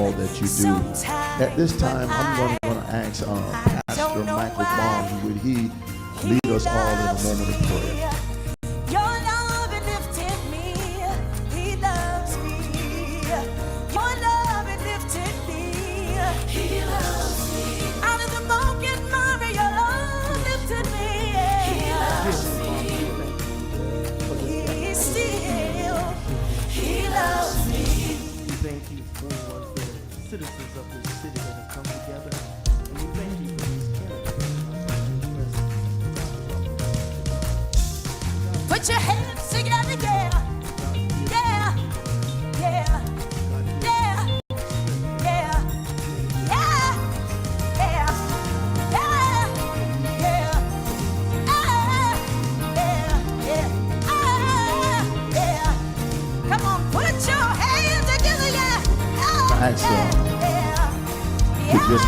all that you do. At this time, I'm going to ask Pastor Michael Baum, would he lead us all in a moment of prayer? Citizens of this city that have come together, and we thank you for these candidates. Put your hands together, yeah, yeah, yeah, yeah, yeah, yeah, yeah, yeah, yeah. Come on, put your hands together, yeah. Just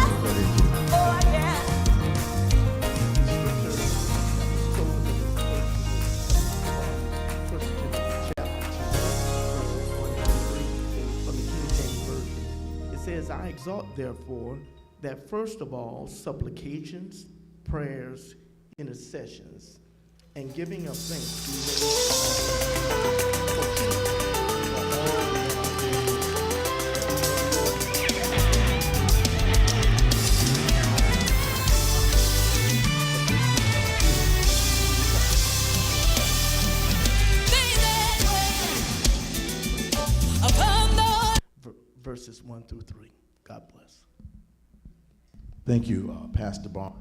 It says, I exhort, therefore, that first of all, supplications, prayers, intercessions, and giving of thanks be verses 1 through 3. God bless. Thank you, Pastor Barnes.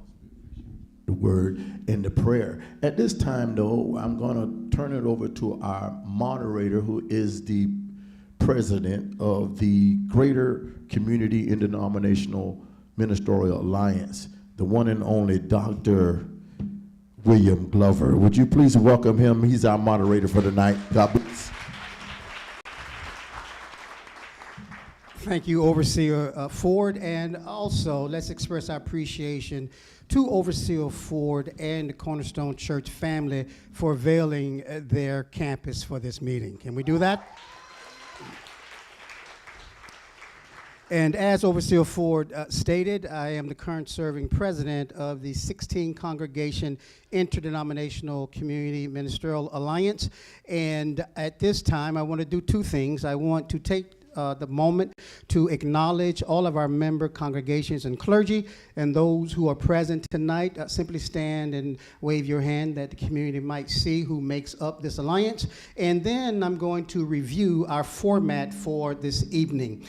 The word and the prayer. At this time, though, I'm going to turn it over to our moderator, who is the president of the Greater Community Interdenominational Ministerial Alliance, the one and only Dr. William Glover. Would you please welcome him? He's our moderator for tonight. God bless. Thank you, Overseer Ford, and also let's express our appreciation to Overseer Ford and the Cornerstone Church family for availing their campus for this meeting. Can we do that? And as Overseer Ford stated, I am the current serving president of the 16 Congregation Interdenominational Community Ministerial Alliance. And at this time, I want to do two things. I want to take the moment to acknowledge all of our member congregations and clergy, and those who are present tonight. Simply stand and wave your hand that the community might see who makes up this alliance. And then I'm going to review our format for this evening.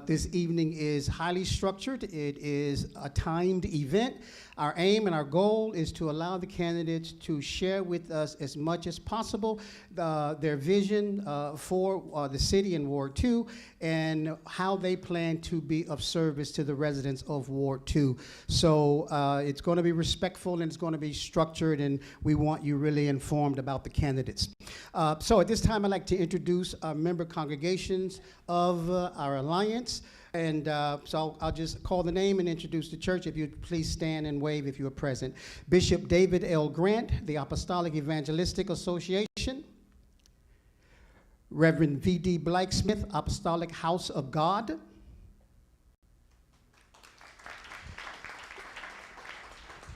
This evening is highly structured. It is a timed event. Our aim and our goal is to allow the candidates to share with us as much as possible their vision for the city in Ward 2 and how they plan to be of service to the residents of Ward 2. So it's going to be respectful and it's going to be structured, and we want you really informed about the candidates. So at this time, I'd like to introduce our member congregations of our alliance. And so I'll just call the name and introduce the church. If you'd please stand and wave if you are present. Bishop David L. Grant, the Apostolic Evangelistic Association. Reverend V.D. Blacksmith, Apostolic House of God.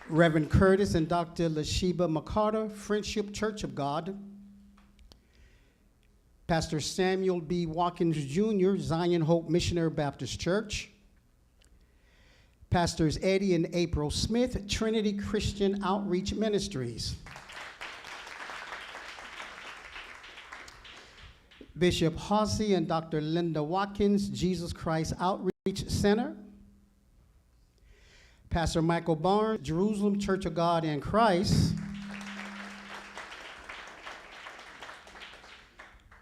Reverend Curtis and Dr. Lasheba McCarter, Friendship Church of God. Pastor Samuel B. Watkins Jr., Zion Hope Missionary Baptist Church. Pastors Eddie and April Smith, Trinity Christian Outreach Ministries. Bishop Hossey and Dr. Linda Watkins, Jesus Christ Outreach Center. Pastor Michael Barnes, Jerusalem Church of God in Christ.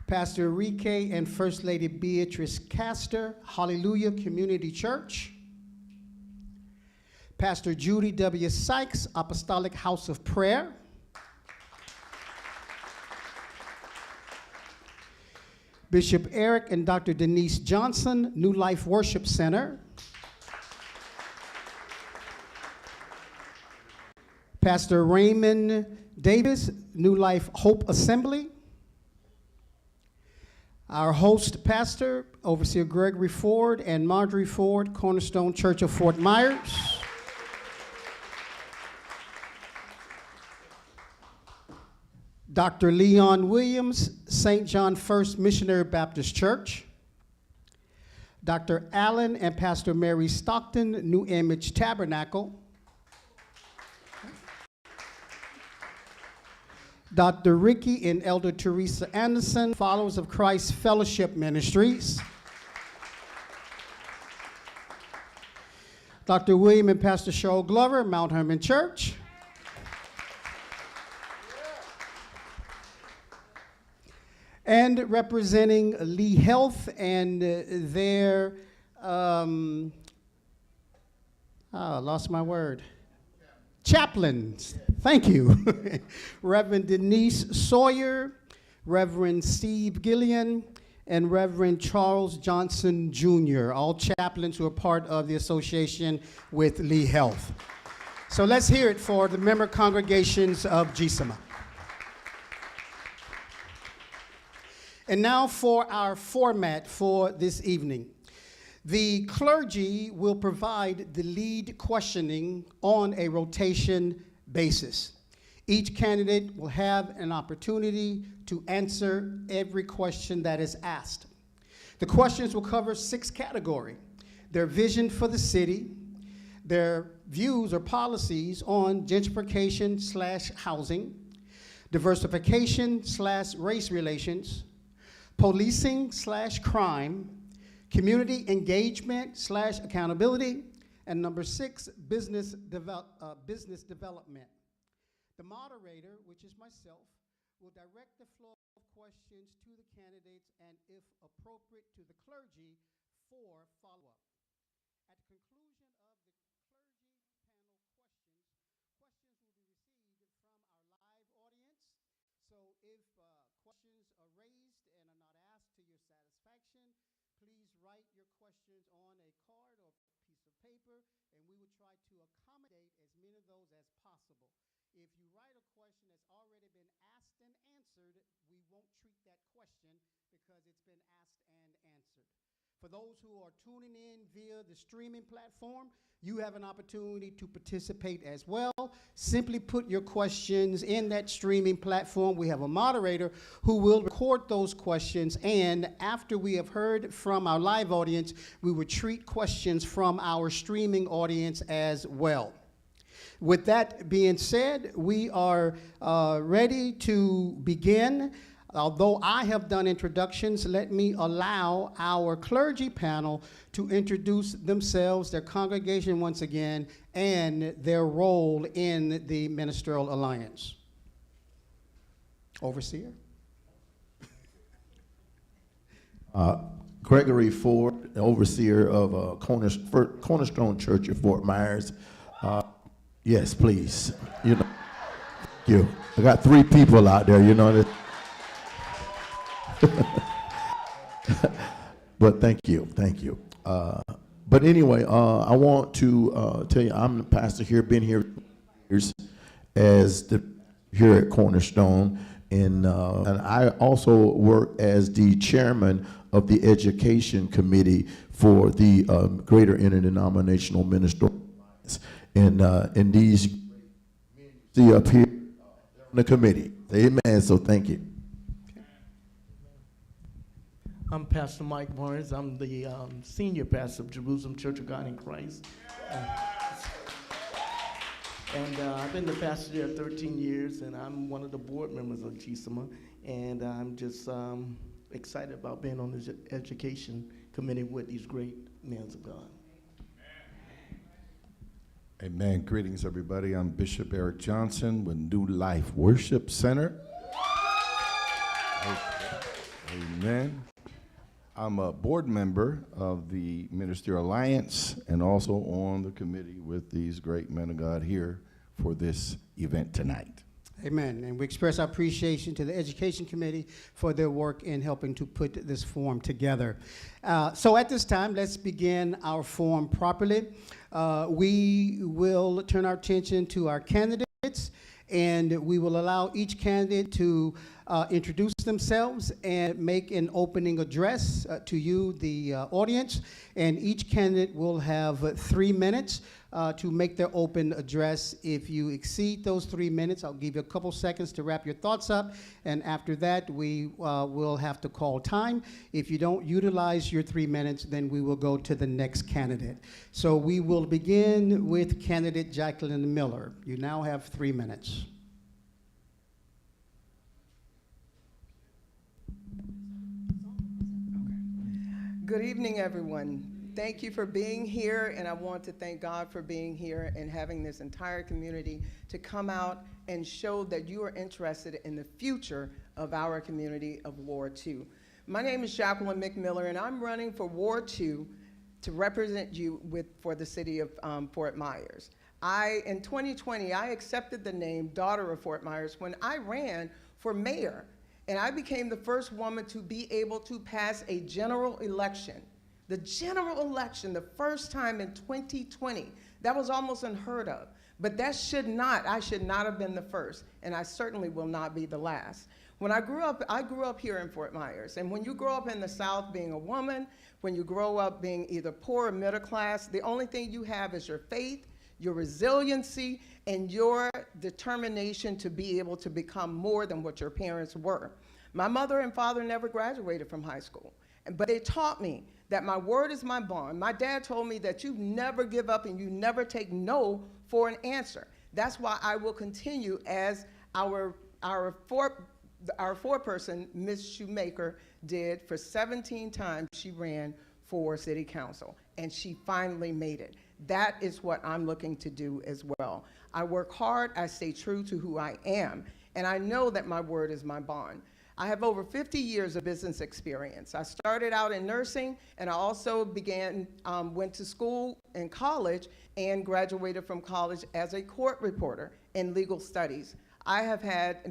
Pastor Enrique and First Lady Beatrice Castor, Hallelujah Community Church. Pastor Judy W. Sykes, Apostolic House of Prayer. Bishop Eric and Dr. Denise Johnson, New Life Worship Center. Pastor Raymond Davis, New Life Hope Assembly. Our host pastor, Overseer Gregory Ford and Marjorie Ford, Cornerstone Church of Fort Myers. Dr. Leon Williams, St. John First Missionary Baptist Church. Dr. Allen and Pastor Mary Stockton, New Image Tabernacle. Dr. Ricky and Elder Teresa Anderson, Followers of Christ Fellowship Ministries. Dr. William and Pastor Cheryl Glover, Mount Hermon Church. And representing Lee Health and their, lost my word. Chaplains, thank you. Reverend Denise Sawyer, Reverend Steve Gillian, and Reverend Charles Johnson Jr., all chaplains who are part of the association with Lee Health. So let's hear it for the member congregations of GCIMA. And now for our format for this evening. The clergy will provide the lead questioning on a rotation basis. Each candidate will have an opportunity to answer every question that is asked. The questions will cover 6 categories: their vision for the city, their views or policies on gentrification/housing, diversification/race relations, policing/crime, community engagement/accountability, and number 6, business development. The moderator, which is myself, will direct the flow of questions to the candidates and, if appropriate, to the clergy for follow-up. At the conclusion of the clergy panel questions will be received from our live audience. So if questions are raised and are not asked to your satisfaction, please write your questions on a card or piece of paper, and we will try to accommodate as many of those as possible. If you write a question that's already been asked and answered, we won't treat that question because it's been asked and answered. For those who are tuning in via the streaming platform, you have an opportunity to participate as well. Simply put your questions in that streaming platform. We have a moderator who will record those questions, and after we have heard from our live audience, we will treat questions from our streaming audience as well. With that being said, we are ready to begin. Although I have done introductions, let me allow our clergy panel to introduce themselves, their congregation once again, and their role in the Ministerial Alliance. Overseer. Gregory Ford, overseer of Cornerstone Church of Fort Myers. Yes, please. You I got 3 people out there, that. But thank you. But anyway, I want to tell you, I'm the pastor here, been here years here at Cornerstone, and I also work as the chairman of the education committee for the Greater Interdenominational Ministerial Alliance, and these see up here on the committee. Amen. So thank you. I'm Pastor Mike Barnes. I'm the senior pastor of Jerusalem Church of God in Christ. I've been the pastor there 13 years, and I'm one of the board members of GCIMA, and I'm just excited about being on this education committee with these great men of God. Amen. Greetings, everybody. I'm Bishop Eric Johnson with New Life Worship Center. Amen. I'm a board member of the Ministerial Alliance and also on the committee with these great men of God here for this event tonight. Amen. And we express our appreciation to the Education Committee for their work in helping to put this forum together. So at this time, let's begin our forum properly. We will turn our attention to our candidates, And we will allow each candidate to introduce themselves and make an opening address to you, the audience. And each candidate will have 3 minutes to make their open address. If you exceed those 3 minutes, I'll give you a couple seconds to wrap your thoughts up. And after that, we will have to call time. If you don't utilize your 3 minutes, then we will go to the next candidate. So we will begin with candidate Jacqueline Miller. You now have 3 minutes. Good evening, everyone. Thank you for being here, and I want to thank God for being here and having this entire community to come out and show that you are interested in the future of our community of Ward 2. My name is Jacqueline McMiller, and I'm running for Ward 2 to represent you for the city of Fort Myers. In 2020, I accepted the name Daughter of Fort Myers when I ran for mayor, and I became the first woman to be able to pass a general election. The general election, the first time in 2020, that was almost unheard of. But I should not have been the first, and I certainly will not be the last. When I grew up here in Fort Myers, and when you grow up in the South being a woman, when you grow up being either poor or middle class, the only thing you have is your faith, your resiliency, and your determination to be able to become more than what your parents were. My mother and father never graduated from high school, but they taught me that my word is my bond. My dad told me that you never give up and you never take no for an answer. That's why I will continue as our four-person Ms. Shoemaker did for 17 times she ran for city council, and she finally made it. That is what I'm looking to do as well. I work hard, I stay true to who I am, and I know that my word is my bond. I have over 50 years of business experience. I started out in nursing, and I also went to school and college and graduated from college as a court reporter in legal studies. I have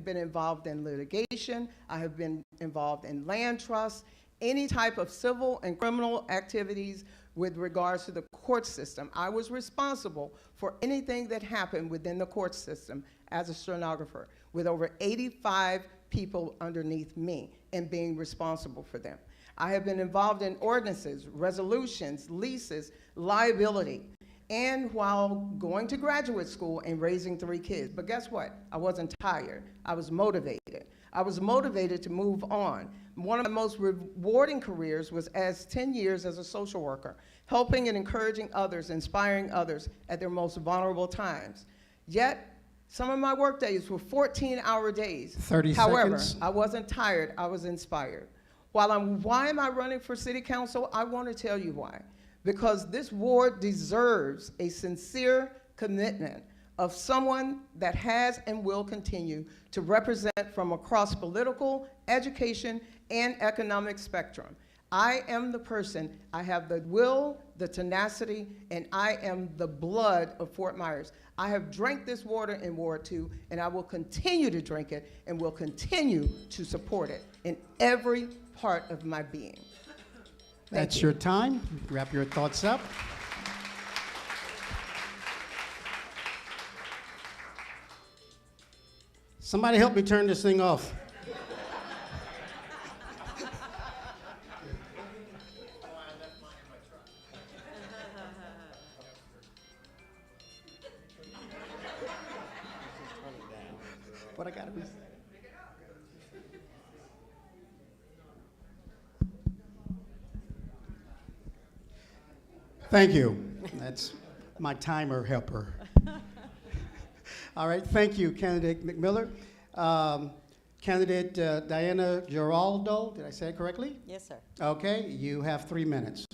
been involved in litigation. I have been involved in land trusts, any type of civil and criminal activities with regards to the court system. I was responsible for anything that happened within the court system as a stenographer, with over 85 people underneath me and being responsible for them. I have been involved in ordinances, resolutions, leases, liability, and while going to graduate school and raising 3 kids. But guess what? I wasn't tired. I was motivated. I was motivated to move on. One of my most rewarding careers was 10 years as a social worker, helping and encouraging others, inspiring others at their most vulnerable times. Yet, some of my work days were 14-hour days. 30 However, seconds. I wasn't tired, I was inspired. Why am I running for city council? I want to tell you why. Because this ward deserves a sincere commitment of someone that has and will continue to represent from across political, education, and economic spectrum. I am the person, I have the will, the tenacity, and I am the blood of Fort Myers. I have drank this water in Ward 2, and I will continue to drink it and will continue to support it in every part of my being. That's your time. Wrap your thoughts up. Somebody help me turn this thing off. But I gotta be. Thank you. That's my timer helper. All right, thank you, Candidate McMiller. Candidate Diana Giraldo, did I say it correctly? Yes, sir. Okay, you have 3 minutes.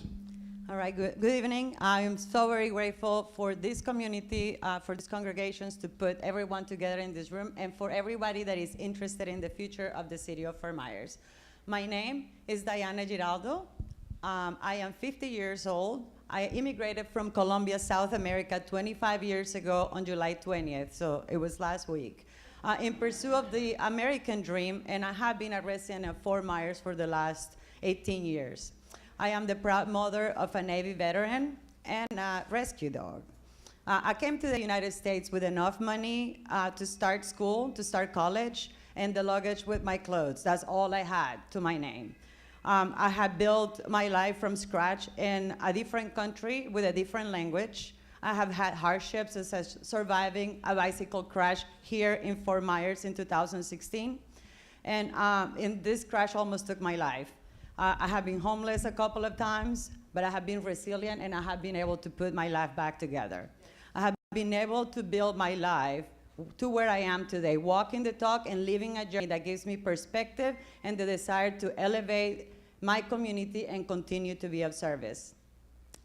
All right, good evening. I am so very grateful for this community, for these congregations to put everyone together in this room, and for everybody that is interested in the future of the city of Fort Myers. My name is Diana Giraldo. I am 50 years old. I immigrated from Colombia, South America, 25 years ago on July 20th, so it was last week, in pursuit of the American dream, and I have been a resident of Fort Myers for the last 18 years. I am the proud mother of a Navy veteran and a rescue dog. I came to the United States with enough money to start school, to start college, and the luggage with my clothes. That's all I had to my name. I had built my life from scratch in a different country with a different language. I have had hardships such as surviving a bicycle crash here in Fort Myers in 2016. And in this crash almost took my life. I have been homeless a couple of times, but I have been resilient and I have been able to put my life back together. I have been able to build my life to where I am today, walking the talk and living a journey that gives me perspective and the desire to elevate my community and continue to be of service.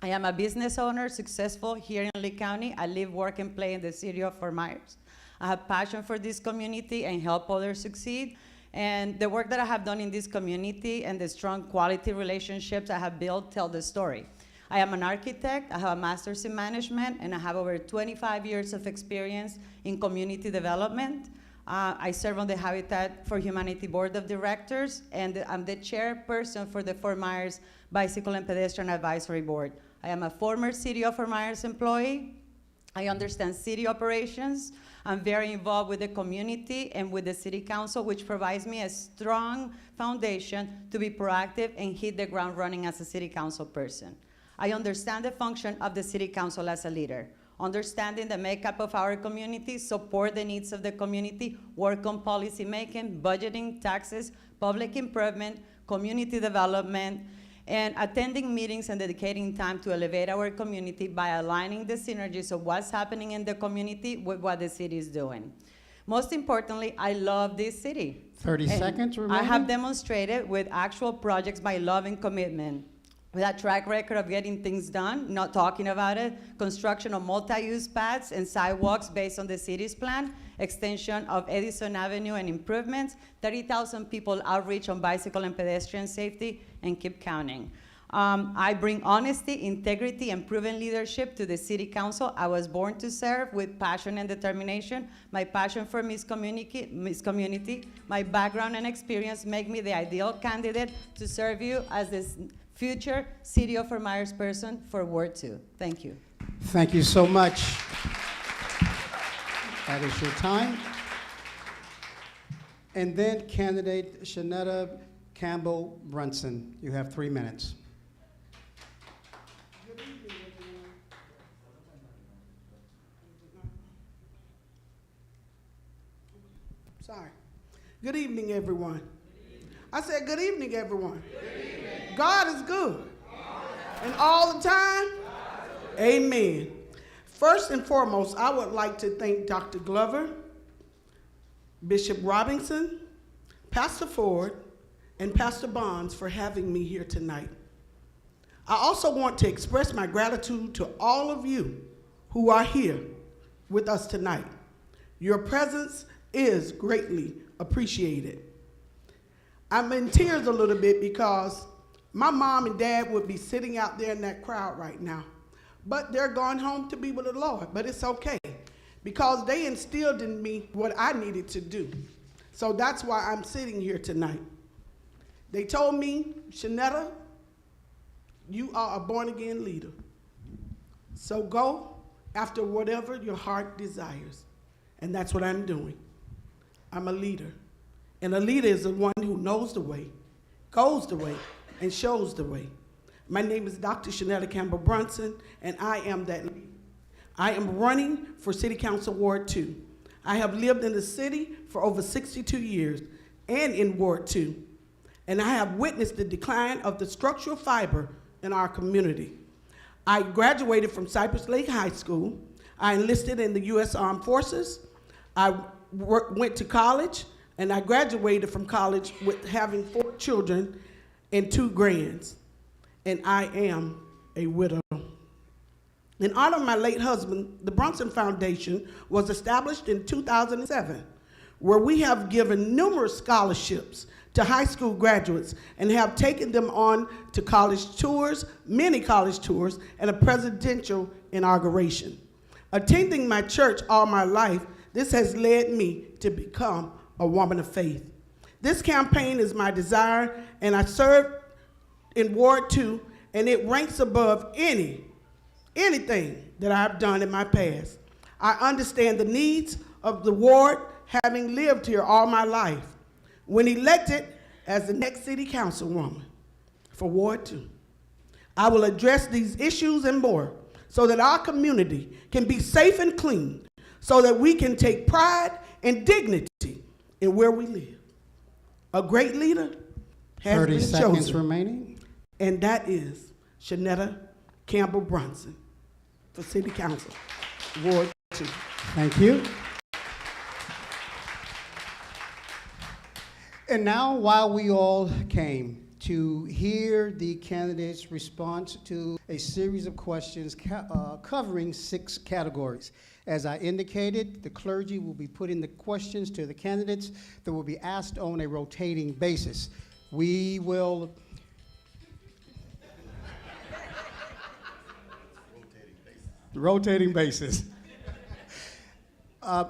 I am a business owner, successful here in Lee County. I live, work, and play in the city of Fort Myers. I have passion for this community and help others succeed. And the work that I have done in this community and the strong quality relationships I have built tell the story. I am an architect, I have a master's in management, and I have over 25 years of experience in community development. I serve on the Habitat for Humanity Board of Directors, and I'm the chairperson for the Fort Myers Bicycle and Pedestrian Advisory Board. I am a former City of Fort Myers employee. I understand city operations. I'm very involved with the community and with the City Council, which provides me a strong foundation to be proactive and hit the ground running as a City Council person. I understand the function of the City Council as a leader, understanding the makeup of our community, support the needs of the community, work on policy making, budgeting, taxes, public improvement, community development, and attending meetings and dedicating time to elevate our community by aligning the synergies of what's happening in the community with what the city is doing. Most importantly, I love this city. 30 seconds remaining. I have demonstrated with actual projects my love and commitment. With that track record of getting things done, not talking about it, construction of multi-use paths and sidewalks based on the city's plan, extension of Edison Avenue and improvements, 30,000 people outreach on bicycle and pedestrian safety, and keep counting. I bring honesty, integrity, and proven leadership to the City Council. I was born to serve with passion and determination. My passion for Miss Community, my background and experience make me the ideal candidate to serve you as this future City of Fort Myers person for Ward 2. Thank you. Thank you so much. That is your time. And then candidate Shanetta Campbell Brunson. You have 3 minutes. Sorry. Good evening, everyone. I said good evening, everyone. God is good. And all the time, amen. First and foremost, I would like to thank Dr. Glover, Bishop Robinson, Pastor Ford, and Pastor Bonds for having me here tonight. I also want to express my gratitude to all of you who are here with us tonight. Your presence is greatly appreciated. I'm in tears a little bit because my mom and dad would be sitting out there in that crowd right now, but they're going home to be with the Lord. But it's okay because they instilled in me what I needed to do. So that's why I'm sitting here tonight. They told me, Shanetta, you are a born-again leader. So go after whatever your heart desires. And that's what I'm doing. I'm a leader. And a leader is the one who knows the way, goes the way, and shows the way. My name is Dr. Shanetta Campbell Brunson, and I am that leader. I am running for City Council Ward 2. I have lived in the city for over 62 years and in Ward 2. And I have witnessed the decline of the structural fiber in our community. I graduated from Cypress Lake High School. I enlisted in the U.S. Armed Forces. I went to college, and I graduated from college with having 4 children and 2 grands. And I am a widow. In honor of my late husband, the Brunson Foundation was established in 2007, where we have given numerous scholarships to high school graduates and have taken them on to college tours, many college tours, and a presidential inauguration. Attending my church all my life, this has led me to become a woman of faith. This campaign is my desire, and I serve in Ward 2, and it ranks above any anything that I've done in my past. I understand the needs of the ward, having lived here all my life. When elected as the next city councilwoman for Ward 2, I will address these issues and more so that our community can be safe and clean, so that we can take pride and dignity in where we live. A great leader has 30 been seconds chosen, remaining. and that is Shanetta Campbell Brunson for City Council, Ward 2. Thank you. And now, while we all came to hear the candidates' response to a series of questions covering 6 categories. As I indicated, the clergy will be putting the questions to the candidates that will be asked on a rotating basis. We will... rotating basis.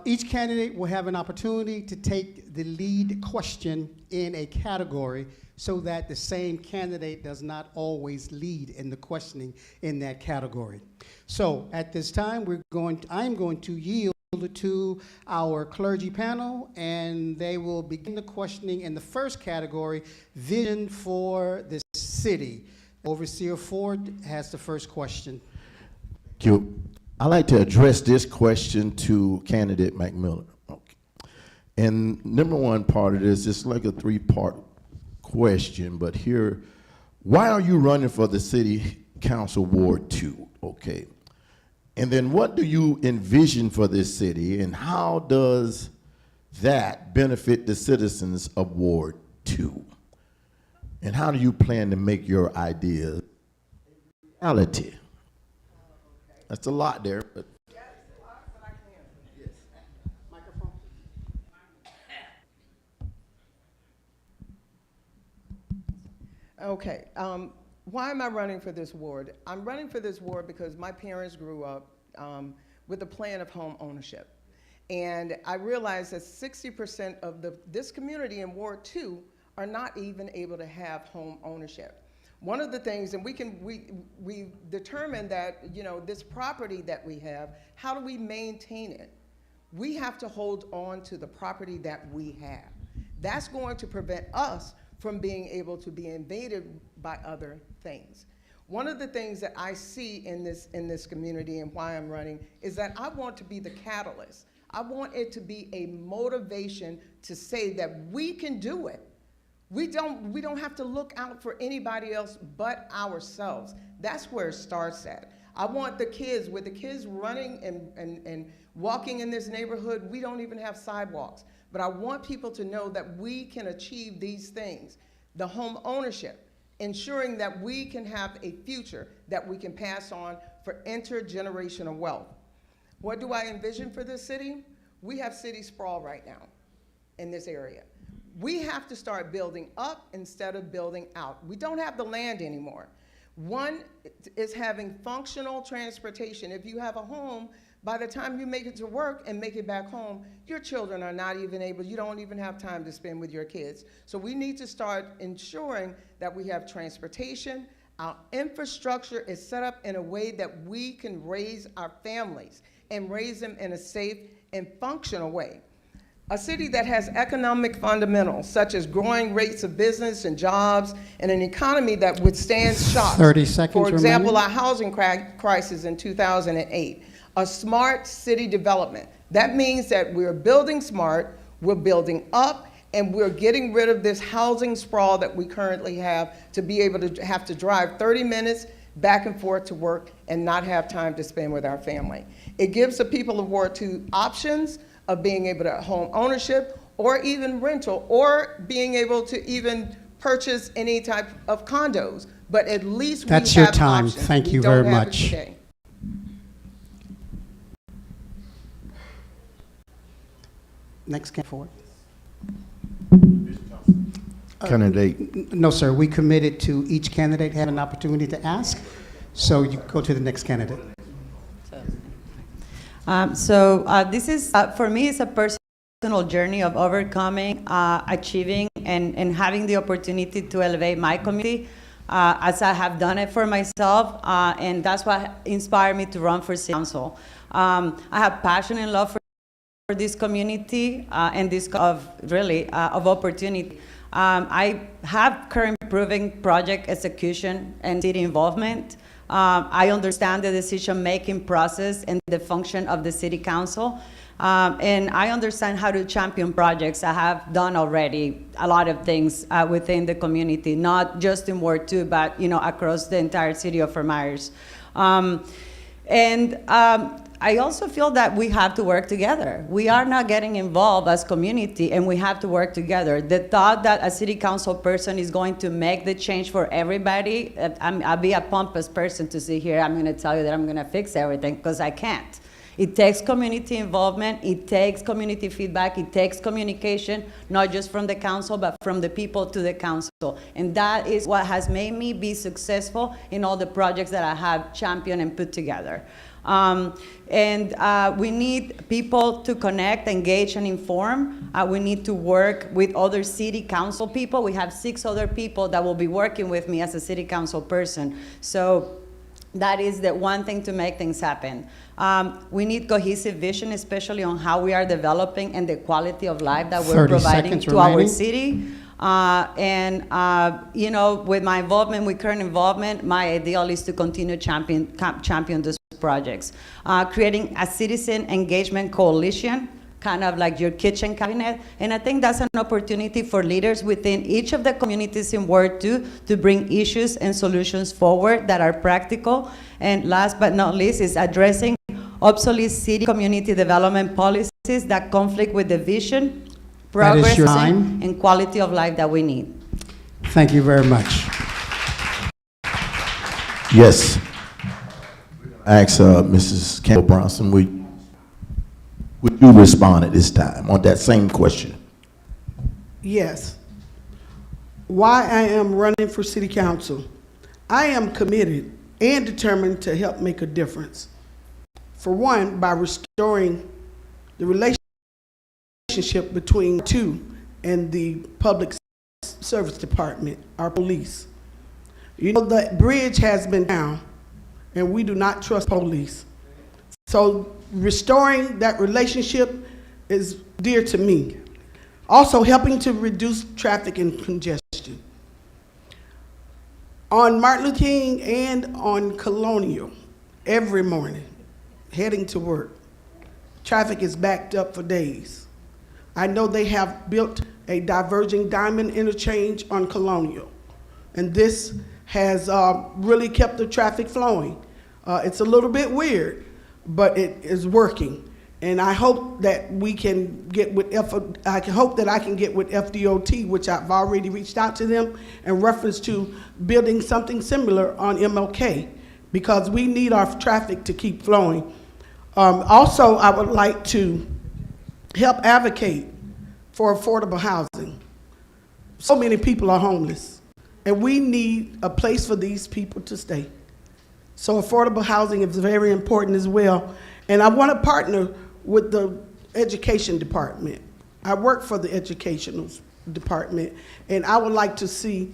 Each candidate will have an opportunity to take the lead question in a category so that the same candidate does not always lead in the questioning in that category. So at this time, I'm going to yield to our clergy panel, and they will begin the questioning in the first category, Vision for the City. Overseer Ford has the first question. Thank you. I'd like to address this question to candidate McMillan. Okay. And number one part of this is like a 3-part question, but here, why are you running for the City Council Ward 2? Okay. And then what do you envision for this city, and how does that benefit the citizens of Ward 2? And how do you plan to make your ideas reality? That's a lot there, but Okay, why am I running for this ward? I'm running for this ward because my parents grew up with a plan of home ownership. And I realized that 60% of this community in Ward 2 are not even able to have home ownership. One of the things, and we determined that, you know, this property that we have, how do we maintain it? We have to hold on to the property that we have. That's going to prevent us from being able to be invaded by other things. One of the things that I see in this community and why I'm running is that I want to be the catalyst. I want it to be a motivation to say that we can do it. We don't have to look out for anybody else but ourselves. That's where it starts at. I want the kids, with the kids running and walking in this neighborhood, we don't even have sidewalks. But I want people to know that we can achieve these things. The home ownership, ensuring that we can have a future that we can pass on for intergenerational wealth. What do I envision for this city? We have city sprawl right now in this area. We have to start building up instead of building out. We don't have the land anymore. One is having functional transportation. If you have a home, by the time you make it to work and make it back home, your children are not even able, you don't even have time to spend with your kids. So we need to start ensuring that we have transportation. Our infrastructure is set up in a way that we can raise our families and raise them in a safe and functional way. A city that has economic fundamentals, such as growing rates of business and jobs, and an economy that withstands shocks. 30 seconds For example, remaining. our housing crisis in 2008. A smart city development. That means that we're building smart, we're building up, and we're getting rid of this housing sprawl that we currently have to be able to have to drive 30 minutes back and forth to work and not have time to spend with our family. It gives the people of Ward 2 options of being able to home ownership or even rental or being able to even purchase any type of condos. But at least we have That's your time. options. Thank We you don't very have it much. today. Next candidate forward. Candidate, No, sir. We committed to each candidate having an opportunity to ask. So you go to the next candidate. This is, for me, it's a personal journey of overcoming, achieving, and having the opportunity to elevate my community. as I have done it for myself, and that's what inspired me to run for city council. I have passion and love for this community and this of opportunity. I have current improving project execution and city involvement. I understand the decision-making process and the function of the city council. And I understand how to champion projects. I have done already a lot of things within the community, not just in Ward 2, but across the entire city of Fort Myers. I also feel that we have to work together. We are not getting involved as community, and we have to work together. The thought that a city council person is going to make the change for everybody, I'll be a pompous person to sit here. I'm going to tell you that I'm going to fix everything, because I can't. It takes community involvement, it takes community feedback, it takes communication, not just from the council, but from the people to the council. And that is what has made me be successful in all the projects that I have championed and put together. We need people to connect, engage, and inform. We need to work with other city council people. We have 6 other people that will be working with me as a city council person. So that is the one thing to make things happen. We need cohesive vision, especially on how we are developing and the quality of life that we're providing to our city. With my involvement, with current involvement, my ideal is to continue champion these projects. Creating a citizen engagement coalition, kind of like your kitchen cabinet. And I think that's an opportunity for leaders within each of the communities in Ward 2 to bring issues and solutions forward that are practical. And last but not least is addressing obsolete city community development policies that conflict with the vision, progress, and quality of life that we need. Thank you very much. Yes. Ask Mrs. Campbell Bronson, would you respond at this time on that same question? Yes. Why I am running for city council. I am committed and determined to help make a difference. For one, by restoring the relationship between two and the public service department, our police. You know, the bridge has been down, and we do not trust police. So restoring that relationship is dear to me. Also helping to reduce traffic and congestion. On Martin Luther King and on Colonial, every morning, heading to work, traffic is backed up for days. I know they have built a diverging diamond interchange on Colonial, and this has really kept the traffic flowing. It's a little bit weird, but it is working. And I hope that we can get with I hope that I can get with FDOT, which I've already reached out to them in reference to building something similar on MLK, because we need our traffic to keep flowing. Also, I would like to help advocate for affordable housing. So many people are homeless, and we need a place for these people to stay. So affordable housing is very important as well. And I want to partner with the education department. I work for the educational department, and I would like to see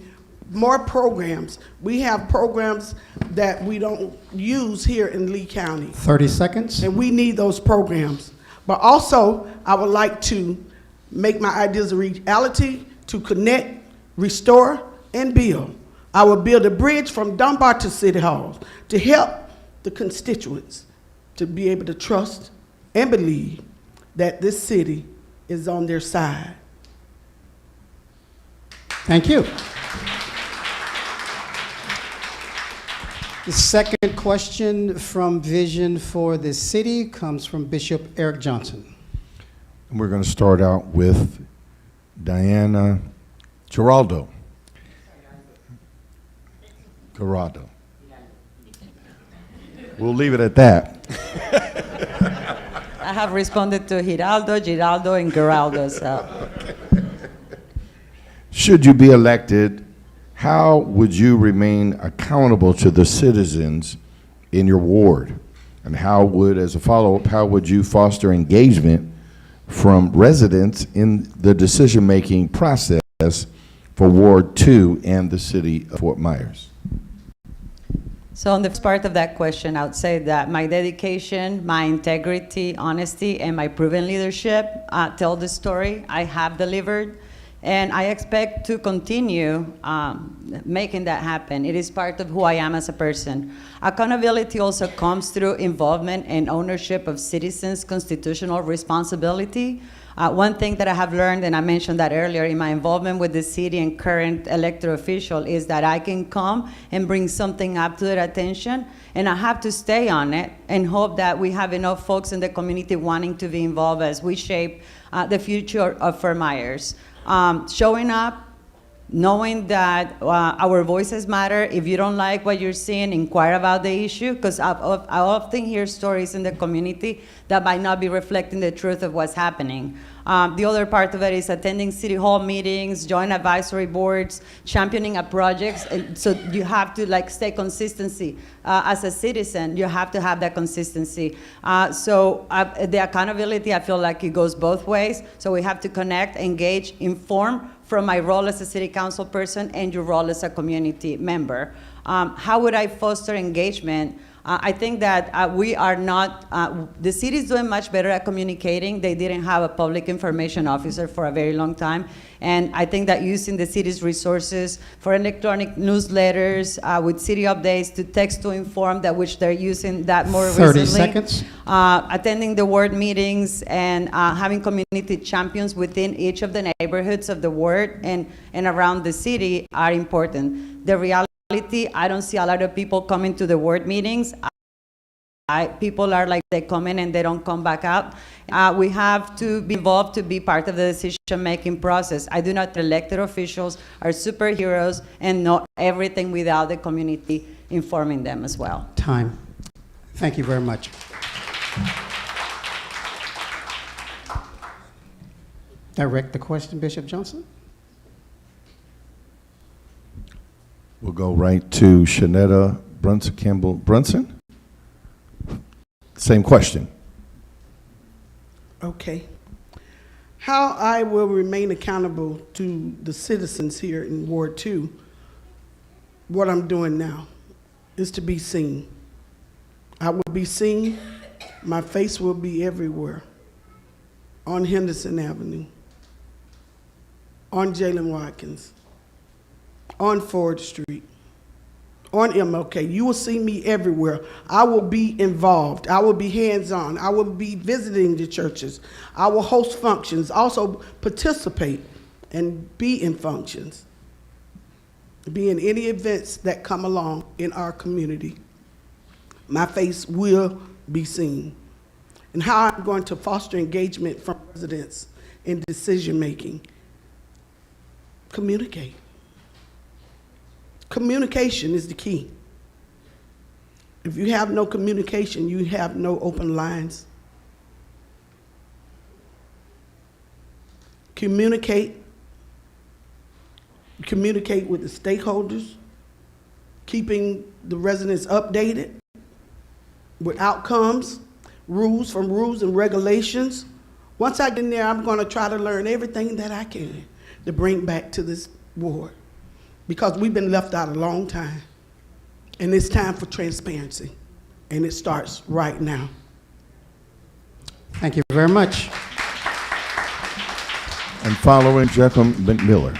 more programs. We have programs that we don't use here in Lee County. 30 seconds. And we need those programs. But also, I would like to make my ideas a reality, to connect, restore, and build. I will build a bridge from Dunbar to City Hall to help the constituents to be able to trust and believe that this city is on their side. Thank you. The second question from Vision for the City comes from Bishop Eric Johnson. And we're going to start out with Diana Giraldo. Giraldo. We'll leave it at that. I have responded to Giraldo, and Giraldo. So. Should you be elected, how would you remain accountable to the citizens in your ward? And how would, as a follow-up, how would you foster engagement from residents in the decision-making process for Ward 2 and the city of Fort Myers? So on the first part of that question, I would say that my dedication, my integrity, honesty, and my proven leadership tell the story. I have delivered, and I expect to continue making that happen. It is part of who I am as a person. Accountability also comes through involvement and ownership of citizens' constitutional responsibility. One thing that I have learned, and I mentioned that earlier in my involvement with the city and current elected official, is that I can come and bring something up to their attention, and I have to stay on it and hope that we have enough folks in the community wanting to be involved as we shape the future of Fort Myers. Showing up, knowing that our voices matter. If you don't like what you're seeing, inquire about the issue, because I often hear stories in the community that might not be reflecting the truth of what's happening. The other part of it is attending city hall meetings, joint advisory boards, championing a project. And so you have to stay consistency. As a citizen, you have to have that consistency. The accountability, I feel like it goes both ways. So we have to connect, engage, inform from my role as a city council person and your role as a community member. How would I foster engagement? I think that we are not, the city is doing much better at communicating. They didn't have a public information officer for a very long time. And I think that using the city's resources for electronic newsletters, with city updates, to text to inform, that which they're using that more 30 recently. seconds. Attending the ward meetings and having community champions within each of the neighborhoods of the ward and around the city are important. The reality, I don't see a lot of people coming to the ward meetings. People are like, they come in and they don't come back out. We have to be involved to be part of the decision-making process. I do not, elected officials are superheroes and know everything without the community informing them as well. Time. Thank you very much. Direct the question, Bishop Johnson. We'll go right to Shanetta Brunson. Same question. Okay. How I will remain accountable to the citizens here in Ward 2, what I'm doing now, is to be seen. I will be seen. My face will be everywhere. On Henderson Avenue, on Jalen Watkins, on Ford Street, on MLK. You will see me everywhere. I will be involved. I will be hands-on. I will be visiting the churches. I will host functions, also participate and be in functions, be in any events that come along in our community. My face will be seen. And how I'm going to foster engagement from residents in decision-making. Communicate. Communication is the key. If you have no communication, you have no open lines. Communicate with the stakeholders, keeping the residents updated with outcomes, rules and regulations. Once I get in there, I'm going to try to learn everything that I can to bring back to this ward, because we've been left out a long time. And it's time for transparency, and it starts right now. Thank you very much. And following, Jacqueline McMiller.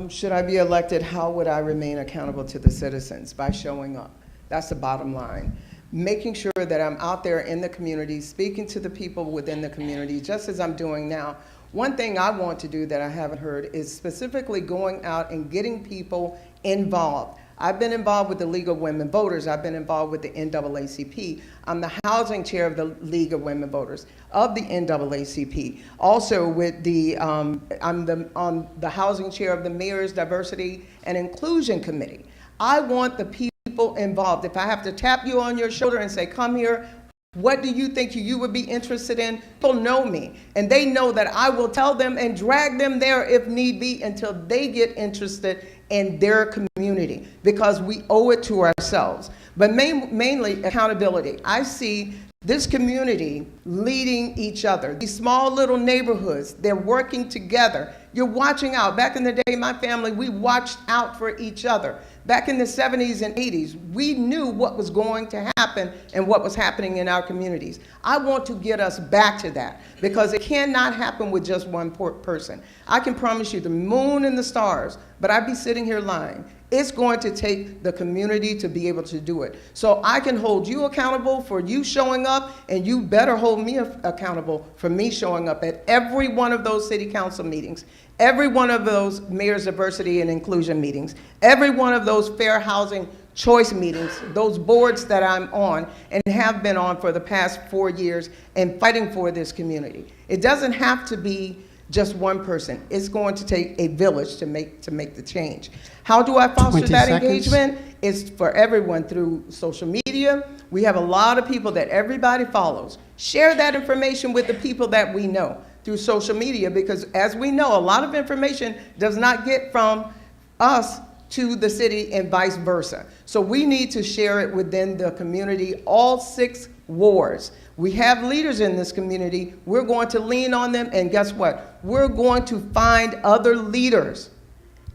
Should I be elected, how would I remain accountable to the citizens? By showing up. That's the bottom line. Making sure that I'm out there in the community, speaking to the people within the community, just as I'm doing now. One thing I want to do that I haven't heard is specifically going out and getting people involved. I've been involved with the League of Women Voters. I've been involved with the NAACP. I'm the housing chair of the League of Women Voters of the NAACP. Also with the, I'm on the housing chair of the Mayor's Diversity and Inclusion Committee. I want the people involved. If I have to tap you on your shoulder and say, come here, what do you think you would be interested in? People know me, and they know that I will tell them and drag them there if need be until they get interested in their community, because we owe it to ourselves. But mainly accountability. I see This community leading each other. These small little neighborhoods, they're working together. You're watching out. Back in the day, my family, we watched out for each other. Back in the 70s and 80s, we knew what was going to happen and what was happening in our communities. I want to get us back to that because it cannot happen with just one person. I can promise you the moon and the stars, but I'd be sitting here lying. It's going to take the community to be able to do it. So I can hold you accountable for you showing up, and you better hold me accountable for me showing up at every one of those city council meetings, every one of those mayor's diversity and inclusion meetings, every one of those fair housing choice meetings, those boards that I'm on and have been on for the past 4 years and fighting for this community. It doesn't have to be just one person. It's going to take a village to make the change. How do I foster 20 that seconds. engagement? It's for everyone through social media. We have a lot of people that everybody follows. Share that information with the people that we know through social media, because as we know, a lot of information does not get from us to the city and vice versa. So we need to share it within the community, all 6 wards. We have leaders in this community. We're going to lean on them, and guess what? We're going to find other leaders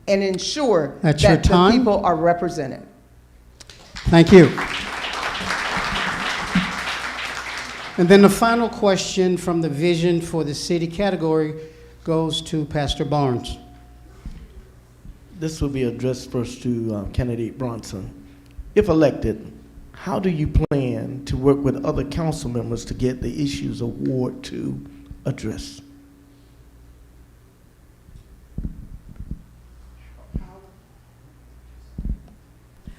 and ensure That's your that the time. people are represented. Thank you. And then the final question from the Vision for the City category goes to Pastor Barnes. This will be addressed first to candidate Bronson. If elected, how do you plan to work with other council members to get the issues of Ward 2 addressed?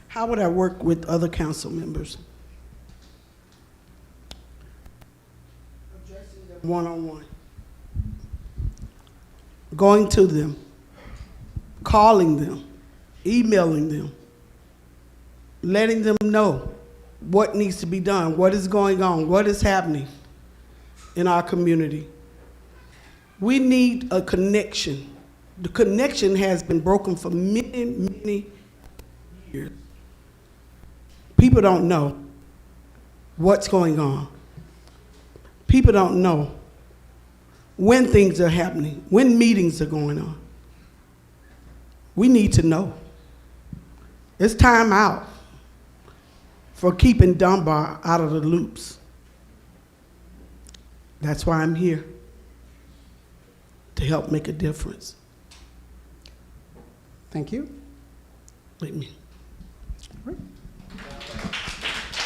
How would I work with other council members? Addressing them one-on-one. Going to them. Calling them. Emailing them. Letting them know what needs to be done, what is going on, what is happening in our community. We need a connection. The connection has been broken for many, many years. People don't know what's going on. People don't know when things are happening, when meetings are going on. We need to know. It's time out for keeping Dunbar out of the loops. That's why I'm here, to help make a difference. Thank you. Let me.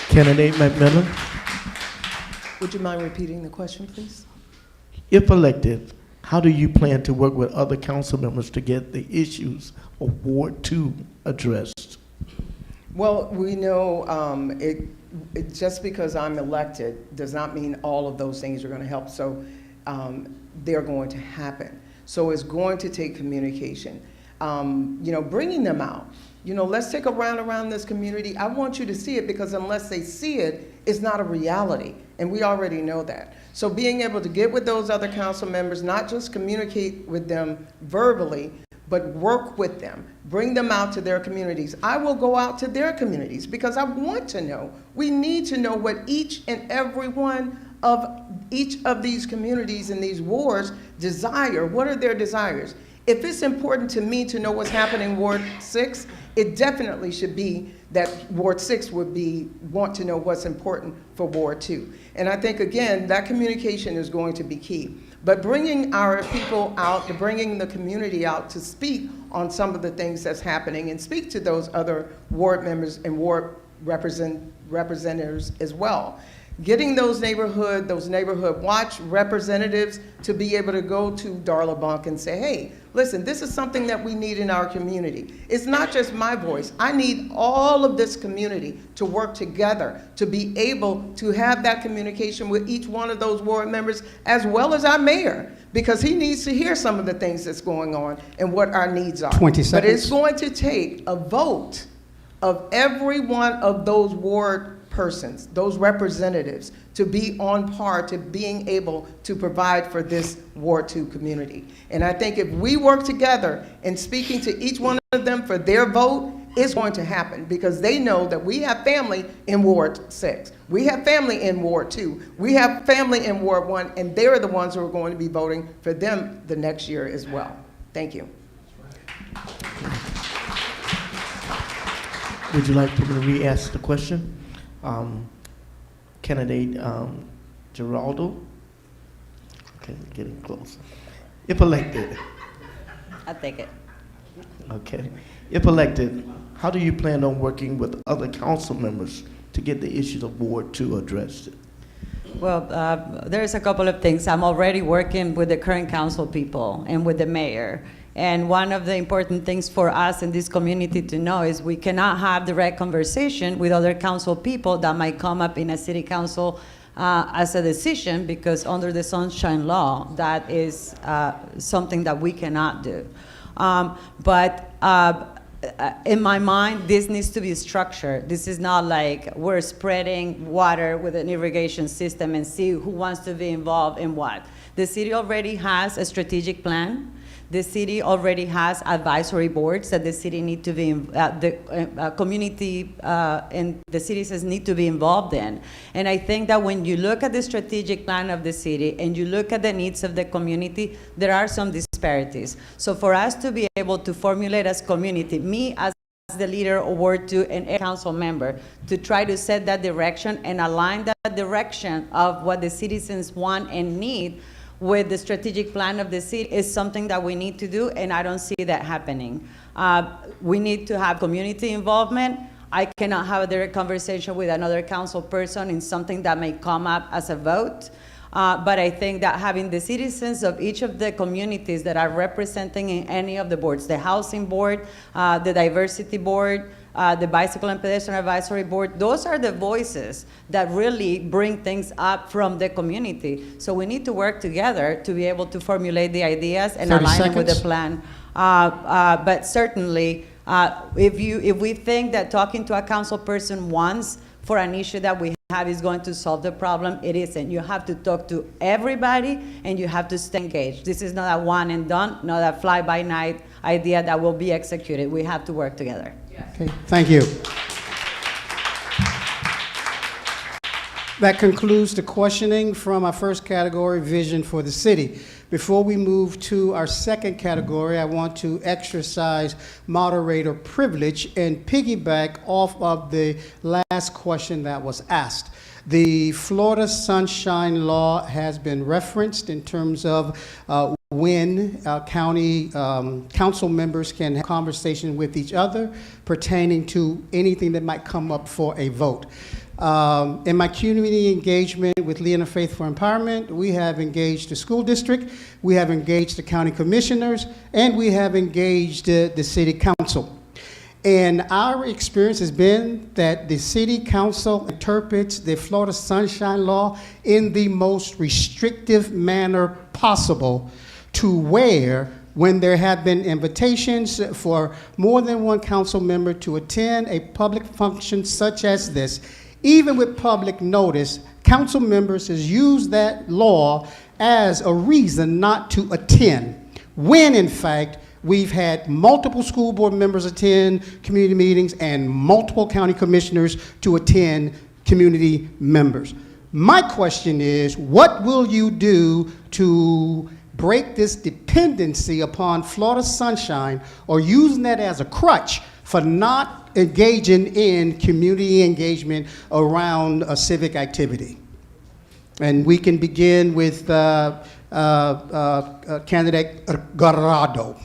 Candidate McMillan, Would you mind repeating the question, please? if elected, how do you plan to work with other council members to get the issues of Ward 2 addressed? Well, we know just because I'm elected does not mean all of those things are going to help. So they're going to happen. So it's going to take communication. Bringing them out. Let's take a round around this community. I want you to see it, because unless they see it, it's not a reality. And we already know that. So being able to get with those other council members, not just communicate with them verbally, but work with them, bring them out to their communities. I will go out to their communities because I want to know. We need to know what each and every one of each of these communities and these wards desire. What are their desires? If it's important to me to know what's happening in Ward 6, it definitely should be that Ward 6 would want to know what's important for Ward 2. And I think, again, that communication is going to be key. But bringing our people out, bringing the community out to speak on some of the things that's happening and speak to those other ward members and ward representatives as well. Getting those neighborhood watch representatives to be able to go to Darla Bunk and say, hey, listen, this is something that we need in our community. It's not just my voice. I need all of this community to work together to be able to have that communication with each one of those ward members, as well as our mayor, because he needs to hear some of the things that's going on and what our needs are. 20 But it's seconds. going to take a vote of every one of those ward persons, those representatives, to be on par to being able to provide for this Ward 2 community. And I think if we work together in speaking to each one of them for their vote, is going to happen because they know that we have family in Ward 6. We have family in Ward 2. We have family in Ward 1, and they're the ones who are going to be voting for them the next year as well. Thank you. Would you like to re-ask the question? Candidate Geraldo? Okay, getting close. If elected, I'll take it. okay. If elected, how do you plan on working with other council members to get the issues of Ward 2 addressed? Well, there's a couple of things. I'm already working with the current council people and with the mayor. And one of the important things for us in this community to know is we cannot have direct conversation with other council people that might come up in a city council as a decision, because under the Sunshine Law, that is something that we cannot do. In my mind, this needs to be structured. This is not like we're spreading water with an irrigation system and see who wants to be involved in what. The city already has a strategic plan. The city already has advisory boards that the city need to be, the community and the citizens need to be involved in. And I think that when you look at the strategic plan of the city and you look at the needs of the community, there are some disparities. So for us to be able to formulate as community, me as the leader of Ward 2 and a council member, to try to set that direction and align that direction of what the citizens want and need with the strategic plan of the city is something that we need to do, and I don't see that happening. We need to have community involvement. I cannot have a direct conversation with another council person in something that may come up as a vote. But I think that having the citizens of each of the communities that are representing in any of the boards, the housing board, the diversity board, the Bicycle and Pedestrian Advisory Board, those are the voices that really bring things up from the community. So we need to work together to be able to formulate the ideas and align them with the plan. But certainly, if we think that talking to a council person once for an issue that we have is going to solve the problem, it isn't. You have to talk to everybody and you have to stay engaged. This is not a one and done, not a fly-by-night idea that will be executed. We have to work together. Okay, thank you. That concludes the questioning from our first category, vision for the city. Before we move to our second category, I want to exercise moderator privilege and piggyback off of the last question that was asked. The Florida Sunshine Law has been referenced in terms of when county council members can have conversation with each other pertaining to anything that might come up for a vote. In my community engagement with Leah Faith for Empowerment, we have engaged the school district, we have engaged the county commissioners, and we have engaged the city council. And our experience has been that the city council interprets the Florida Sunshine Law in the most restrictive manner possible, to where when there have been invitations for more than one council member to attend a public function such as this, even with public notice, council members has used that law as a reason not to attend, when in fact we've had multiple school board members attend community meetings and multiple county commissioners to attend community members. My question is, what will you do to break this dependency upon Florida Sunshine, or using that as a crutch for not engaging in community engagement around a civic activity? And we can begin with candidate Garrado.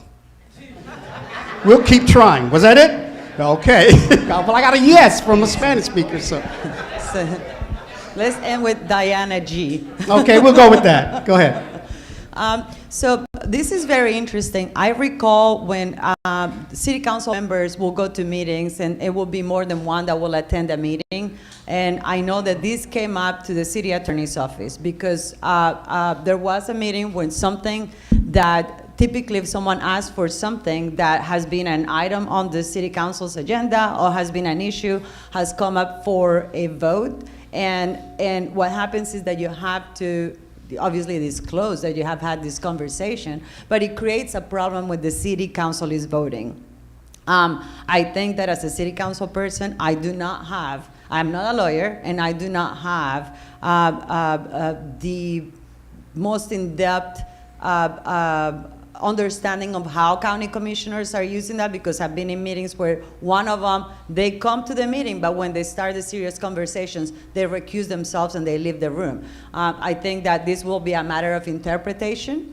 We'll keep trying. Was that it? Okay. Well, I got a yes from a Spanish speaker, so. Let's end with Diana G. Okay, we'll go with that. Go ahead. So this is very interesting. I recall when city council members will go to meetings, and it will be more than one that will attend a meeting. And I know that this came up to the city attorney's office because there was a meeting when something that typically if someone asks for something that has been an item on the city council's agenda or has been an issue, has come up for a vote. And what happens is that you have to obviously disclose that you have had this conversation, but it creates a problem when the city council is voting. I think that as a city council person, I'm not a lawyer, and I do not have the most in-depth understanding of how county commissioners are using that, because I've been in meetings where one of them, they come to the meeting, but when they start the serious conversations, they recuse themselves and they leave the room. I think that this will be a matter of interpretation.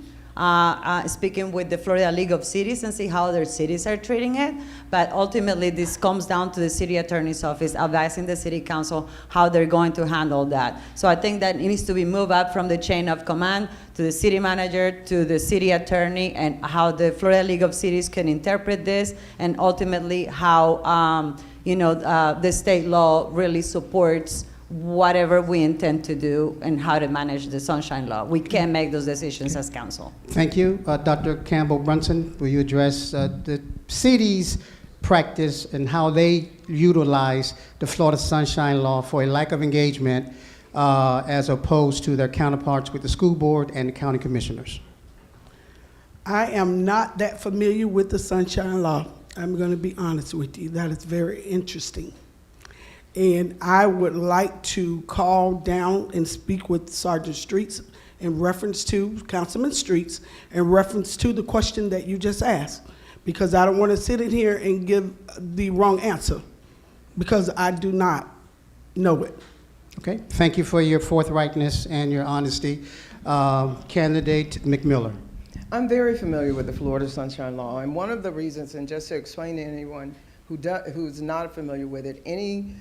Speaking with the Florida League of Cities and see how other cities are treating it. But ultimately, this comes down to the city attorney's office advising the city council how they're going to handle that. So I think that it needs to be moved up from the chain of command to the city manager, to the city attorney, and how the Florida League of Cities can interpret this, and ultimately how the state law really supports whatever we intend to do and how to manage the Sunshine Law. We can't make those decisions as council. Thank you. Dr. Campbell Brunson, will you address the city's practice and how they utilize the Florida Sunshine Law for a lack of engagement as opposed to their counterparts with the school board and the county commissioners? I am not that familiar with the Sunshine Law. I'm going to be honest with you. That is very interesting. And I would like to call down and speak with Sergeant Streets in reference to Councilman Streets in reference to the question that you just asked, because I don't want to sit in here and give the wrong answer because I do not know it. Okay, thank you for your forthrightness and your honesty. Candidate McMiller. I'm very familiar with the Florida Sunshine Law, and one of the reasons, and just to explain to anyone who's not familiar with it, any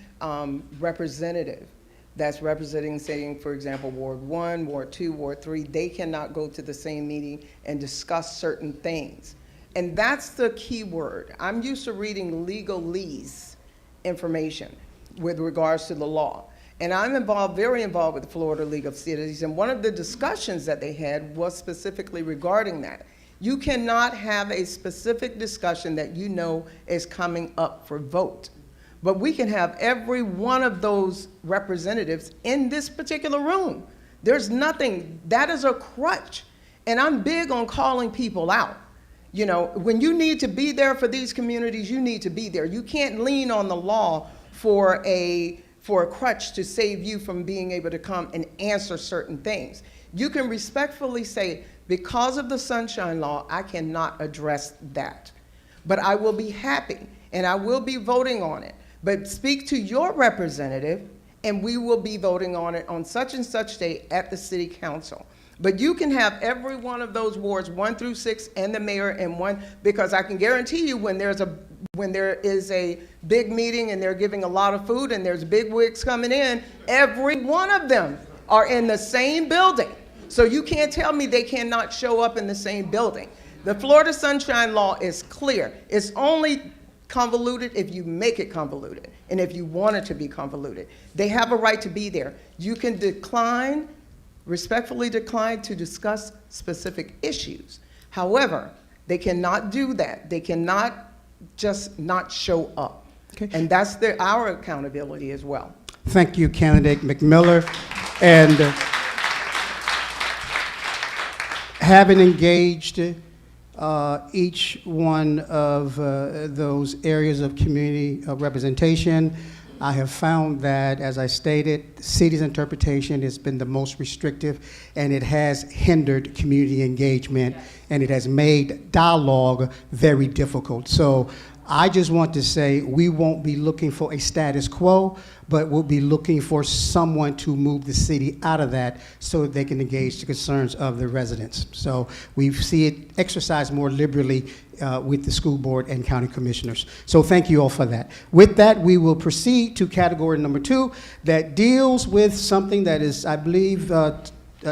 representative that's representing, saying, for example, Ward 1, Ward 2, Ward 3, they cannot go to the same meeting and discuss certain things. And that's the key word. I'm used to reading legalese information with regards to the law. And I'm very involved with the Florida League of Cities, and one of the discussions that they had was specifically regarding that. You cannot have a specific discussion that you know is coming up for vote. But we can have every one of those representatives in this particular room. There's nothing, that is a crutch. And I'm big on calling people out. You know, when you need to be there for these communities, you need to be there. You can't lean on the law for a crutch to save you from being able to come and answer certain things. You can respectfully say, because of the Sunshine Law, I cannot address that. But I will be happy, and I will be voting on it. But speak to your representative, and we will be voting on it on such and such day at the city council. But you can have every one of those wards, 1 through 6, and the mayor, and one, because I can guarantee you when there is a big meeting and they're giving a lot of food and there's big wigs coming in, every one of them are in the same building. So you can't tell me they cannot show up in the same building. The Florida Sunshine Law is clear. It's only convoluted if you make it convoluted and if you want it to be convoluted. They have a right to be there. You can decline, respectfully decline to discuss specific issues. However, they cannot do that. They cannot just not show up. Okay. And that's our accountability as well. Thank you, Candidate McMiller. And having engaged each one of those areas of community representation, I have found that, as I stated, the city's interpretation has been the most restrictive, and it has hindered community engagement, and it has made dialogue very difficult. So I just want to say we won't be looking for a status quo, but we'll be looking for someone to move the city out of that so that they can engage the concerns of the residents. So we see it exercised more liberally with the school board and county commissioners. So thank you all for that. With that, we will proceed to category number 2 that deals with something that is, I believe,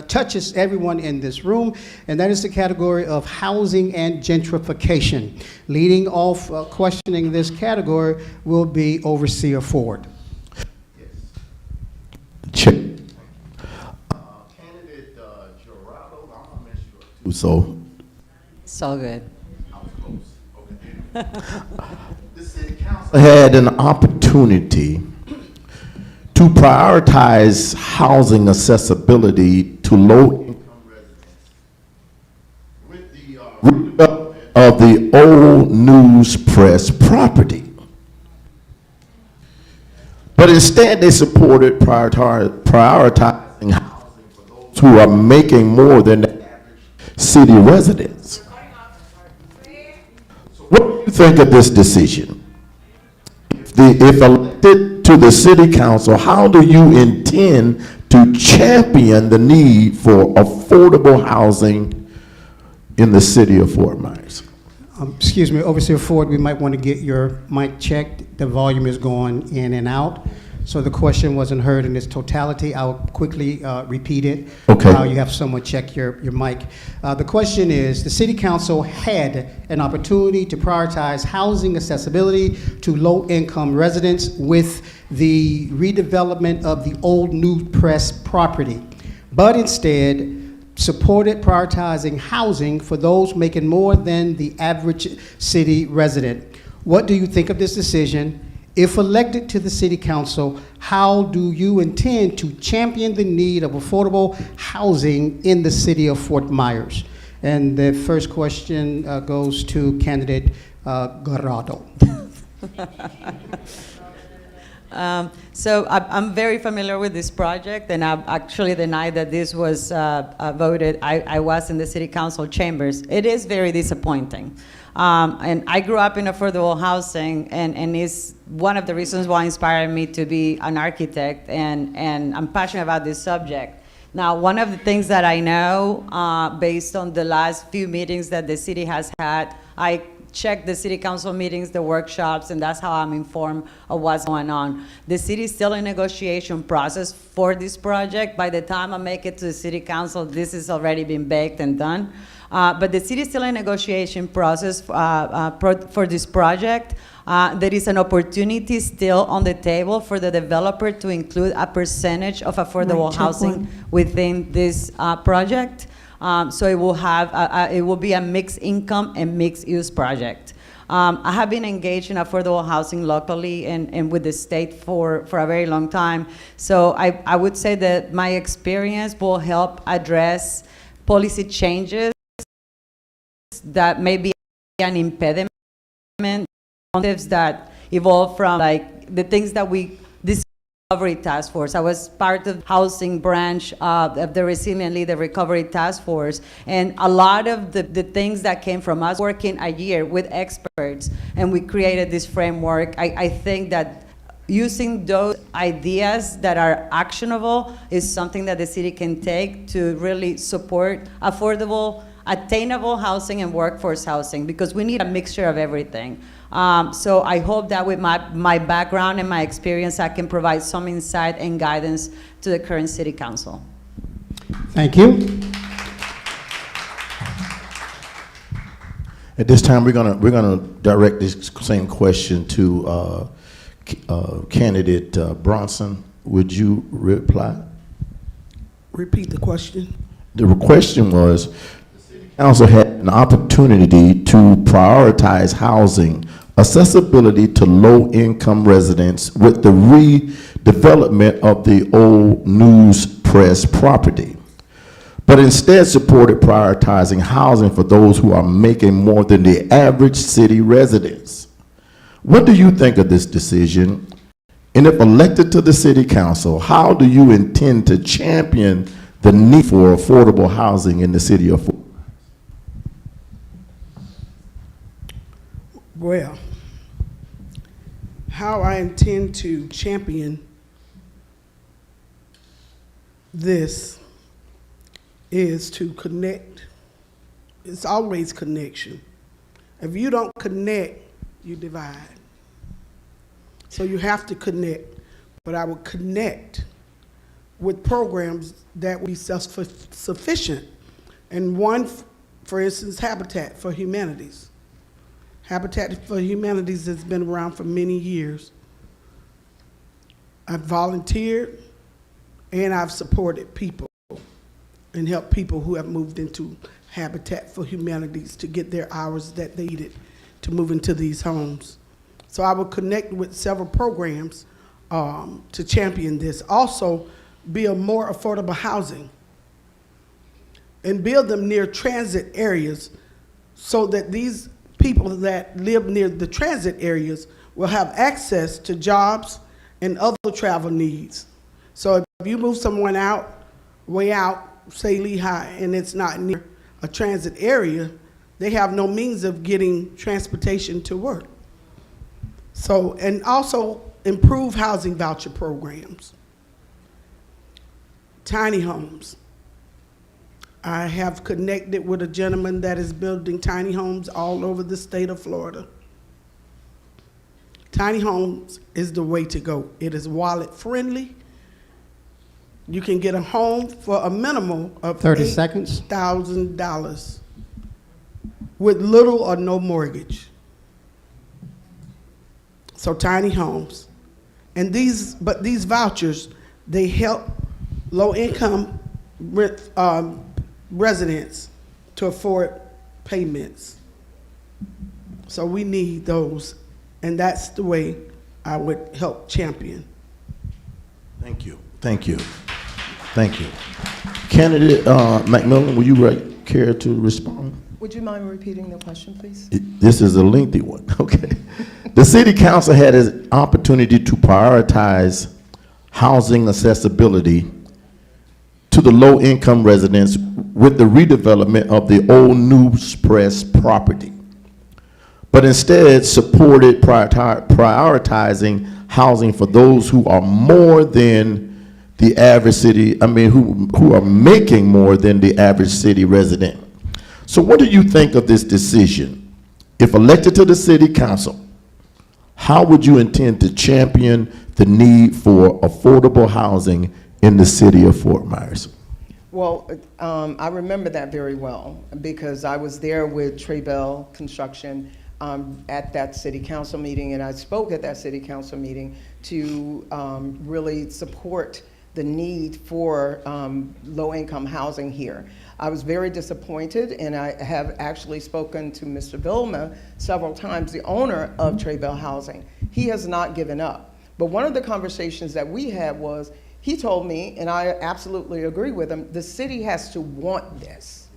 touches everyone in this room, and that is the category of housing and gentrification. Leading off questioning this category will be Overseer Ford. Candidate Gerardo, I'm gonna miss you. So So good. the city council had an opportunity to prioritize housing accessibility to low-income residents with the redevelopment of the old news press property. But instead, they supported prioritizing housing for those who are making more than the average city residents. What do you think of this decision? If elected to the city council, how do you intend to champion the need for affordable housing in the city of Fort Myers? Excuse me, Overseer Ford, we might want to get your mic checked. The volume is going in and out. So the question wasn't heard in its totality. I'll quickly repeat it. Okay. While you have someone check your mic. The question is, the City Council had an opportunity to prioritize housing accessibility to low-income residents with the redevelopment of the old New Press property, but instead supported prioritizing housing for those making more than the average city resident. What do you think of this decision? If elected to the City Council, how do you intend to champion the need of affordable housing in the city of Fort Myers? And the first question goes to candidate Garrado. So I'm very familiar with this project, and actually the night that this was voted, I was in the city council chambers. It is very disappointing. And I grew up in affordable housing, and it's one of the reasons why inspired me to be an architect, and I'm passionate about this subject. Now, one of the things that I know, based on the last few meetings that the city has had, I check the city council meetings, the workshops, and that's how I'm informed of what's going on. The city is still in negotiation process for this project. By the time I make it to the city council, this has already been baked and done. But the city is still in negotiation process for this project. There is an opportunity still on the table for the developer to include a percentage of affordable housing within this project. So it will have, it will be a mixed income and mixed use project. I have been engaged in affordable housing locally and with the state for a very long time. So I would say that my experience will help address policy changes that may be an impediment, that evolve from like the things that this Recovery Task Force. I was part of the housing branch of the Resilient Leader Recovery Task Force, and a lot of the things that came from us working a year with experts, and we created this framework. I think that using those ideas that are actionable is something that the city can take to really support affordable, attainable housing and workforce housing, because we need a mixture of everything. So I hope that with my background and my experience, I can provide some insight and guidance to the current city council. Thank you. At this time, we're gonna direct this same question to candidate Bronson. Would you reply? Repeat the question. The question was, the city council had an opportunity to prioritize housing accessibility to low-income residents with the redevelopment of the old News Press property, but instead supported prioritizing housing for those who are making more than the average city residents. What do you think of this decision? And if elected to the city council, how do you intend to champion the need for affordable housing in the city of Fort Myers? Well, how I intend to champion this is to connect. It's always connection. If you don't connect, you divide. So you have to connect. But I will connect with programs that will be self-sufficient. And one, for instance, Habitat for Humanities. Habitat for Humanities has been around for many years. I've volunteered and I've supported people and helped people who have moved into Habitat for Humanities to get their hours that they needed to move into these homes. So I will connect with several programs to champion this. Also, build more affordable housing and build them near transit areas so that these people that live near the transit areas will have access to jobs and other travel needs. So if you move someone out, way out, say Lehigh, and it's not near a transit area, they have no means of getting transportation to work. So, and also improve housing voucher programs. Tiny homes. I have connected with a gentleman that is building tiny homes all over the state of Florida. Tiny homes is the way to go. It is wallet friendly. You can get a home for a minimum of 30 seconds. $8,000 with little or no mortgage. So tiny homes. And these vouchers, they help low-income residents to afford payments. So we need those, and that's the way I would help champion. Thank you. Thank you. Thank you. Candidate McMillan, would you care to respond? Would you mind repeating the question, please? This is a lengthy one, okay. The city council had an opportunity to prioritize housing accessibility to the low-income residents with the redevelopment of the old News Press property, but instead supported prioritizing housing for those who are more than the average city, who are making more than the average city resident. So what do you think of this decision? If elected to the city council, how would you intend to champion the need for affordable housing in the city of Fort Myers? Well, I remember that very well because I was there with Trey Bell Construction at that city council meeting, and I spoke at that city council meeting to really support the need for low-income housing here. I was very disappointed, and I have actually spoken to Mr. Vilma several times, the owner of Trey Bell Housing. He has not given up. But one of the conversations that we had was, he told me, and I absolutely agree with him, the city has to want this.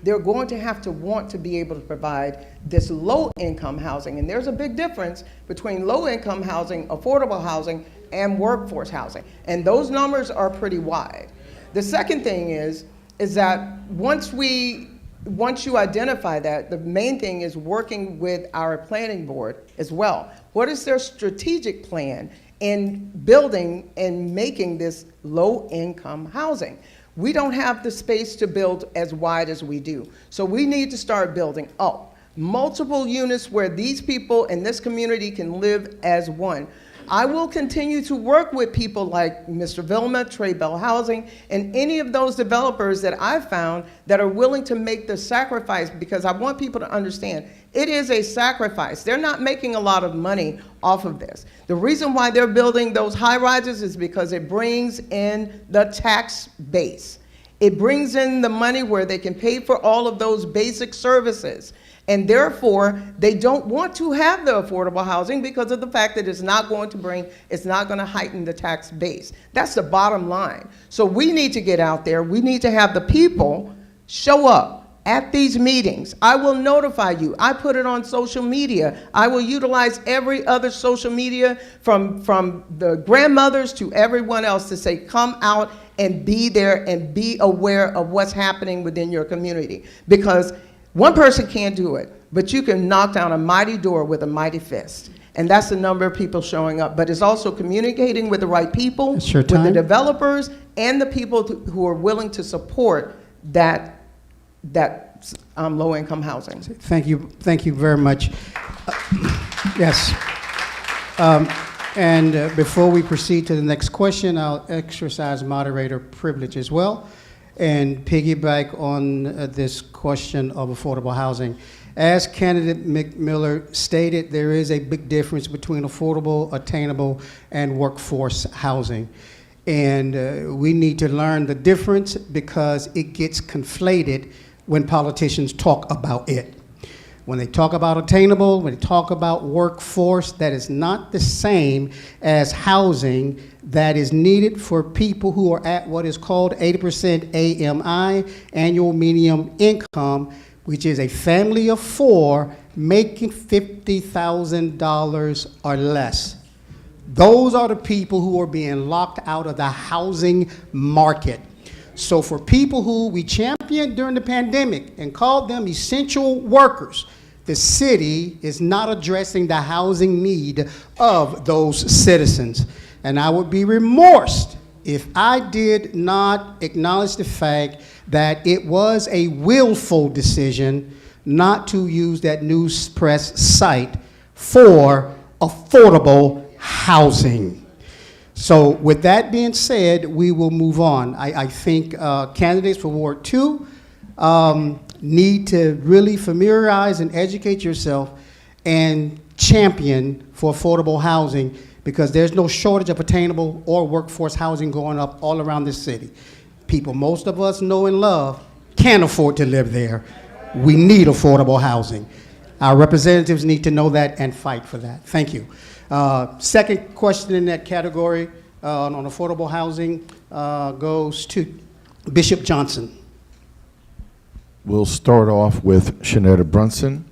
They're going to have to want to be able to provide this low-income housing. And there's a big difference between low-income housing, affordable housing, and workforce housing. And those numbers are pretty wide. The second thing is that once you identify that, the main thing is working with our planning board as well. What is their strategic plan in building and making this low-income housing? We don't have the space to build as wide as we do. So we need to start building up multiple units where these people in this community can live as one. I will continue to work with people like Mr. Vilma, Trey Bell Housing, and any of those developers that I've found that are willing to make the sacrifice, because I want people to understand it is a sacrifice. They're not making a lot of money off of this. The reason why they're building those high rises is because it brings in the tax base. It brings in the money where they can pay for all of those basic services. And therefore, they don't want to have the affordable housing because of the fact that it's not going to heighten the tax base. That's the bottom line. So we need to get out there. We need to have the people show up at these meetings. I will notify you. I put it on social media. I will utilize every other social media from the grandmothers to everyone else to say, come out and be there and be aware of what's happening within your community. Because one person can't do it, but you can knock down a mighty door with a mighty fist. And that's the number of people showing up. But it's also communicating with the right people, with the developers, and the people who are willing to support that low-income housing. Thank you very much. Yes. And before we proceed to the next question, I'll exercise moderator privilege as well and piggyback on this question of affordable housing. As candidate McMillan stated, there is a big difference between affordable, attainable, and workforce housing. And we need to learn the difference because it gets conflated when politicians talk about it. When they talk about attainable, when they talk about workforce, that is not the same as housing that is needed for people who are at what is called 80% AMI, annual median income, which is a family of 4 making $50,000 or less. Those are the people who are being locked out of the housing market. So for people who we championed during the pandemic and called them essential workers, the city is not addressing the housing need of those citizens. And I would be remorse if I did not acknowledge the fact that it was a willful decision not to use that news press site for affordable housing. So with that being said, we will move on. I think candidates for Ward 2 need to really familiarize and educate yourself and champion for affordable housing, because there's no shortage of attainable or workforce housing going up all around this city. People most of us know and love can't afford to live there. We need affordable housing. Our representatives need to know that and fight for that. Thank you. Second question in that category on affordable housing goes to Bishop Johnson. We'll start off with Shanetta Brunson.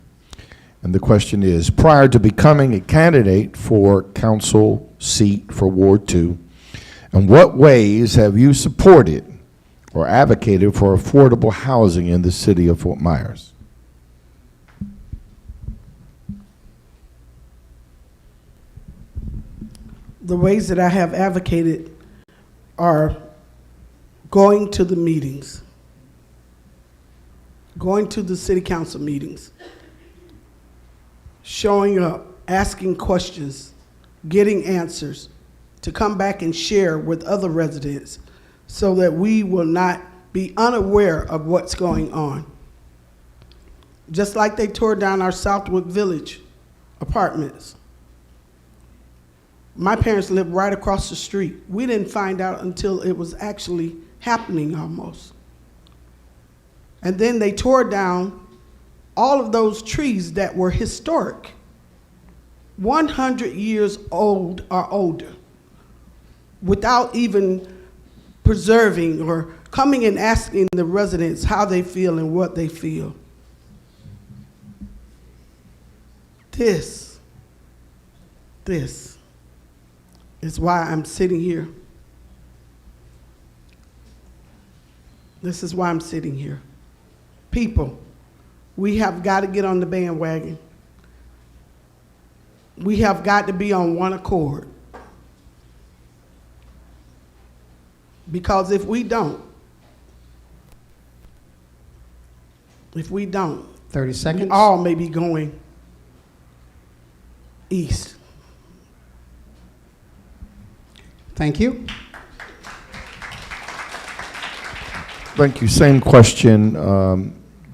And the question is, prior to becoming a candidate for council seat for Ward 2, in what ways have you supported or advocated for affordable housing in the city of Fort Myers? The ways that I have advocated are going to the meetings, going to the city council meetings, showing up, asking questions, getting answers, to come back and share with other residents so that we will not be unaware of what's going on. Just like they tore down our Southwood Village apartments. My parents lived right across the street. We didn't find out until it was actually happening almost. And then they tore down all of those trees that were historic, 100 years old or older, without even preserving or coming and asking the residents how they feel and what they feel. This is why I'm sitting here. This is why I'm sitting here. People, we have got to get on the bandwagon. We have got to be on one accord. Because if we don't, 30 seconds. we all may be going east. Thank you. Thank you. Same question,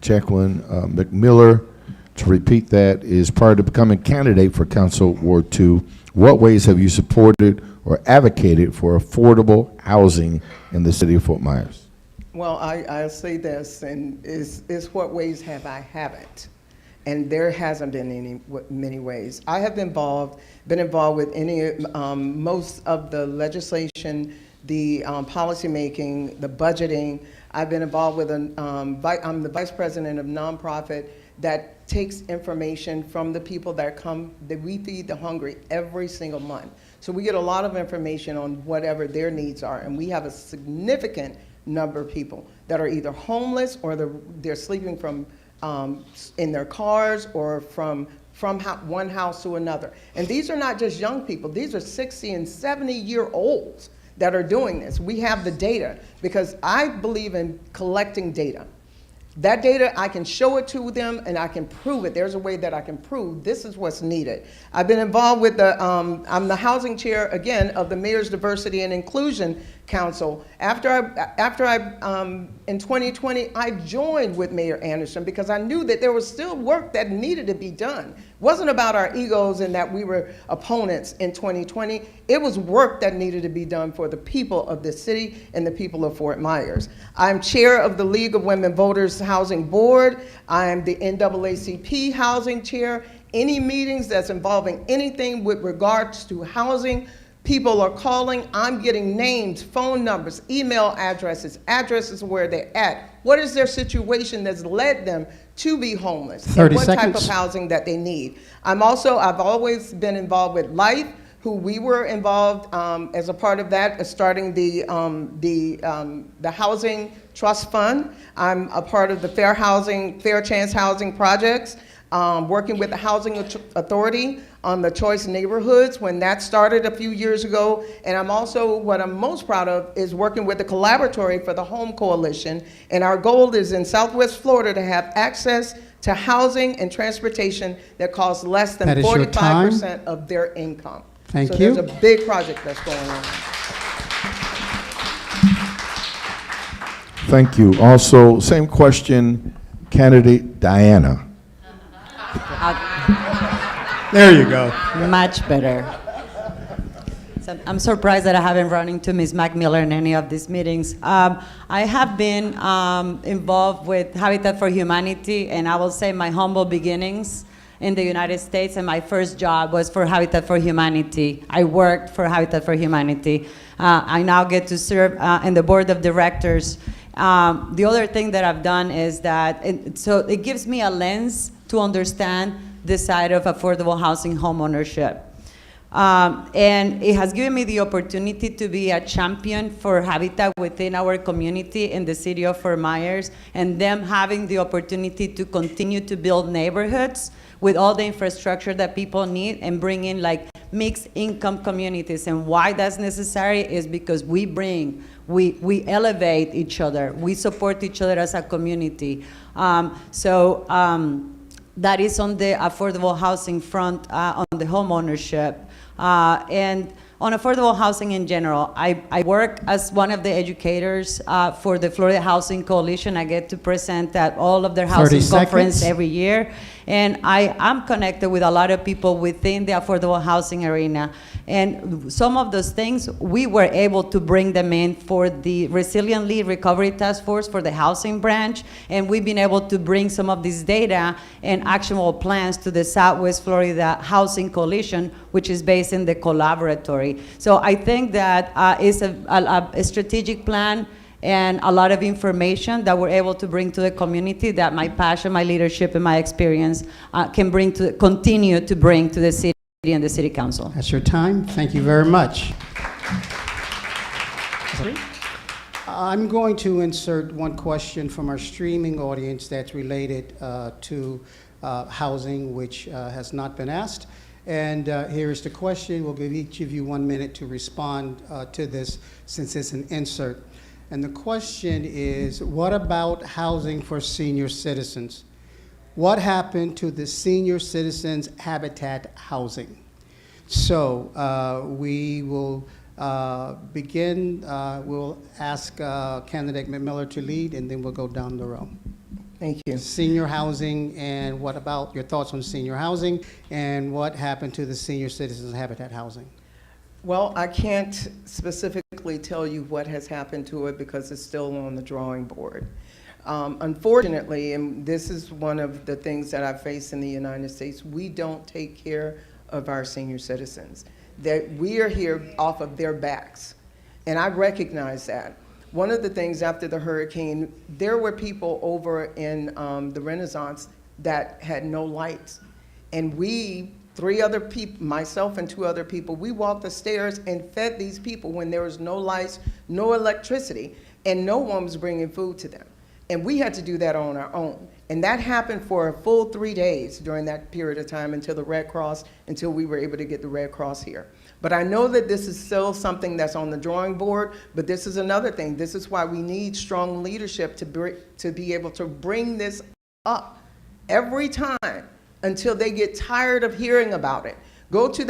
Jacqueline McMiller. To repeat that, is prior to becoming candidate for Council Ward 2, what ways have you supported or advocated for affordable housing in the city of Fort Myers? Well, I'll say this, and is what ways have I haven't? And there hasn't been many ways. I have been involved with most of the legislation, the policy making, the budgeting. I've been involved with I'm the vice president of nonprofit that takes information from the people that we feed the hungry every single month. So we get a lot of information on whatever their needs are, and we have a significant number of people that are either homeless or they're sleeping from in their cars or from one house to another. And these are not just young people, these are 60 and 70-year-olds that are doing this. We have the data because I believe in collecting data. That data, I can show it to them and I can prove it. There's a way that I can prove this is what's needed. I've been involved with I'm the housing chair, again, of the Mayor's Diversity and Inclusion Council. After in 2020, I joined with Mayor Anderson because I knew that there was still work that needed to be done. It wasn't about our egos and that we were opponents in 2020. It was work that needed to be done for the people of this city and the people of Fort Myers. I'm chair of the League of Women Voters Housing Board. I am the NAACP Housing Chair. Any meetings that's involving anything with regards to housing, People are calling. I'm getting names, phone numbers, email addresses, addresses where they're at. What is their situation that's led them to be homeless? 30 and what type seconds. of housing that they need. I've always been involved with Life, who we were involved as a part of that, starting the Housing Trust Fund. I'm a part of the Fair Chance Housing Projects, working with the Housing Authority on the Choice Neighborhoods when that started a few years ago. And what I'm most proud of is working with the Collaboratory for the Home Coalition. And our goal is in Southwest Florida to have access to housing and transportation that costs less than That is your 45% of their income. Thank so you. There's a big project that's going on. Thank you. Also, same question, candidate Diana. There you go. Much better. So I'm surprised that I haven't run into Ms. McMillan in any of these meetings. I have been involved with Habitat for Humanity, and I will say my humble beginnings in the United States, and my first job was for Habitat for Humanity. I worked for Habitat for Humanity. I now get to serve in the board of directors. The other thing that I've done is that, it gives me a lens to understand the side of affordable housing homeownership. And it has given me the opportunity to be a champion for Habitat within our community in the city of Fort Myers, and them having the opportunity to continue to build neighborhoods with all the infrastructure that people need and bring in like mixed income communities. And why that's necessary is because we elevate each other. We support each other as a community. That is on the affordable housing front, on the home ownership. And on affordable housing in general, I work as one of the educators for the Florida Housing Coalition. I get to present at all of their housing 30 conference seconds. every year. And I am connected with a lot of people within the affordable housing arena. And some of those things, we were able to bring them in for the Resilient Lead Recovery Task Force for the housing branch. And we've been able to bring some of this data and actionable plans to the Southwest Florida Housing Coalition, which is based in the Collaboratory. So I think that is a strategic plan and a lot of information that we're able to bring to the community that my passion, my leadership, and my experience can continue to bring to the city and the city council. That's your time. Thank you very much. I'm going to insert one question from our streaming audience that's related to housing, which has not been asked. And here is the question. We'll give each of you 1 minute to respond to this, since it's an insert. And the question is, what about housing for senior citizens? What happened to the senior citizens habitat housing? So we will begin, we'll ask candidate McMillan to lead, and then we'll go down the row. Thank you. Senior housing, and what about your thoughts on senior housing, and what happened to the senior citizens habitat housing? Well, I can't specifically tell you what has happened to it because it's still on the drawing board. Unfortunately, and this is one of the things that I face in the United States, we don't take care of our senior citizens. That we are here off of their backs, and I recognize that. One of the things after the hurricane, there were people over in the Renaissance that had no lights, and we, 3 other people, myself and 2 other people, we walked the stairs and fed these people when there was no lights, no electricity, and no one was bringing food to them. And we had to do that on our own. And that happened for a full 3 days during that period of time until we were able to get the Red Cross here. But I know that this is still something that's on the drawing board, but this is another thing. This is why we need strong leadership to be able to bring this up every time until they get tired of hearing about it. Go to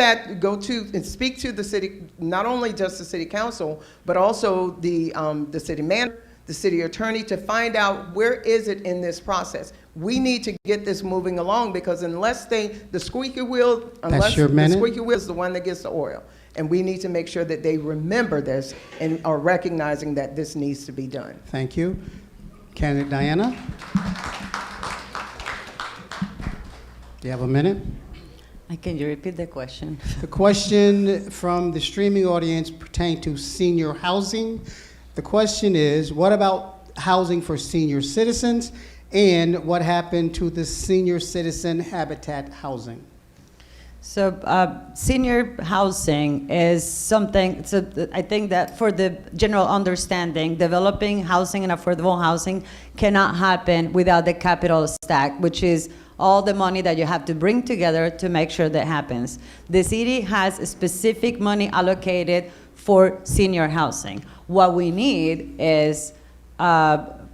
and speak to the city, not only just the city council, but also the city manager, the city attorney, to find out where is it in this process. We need to get this moving along, because unless the squeaky wheel is the one that gets the oil. And we need to make sure that they remember this and are recognizing that this needs to be done. Thank you. Candidate Diana? Do you have a minute? Can you repeat the question? The question from the streaming audience pertained to senior housing. The question is, what about housing for senior citizens, and what happened to the senior citizen habitat housing? So senior housing is something, so I think that for the general understanding, developing housing and affordable housing cannot happen without the capital stack, which is all the money that you have to bring together to make sure that happens. The city has specific money allocated for senior housing. What we need is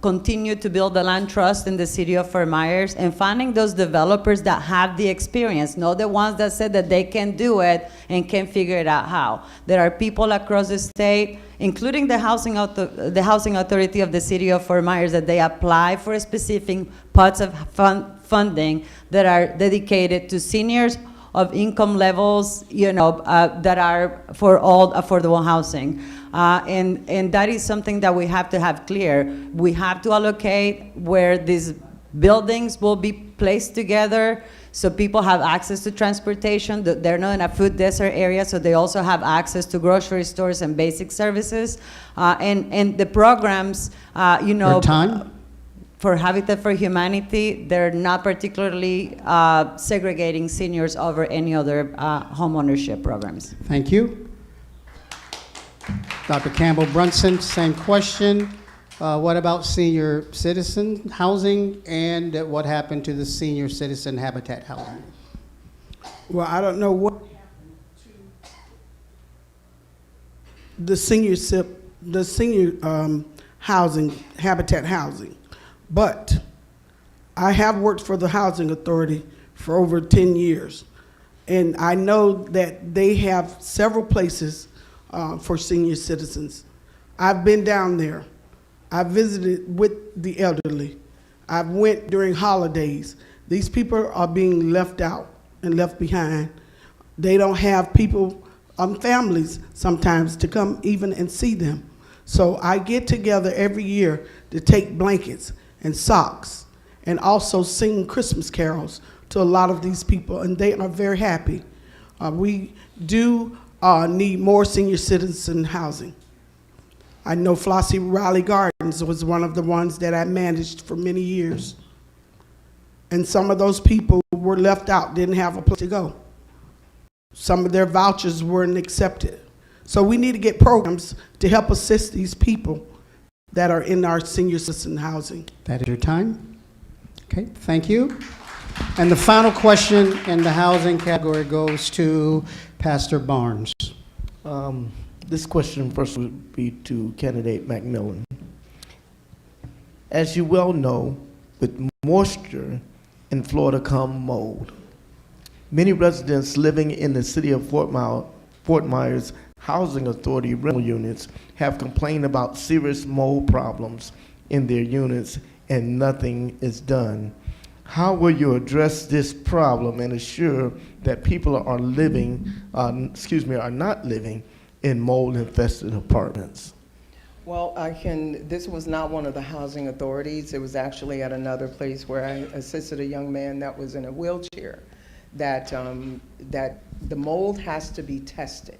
continue to build the land trust in the city of Fort Myers and finding those developers that have the experience, not the ones that said that they can do it and can figure it out how. There are people across the state, including the housing authority of the city of Fort Myers, that they apply for specific pots of funding that are dedicated to seniors of income levels, that are for all affordable housing. And that is something that we have to have clear. We have to allocate where these buildings will be placed together so people have access to transportation. They're not in a food desert area, so they also have access to grocery stores and basic services. And the programs, Your time? For Habitat for Humanity, they're not particularly segregating seniors over any other home ownership programs. Thank you. Dr. Campbell Brunson, same question. What about senior citizen housing, and what happened to the senior citizen habitat housing? Well, I don't know what happened to the senior housing, habitat housing, but I have worked for the Housing Authority for over 10 years, and I know that they have several places for senior citizens. I've been down there. I visited with the elderly. I went during holidays. These people are being left out and left behind. They don't have people, families sometimes, to come even and see them. So I get together every year to take blankets and socks and also sing Christmas carols to a lot of these people, and they are very happy. We do need more senior citizen housing. I know Flossie Riley Gardens was one of the ones that I managed for many years. And some of those people were left out, didn't have a place to go. Some of their vouchers weren't accepted. So we need to get programs to help assist these people that are in our senior citizen housing. That is your time. Okay, thank you. And the final question in the housing category goes to Pastor Barnes. This question first would be to candidate McMillan. As you well know, with moisture in Florida come mold. Many residents living in the city of Fort Myers Housing Authority rental units have complained about serious mold problems in their units, and nothing is done. How will you address this problem and assure that people are are not living in mold-infested apartments? Well, this was not one of the housing authorities. It was actually at another place where I assisted a young man that was in a wheelchair, that the mold has to be tested.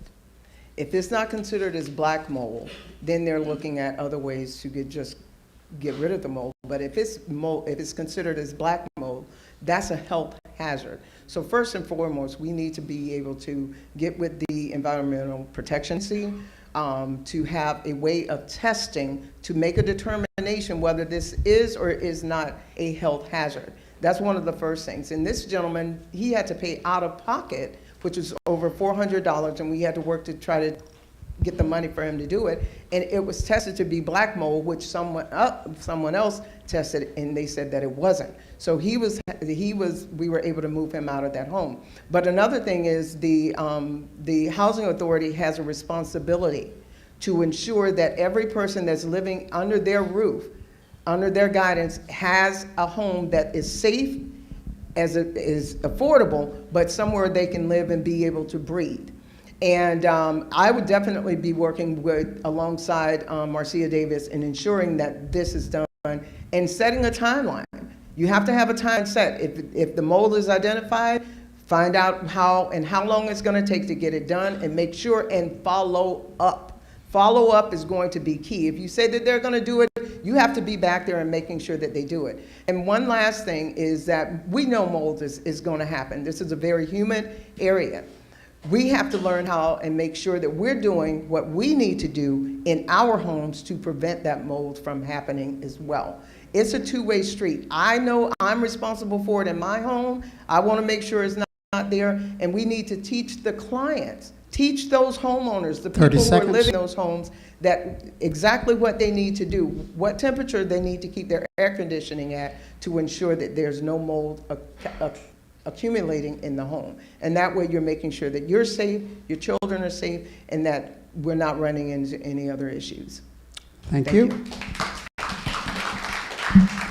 If it's not considered as black mold, then they're looking at other ways to get rid of the mold. But if it's considered as black mold, that's a health hazard. So first and foremost, we need to be able to get with the Environmental Protection Agency to have a way of testing to make a determination whether this is or is not a health hazard. That's one of the first things. And this gentleman, he had to pay out of pocket, which was over $400, and we had to work to try to get the money for him to do it. And it was tested to be black mold, which someone else tested, and they said that it wasn't. So we were able to move him out of that home. But another thing is the Housing Authority has a responsibility to ensure that every person that's living under their roof, under their guidance, has a home that is safe, is affordable, but somewhere they can live and be able to breathe. And I would definitely be working alongside Marcia Davis in ensuring that this is done and setting a timeline. You have to have a time set. If the mold is identified, Find out how long it's going to take to get it done, and make sure and follow up. Follow up is going to be key. If you say that they're going to do it, you have to be back there and making sure that they do it. And one last thing is that we know mold is going to happen. This is a very humid area. We have to learn how and make sure that we're doing what we need to do in our homes to prevent that mold from happening as well. It's a two-way street. I know I'm responsible for it in my home. I want to make sure it's not there, and we need to teach the clients, teach those homeowners, the people who are living in those homes, that exactly what they need to do, what temperature they need to keep their air conditioning at to ensure that there's no mold accumulating in the home. And that way you're making sure that you're safe, your children are safe, and that we're not running into any other issues. Thank you.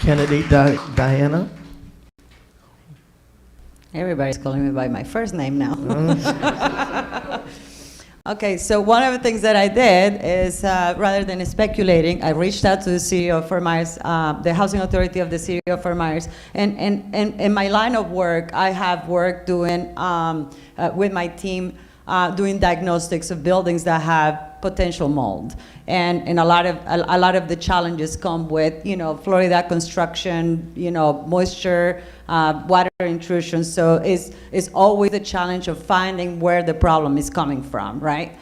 Candidate Diana. Everybody's calling me by my first name now. Okay, so one of the things that I did is, rather than speculating, I reached out to the city of Fort Myers, the Housing Authority of the city of Fort Myers, and in my line of work, I have worked doing, with my team, doing diagnostics of buildings that have potential mold, and a lot of the challenges come with, you know, Florida construction, you know, moisture, water intrusion. So it's always a challenge of finding where the problem is coming from, right?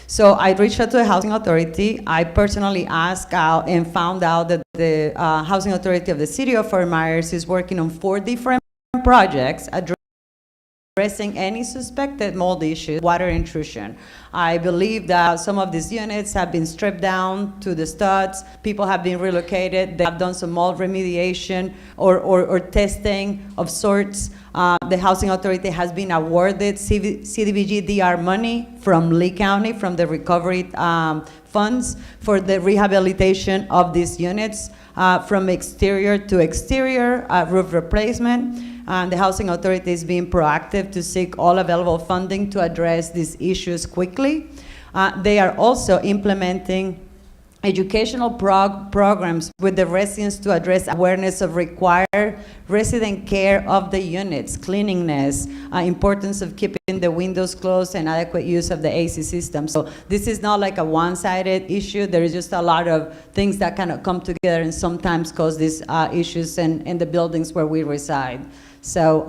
So I reached out to the Housing Authority. I personally asked out and found out that the Housing Authority of the city of Fort Myers is working on 4 different projects addressing any suspected mold issues, water intrusion. I believe that some of these units have been stripped down to the studs. People have been relocated. They have done some mold remediation or testing of sorts. The Housing Authority has been awarded CDBG DR money from Lee County, from the recovery funds for the rehabilitation of these units, from exterior to exterior, roof replacement. The Housing Authority is being proactive to seek all available funding to address these issues quickly. They are also implementing educational programs with the residents to address awareness of required resident care of the units, cleanliness, importance of keeping the windows closed, and adequate use of the AC system. So this is not like a one-sided issue. There is just a lot of things that kind of come together and sometimes cause these issues in the buildings where we reside. So,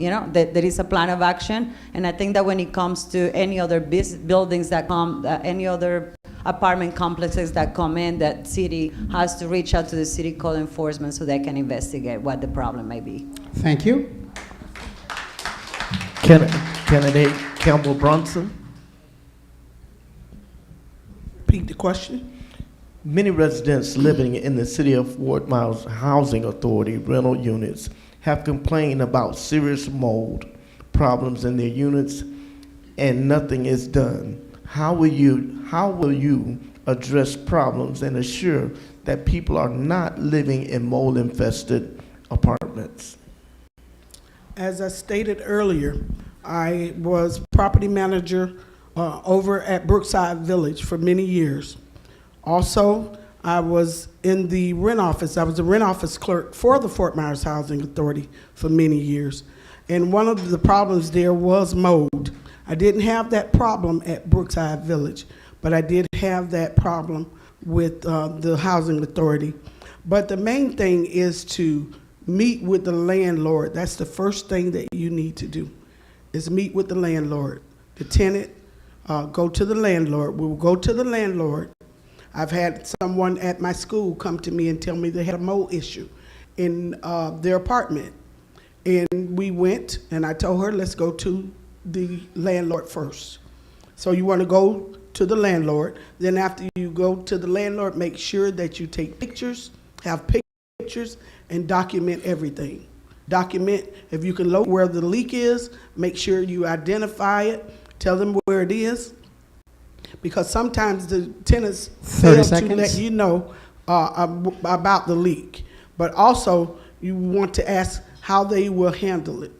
you know, there is a plan of action, and I think that when it comes to any other buildings that come, any other apartment complexes that come in, that city has to reach out to the city code enforcement so they can investigate what the problem may be. Thank you. Candidate Campbell Bronson. Repeat the question. Many residents living in the city of Fort Myers Housing Authority rental units have complained about serious mold problems in their units, and nothing is done. How will you address problems and assure that people are not living in mold-infested apartments? As I stated earlier, I was property manager over at Brookside Village for many years. Also, I was in the rent office. I was the rent office clerk for the Fort Myers Housing Authority for many years. And one of the problems there was mold. I didn't have that problem at Brookside Village, but I did have that problem with the Housing Authority. But the main thing is to meet with the landlord. That's the first thing that you need to do, is meet with the landlord. The tenant, go to the landlord. We will go to the landlord. I've had someone at my school come to me and tell me they had a mold issue in their apartment. And we went, and I told her, let's go to the landlord first. So you want to go to the landlord. Then after you go to the landlord, make sure that you take pictures, have pictures, and document everything. Document, if you can locate where the leak is, make sure you identify it, tell them where it is, because sometimes the tenants fail to let you know about the leak. But also, you want to ask how they will handle it.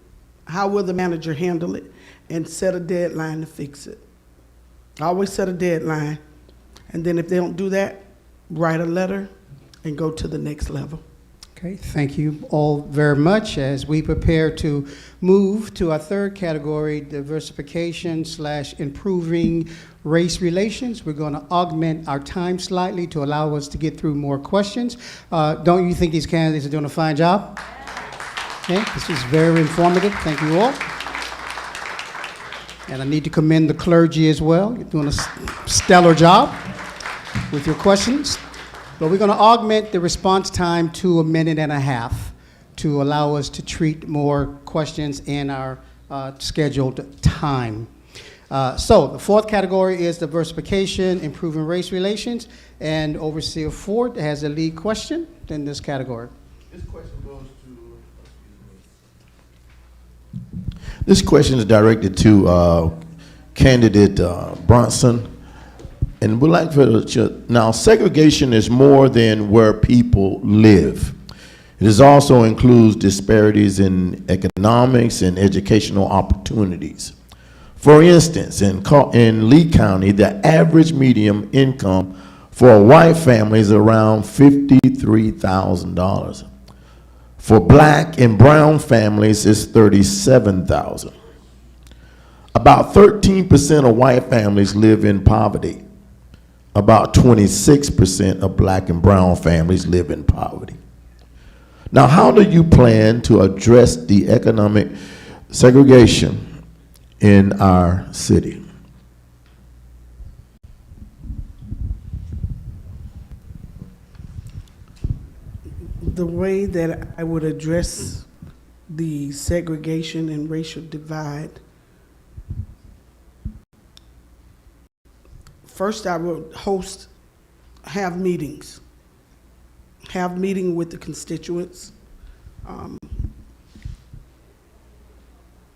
How will the manager handle it? And set a deadline to fix it. Always set a deadline. And then if they don't do that, write a letter and go to the next level. Okay, thank you all very much. As we prepare to move to our third category, diversification / improving race relations, we're going to augment our time slightly to allow us to get through more questions. Don't you think these candidates are doing a fine job? Okay, this is very informative. Thank you all. And I need to commend the clergy as well. You're doing a stellar job with your questions. But we're going to augment the response time to 1.5 minutes to allow us to treat more questions in our scheduled time. So the fourth category is diversification, improving race relations, and Overseer Ford has the lead question in this category. This question goes to. This question is directed to candidate Bronson. And we'd like now, segregation is more than where people live. It also includes disparities in economics and educational opportunities. For instance, in Lee County, the average median income for a white family is around $53,000. For black and brown families, it's $37,000. About 13% of white families live in poverty. About 26% of black and brown families live in poverty. Now, how do you plan to address the economic segregation in our city? The way that I would address the segregation and racial divide, first I would have meetings with the constituents. I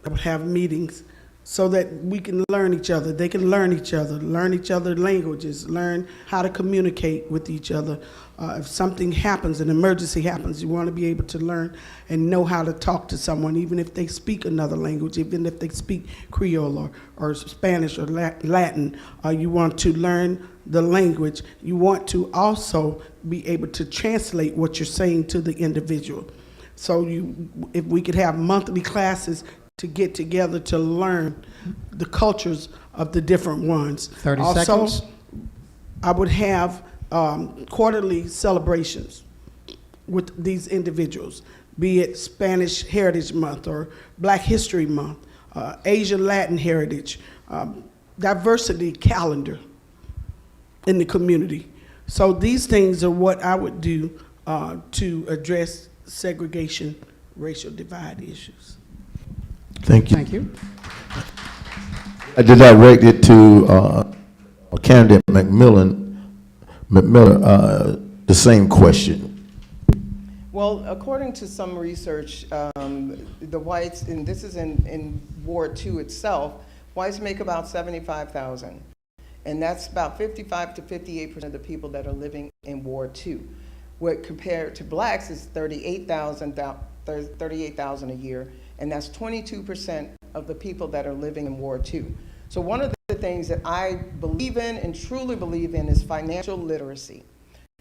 would have meetings so that we can learn each other. They can learn each other languages, learn how to communicate with each other. If something happens, an emergency happens, you want to be able to learn and know how to talk to someone, even if they speak another language, even if they speak Creole or Spanish or Latin. You want to learn the language. You want to also be able to translate what you're saying to the individual. So if we could have monthly classes to get together to learn the cultures of the different ones. 30 also, seconds. I would have quarterly celebrations with these individuals, be it Spanish Heritage Month or Black History Month, Asian Latin Heritage, diversity calendar in the community. So these things are what I would do to address segregation, racial divide issues. Thank you. Thank you. I did direct it to candidate McMillan, the same question. Well, according to some research, the whites, and this is in Ward 2 itself, whites make about 75,000. And that's about 55 to 58% of the people that are living in Ward 2. What compared to blacks is 38,000 a year, and that's 22% of the people that are living in Ward 2. So one of the things that I believe in and truly believe in is financial literacy.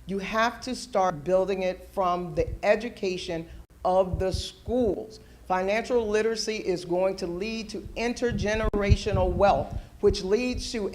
You have to start building it from the education of the schools. Financial literacy is going to lead to intergenerational wealth, which leads to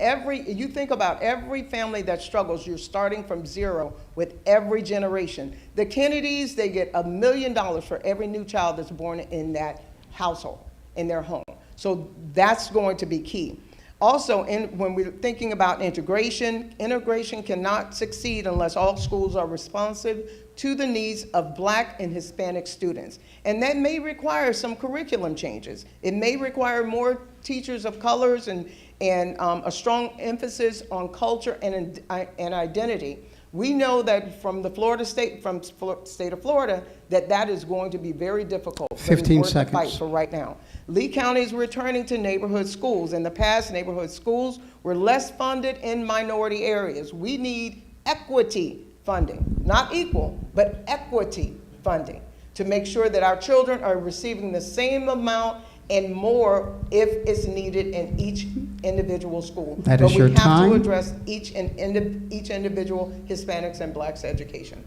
you think about every family that struggles, you're starting from zero with every generation. The Kennedys, they get $1 million for every new child that's born in that household, in their home. So that's going to be key. Also, when we're thinking about integration cannot succeed unless all schools are responsive to the needs of Black and Hispanic students. And that may require some curriculum changes. It may require more teachers of colors and a strong emphasis on culture and identity. We know that from the state of Florida, that is going to be very difficult. 15 seconds. To fight for right now. Lee County is returning to neighborhood schools. In the past, neighborhood schools were less funded in minority areas. We need equity funding, not equal, but equity funding to make sure that our children are receiving the same amount and more if it's needed in each individual school. That is your time. But we have to address each individual Hispanics and Blacks' education.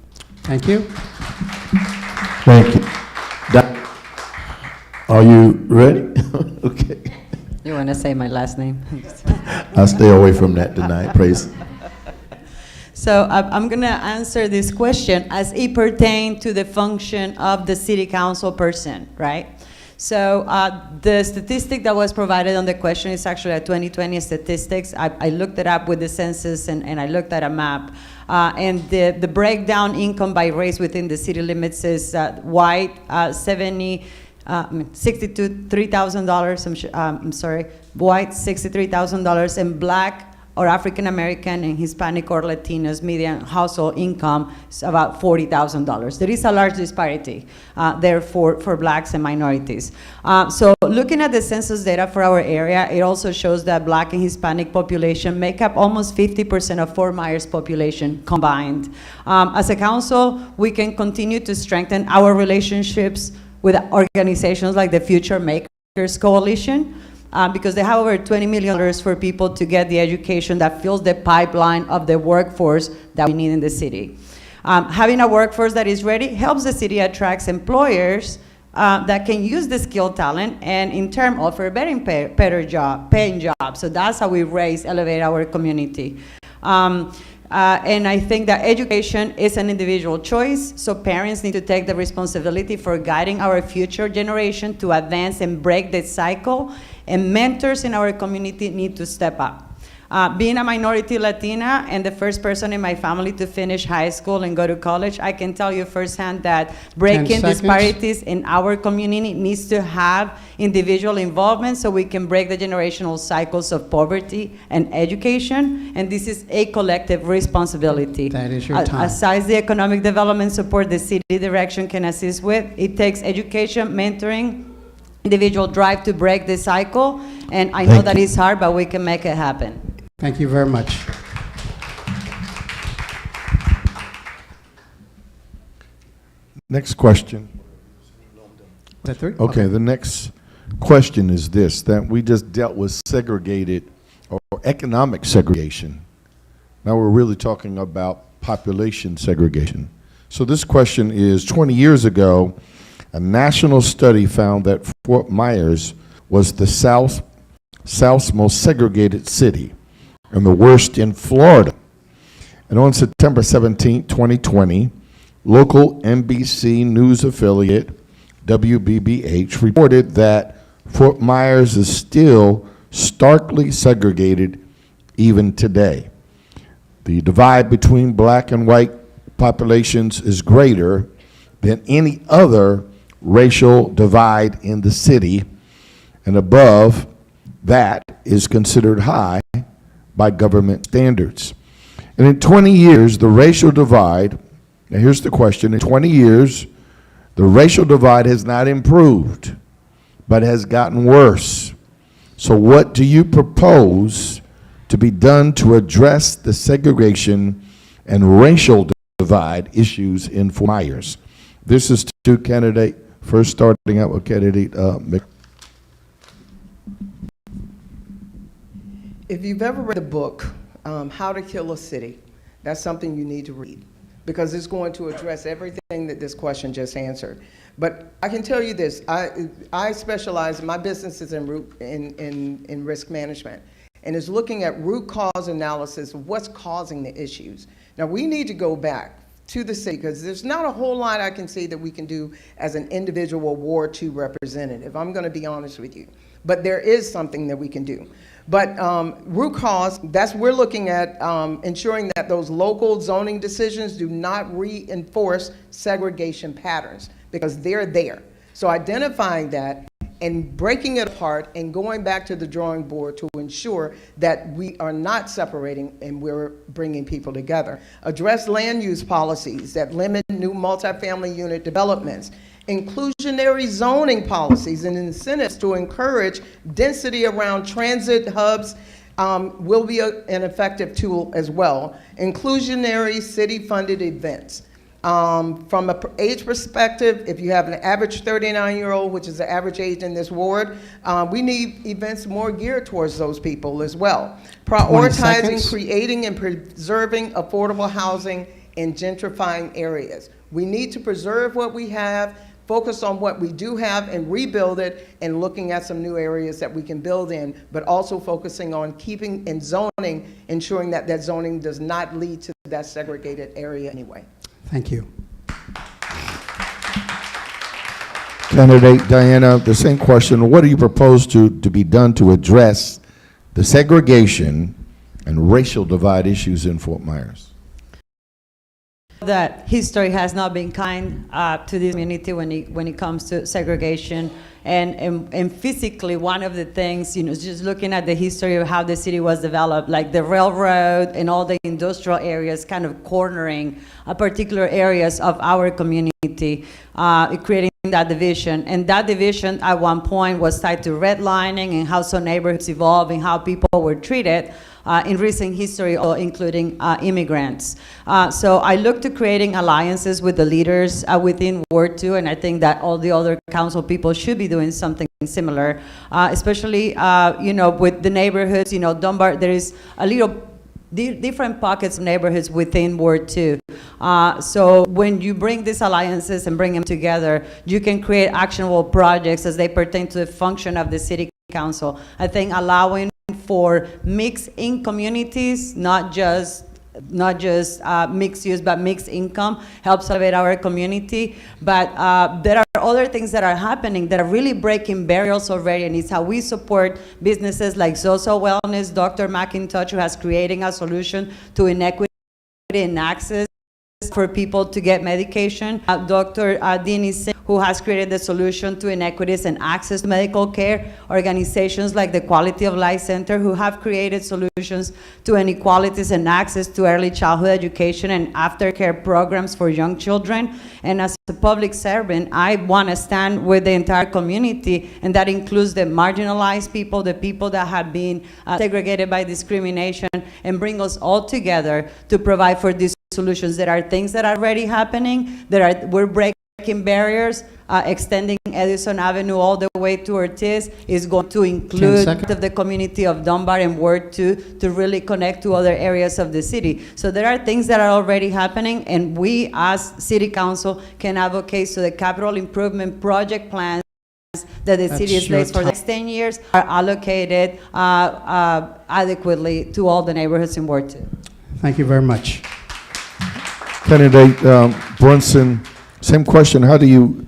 Thank you. Thank you. Are you ready? Okay. You want to say my last name? I'll stay away from that tonight. Praise. So I'm going to answer this question as it pertains to the function of the city council person, right? So the statistic that was provided on the question is actually a 2020 statistics. I looked it up with the census and I looked at a map. And the breakdown income by race within the city limits is white, $63,000, I'm sorry, white, $63,000, and black or African American and Hispanic or Latinos median household income is about $40,000. There is a large disparity there for blacks and minorities. So looking at the census data for our area, it also shows that black and Hispanic population make up almost 50% of Fort Myers population combined. As a council, we can continue to strengthen our relationships with organizations like the Future Makers Coalition, because they have over $20 million for people to get the education that fills the pipeline of the workforce that we need in the city. Having a workforce that is ready helps the city attract employers that can use the skilled talent and in turn offer a better paying job. So that's how we elevate our community. And I think that education is an individual choice, so parents need to take the responsibility for guiding our future generation to advance and break the cycle, and mentors in our community need to step up. Being a minority Latina and the first person in my family to finish high school and go to college, I can tell you firsthand that breaking disparities in our community needs to have individual involvement so we can break the generational cycles of poverty and education, and this is a collective responsibility. That is your time. Aside the economic development support the city direction can assist with, it takes education, mentoring, individual drive to break the cycle, and I know that it's hard, but we can make it happen. Thank you very much. Next question. Is that three? Okay, the next question is this, that we just dealt with segregated or economic segregation. Now we're really talking about population segregation. So this question is, 20 years ago, a national study found that Fort Myers was the South's most segregated city and the worst in Florida. And on September 17, 2020, local NBC News affiliate WBBH reported that Fort Myers is still starkly segregated even today. The divide between black and white populations is greater than any other racial divide in the city, and above that is considered high by government standards. And in 20 years, the racial divide, now here's the question, in 20 years, the racial divide has not improved, but has gotten worse. So what do you propose to be done to address the segregation and racial divide issues in Fort Myers? This is to candidate, first starting out with candidate Mc. If you've ever read the book, How to Kill a City, that's something you need to read because it's going to address everything that this question just answered. But I can tell you this, I specialize, my business is in risk management, and is looking at root cause analysis of what's causing the issues. Now we need to go back to the city because there's not a whole lot I can see that we can do as an individual Ward 2 representative. I'm going to be honest with you. But there is something that we can do. But root cause, we're looking at ensuring that those local zoning decisions do not reinforce segregation patterns because they're there. So identifying that and breaking it apart and going back to the drawing board to ensure that we are not separating and we're bringing people together. Address land use policies that limit new multifamily unit developments. Inclusionary zoning policies and incentives to encourage density around transit hubs will be an effective tool as well. Inclusionary city-funded events. From an age perspective, if you have an average 39-year-old, which is the average age in this ward, we need events more geared towards those people as well. Prioritizing, creating, and preserving affordable housing in gentrifying areas. We need to preserve what we have, focus on what we do have and rebuild it, and looking at some new areas that we can build in, but also focusing on keeping in zoning, ensuring that that zoning does not lead to that segregated area anyway. Thank you. Candidate Diana, the same question. What do you propose to be done to address the segregation and racial divide issues in Fort Myers? That history has not been kind to this community when it comes to segregation. And physically, one of the things, just looking at the history of how the city was developed, like the railroad and all the industrial areas kind of cornering particular areas of our community, creating that division. And that division at one point was tied to redlining and how some neighborhoods evolved and how people were treated in recent history, including immigrants. So I look to creating alliances with the leaders within Ward 2, and I think that all the other council people should be doing something similar, especially with the neighborhoods. Dunbar, there is a little different pockets of neighborhoods within Ward 2. So when you bring these alliances and bring them together, you can create actionable projects as they pertain to the function of the city council. I think allowing for mixed in communities, not just mixed use, but mixed income helps elevate our community. But there are other things that are happening that are really breaking barriers already, and it's how we support businesses like Zoso Wellness, Dr. McIntosh, who has creating a solution to inequity in access for people to get medication. Dr. Dini Singh, who has created the solution to inequities and access to medical care. Organizations like the Quality of Life Center, who have created solutions to inequalities and access to early childhood education and aftercare programs for young children. And as a public servant, I want to stand with the entire community, and that includes the marginalized people, the people that have been segregated by discrimination, and bring us all together to provide for these solutions. There are things that are already happening. We're breaking barriers. Extending Edison Avenue all the way to Ortiz is going to include of the community of Dunbar and Ward 2 to really connect to other areas of the city. So there are things that are already happening, and we as City Council can advocate so the capital improvement project plans that the city has placed for the next 10 years are allocated adequately to all the neighborhoods in Ward 2. Thank you very much. Candidate Brunson, same question. How do you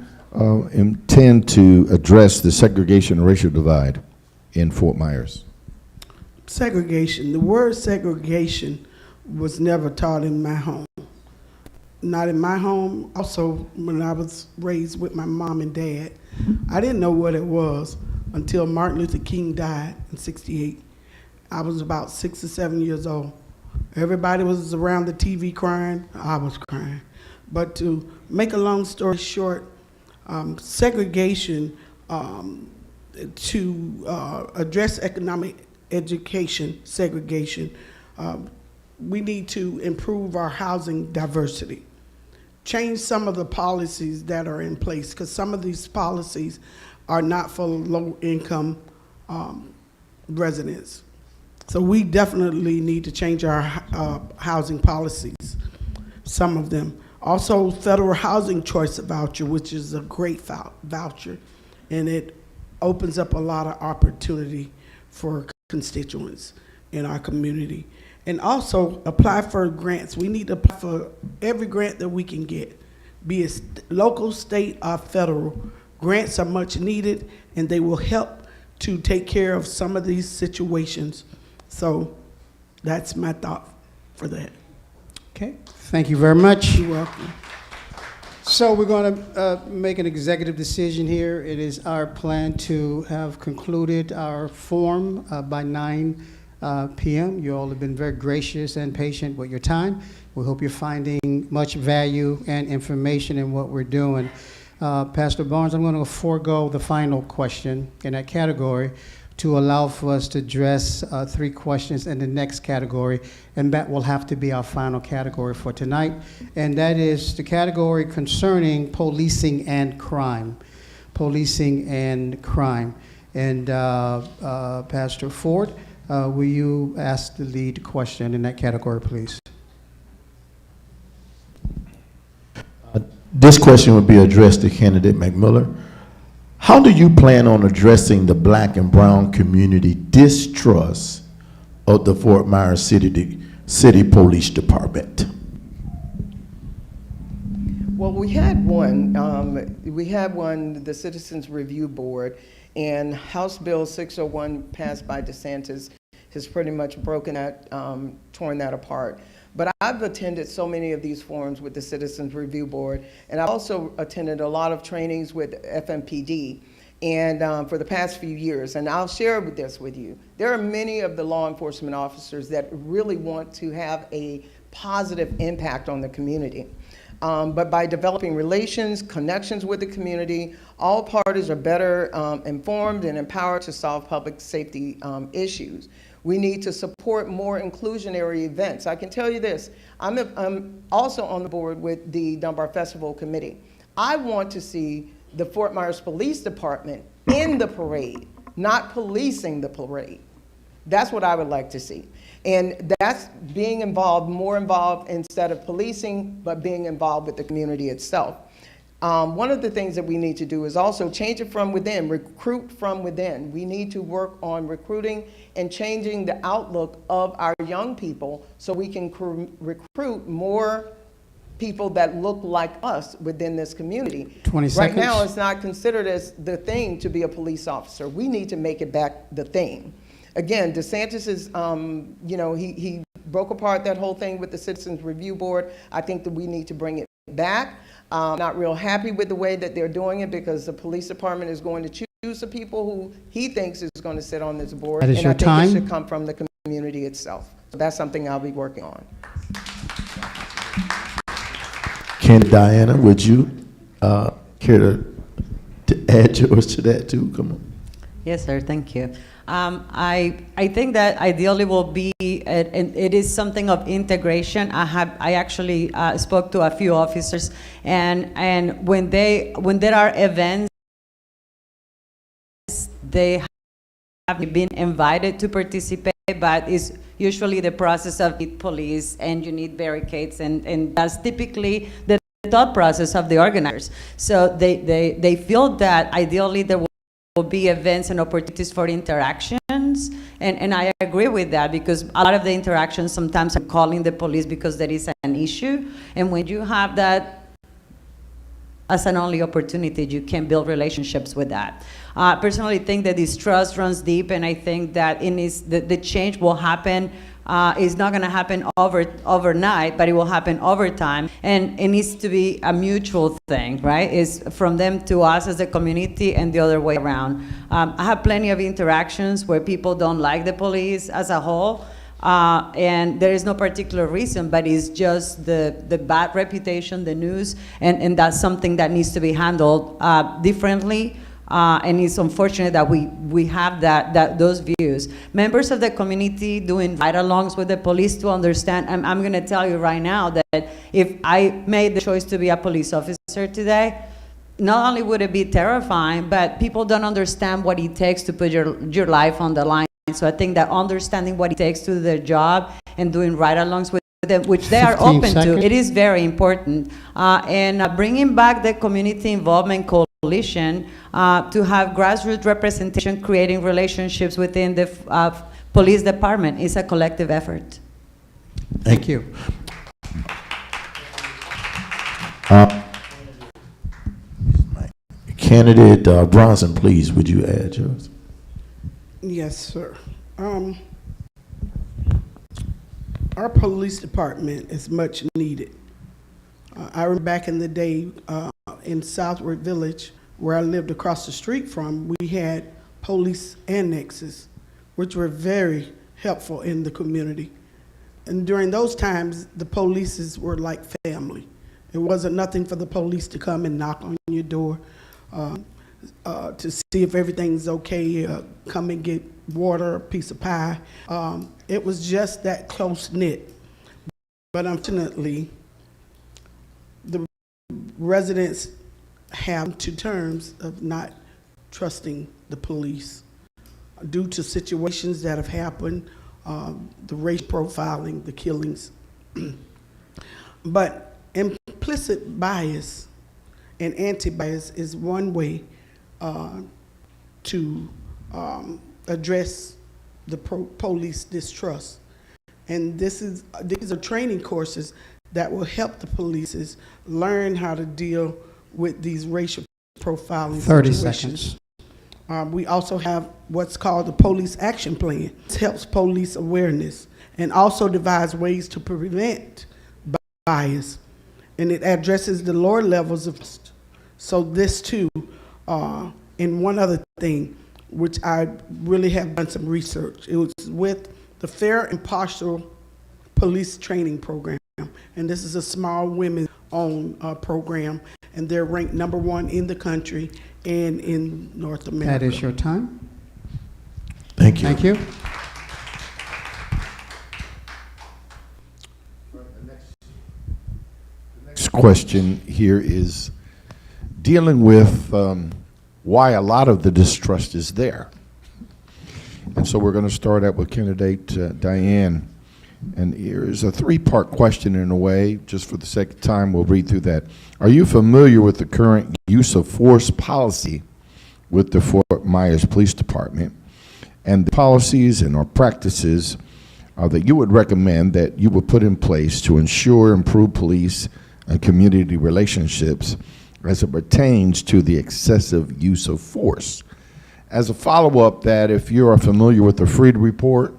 intend to address the segregation and racial divide in Fort Myers? Segregation. The word segregation was never taught in my home. Not in my home. Also, when I was raised with my mom and dad, I didn't know what it was until Martin Luther King died in '68. I was about 6 or 7 years old. Everybody was around the TV crying. I was crying. But to make a long story short, segregation, to address economic education segregation, we need to improve our housing diversity. Change some of the policies that are in place, because some of these policies are not for low-income residents. So we definitely need to change our housing policies, some of them. Also, federal housing choice voucher, which is a great voucher, and it opens up a lot of opportunity for constituents in our community. And also apply for grants. We need to apply for every grant that we can get, be it local, state, or federal. Grants are much needed, and they will help to take care of some of these situations. So that's my thought for that. Okay, thank you very much. You're welcome. So we're going to make an executive decision here. It is our plan to have concluded our forum by 9 p.m. You all have been very gracious and patient with your time. We hope you're finding much value and information in what we're doing. Pastor Barnes, I'm going to forego the final question in that category to allow for us to address 3 questions in the next category, and that will have to be our final category for tonight, and that is the category concerning policing and crime. Policing and crime. And Pastor Ford, will you ask the lead question in that category, please? This question will be addressed to candidate McMiller. How do you plan on addressing the black and brown community distrust of the Fort Myers City Police Department? Well, we had one, the Citizens Review Board, and House Bill 601 passed by DeSantis has pretty much broken that, torn that apart. But I've attended so many of these forums with the Citizens Review Board, and I've also attended a lot of trainings with FMPD and for the past few years, and I'll share this with you. There are many of the law enforcement officers that really want to have a positive impact on the community. But by developing relations, connections with the community, all parties are better informed and empowered to solve public safety issues. We need to support more inclusionary events. I can tell you this, I'm also on the board with the Dunbar Festival Committee. I want to see the Fort Myers Police Department in the parade, not policing the parade. That's what I would like to see. And that's being involved, more involved instead of policing, but being involved with the community itself. One of the things that we need to do is also change it from within, recruit from within. We need to work on recruiting and changing the outlook of our young people so we can recruit more people that look like us within this community. 20 Right seconds. now, it's not considered as the thing to be a police officer. We need to make it back the thing. Again, DeSantis is, he broke apart that whole thing with the Citizens Review Board. I think that we need to bring it back. Not real happy with the way that they're doing it because the police department is going to choose the people who he thinks is going to sit on this board. That is and your I think time. it should come from the community itself. So that's something I'll be working on. Diana, would you care to add yours to that too? Come on. Yes, sir. Thank you. I think that ideally will be, and it is something of integration. I actually spoke to a few officers, and when there are events, they have been invited to participate, but it's usually the process of police, and you need barricades, and that's typically the thought process of the organizers. So they feel that ideally there will be events and opportunities for interactions, and I agree with that because a lot of the interactions sometimes are calling the police because there is an issue, and when you have that as an only opportunity, you can build relationships with that. Personally, I think that this trust runs deep, and I think that the change will happen. It's not going to happen overnight, but it will happen over time, and it needs to be a mutual thing, right? It's from them to us as a community and the other way around. I have plenty of interactions where people don't like the police as a whole, and there is no particular reason, but it's just the bad reputation, the news, and that's something that needs to be handled differently. And it's unfortunate that we have those views. Members of the community doing ride-alongs with the police to understand, I'm going to tell you right now that if I made the choice to be a police officer today, not only would it be terrifying, but people don't understand what it takes to put your life on the line. So I think that understanding what it takes to do their job and doing ride-alongs with them, which they are 15 open seconds. to, it is very important. And bringing back the community involvement coalition to have grassroots representation, creating relationships within the police department is a collective effort. Thank you. Candidate Bronson, please, would you add yours? Yes, sir. Our police department is much needed. I remember back in the day in Southward Village, where I lived across the street from, we had police annexes, which were very helpful in the community. And during those times, the polices were like family. It wasn't nothing for the police to come and knock on your door to see if everything's okay, come and get water, a piece of pie. It was just that close-knit. But unfortunately, the residents have to terms of not trusting the police due to situations that have happened, the race profiling, the killings. But implicit bias and anti-bias is one way to address the police distrust. And these are training courses that will help the police learn how to deal with these racial profiling 30 situations. seconds. We also have what's called the Police Action Plan. It helps police awareness and also devises ways to prevent bias. And it addresses the lower levels of. So this too, and one other thing, which I really have done some research. It was with the Fair and Impartial Police Training Program. And this is a small women-owned program, and they're ranked #1 in the country and in North America. That is your time. Thank you. Thank you. Next question here is dealing with why a lot of the distrust is there. And so we're going to start out with candidate Diane. And here's a three-part question in a way. Just for the sake of time, we'll read through that. Are you familiar with the current use of force policy with the Fort Myers Police Department and the policies and or practices that you would recommend that you would put in place to ensure improved police and community relationships as it pertains to the excessive use of force? As a follow-up, that if you are familiar with the Freed Report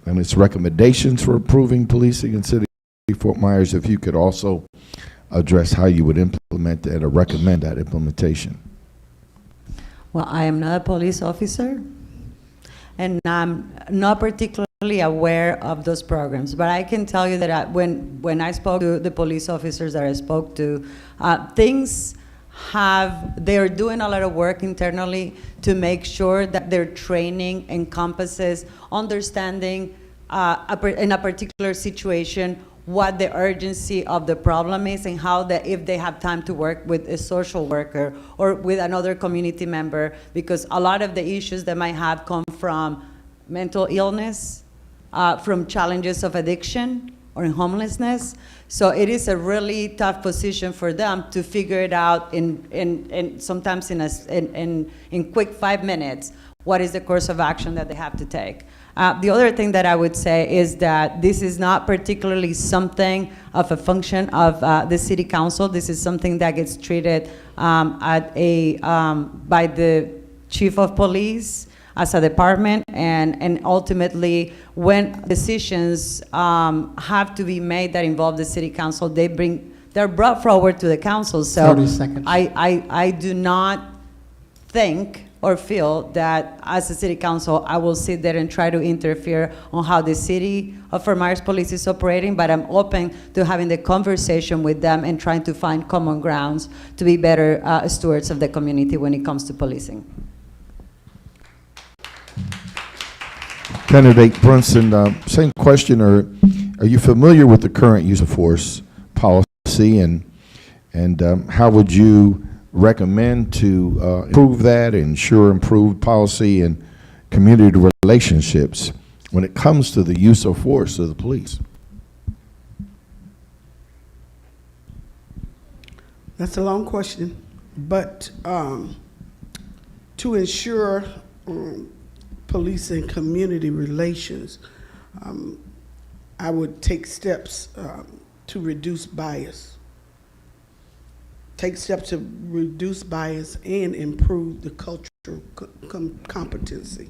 and its recommendations for improving policing in City of Fort Myers, if you could also address how you would implement that or recommend that implementation. Well, I am not a police officer, and I'm not particularly aware of those programs. But I can tell you that when I spoke to the police officers that I spoke to, they're doing a lot of work internally to make sure that their training encompasses understanding in a particular situation what the urgency of the problem is and how if they have time to work with a social worker or with another community member, because a lot of the issues they might have come from mental illness, from challenges of addiction or homelessness. So it is a really tough position for them to figure it out in sometimes in quick 5 minutes, what is the course of action that they have to take. The other thing that I would say is that this is not particularly something of a function of the city council. This is something that gets treated by the chief of police as a department, and ultimately when decisions have to be made that involve the city council, they're brought forward to the council. So 30 seconds. I do not think or feel that as a city council I will sit there and try to interfere on how the city of Fort Myers Police is operating, but I'm open to having the conversation with them and trying to find common grounds to be better stewards of the community when it comes to policing. Candidate Brunson, same question. Are you familiar with the current use of force policy, and how would you recommend to improve that, ensure improved policy and community relationships when it comes to the use of force of the police? That's a long question, but to ensure police and community relations, I would take steps to reduce bias. Take steps to reduce bias and improve the cultural competency.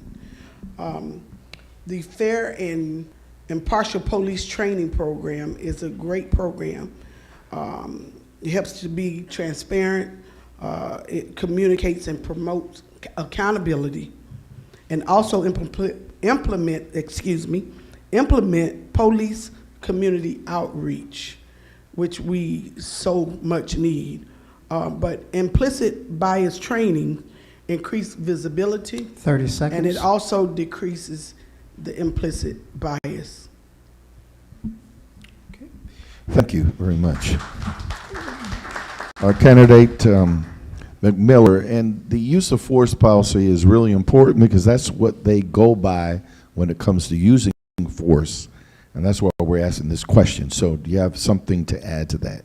The Fair and Impartial Police Training Program is a great program. It helps to be transparent. It communicates and promotes accountability, and also implement police community outreach, which we so much need. But implicit bias training increases visibility. 30 seconds. And it also decreases the implicit bias. Okay. Thank you very much. Our candidate McMiller, and the use of force policy is really important because that's what they go by when it comes to using force, and that's why we're asking this question. So do you have something to add to that?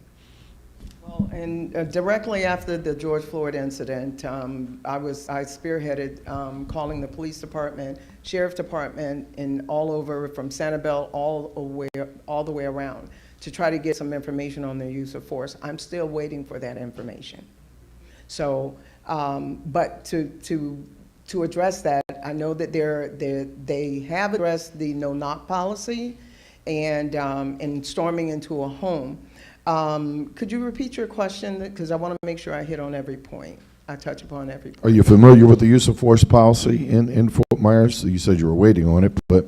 Well, Well, and directly after the George Floyd incident, I spearheaded calling the police department, sheriff department, and all over from Sanibel all the way around to try to get some information on their use of force. I'm still waiting for that information. So, but to address that, I know that they have addressed the no-knock policy and storming into a home. Could you repeat your question? Because I want to make sure I hit on every point. I touch upon every point. Are you familiar with the use of force policy in Fort Myers? You said you were waiting on it, but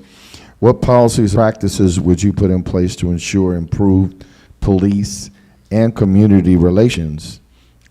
what policies, practices would you put in place to ensure improved police and community relations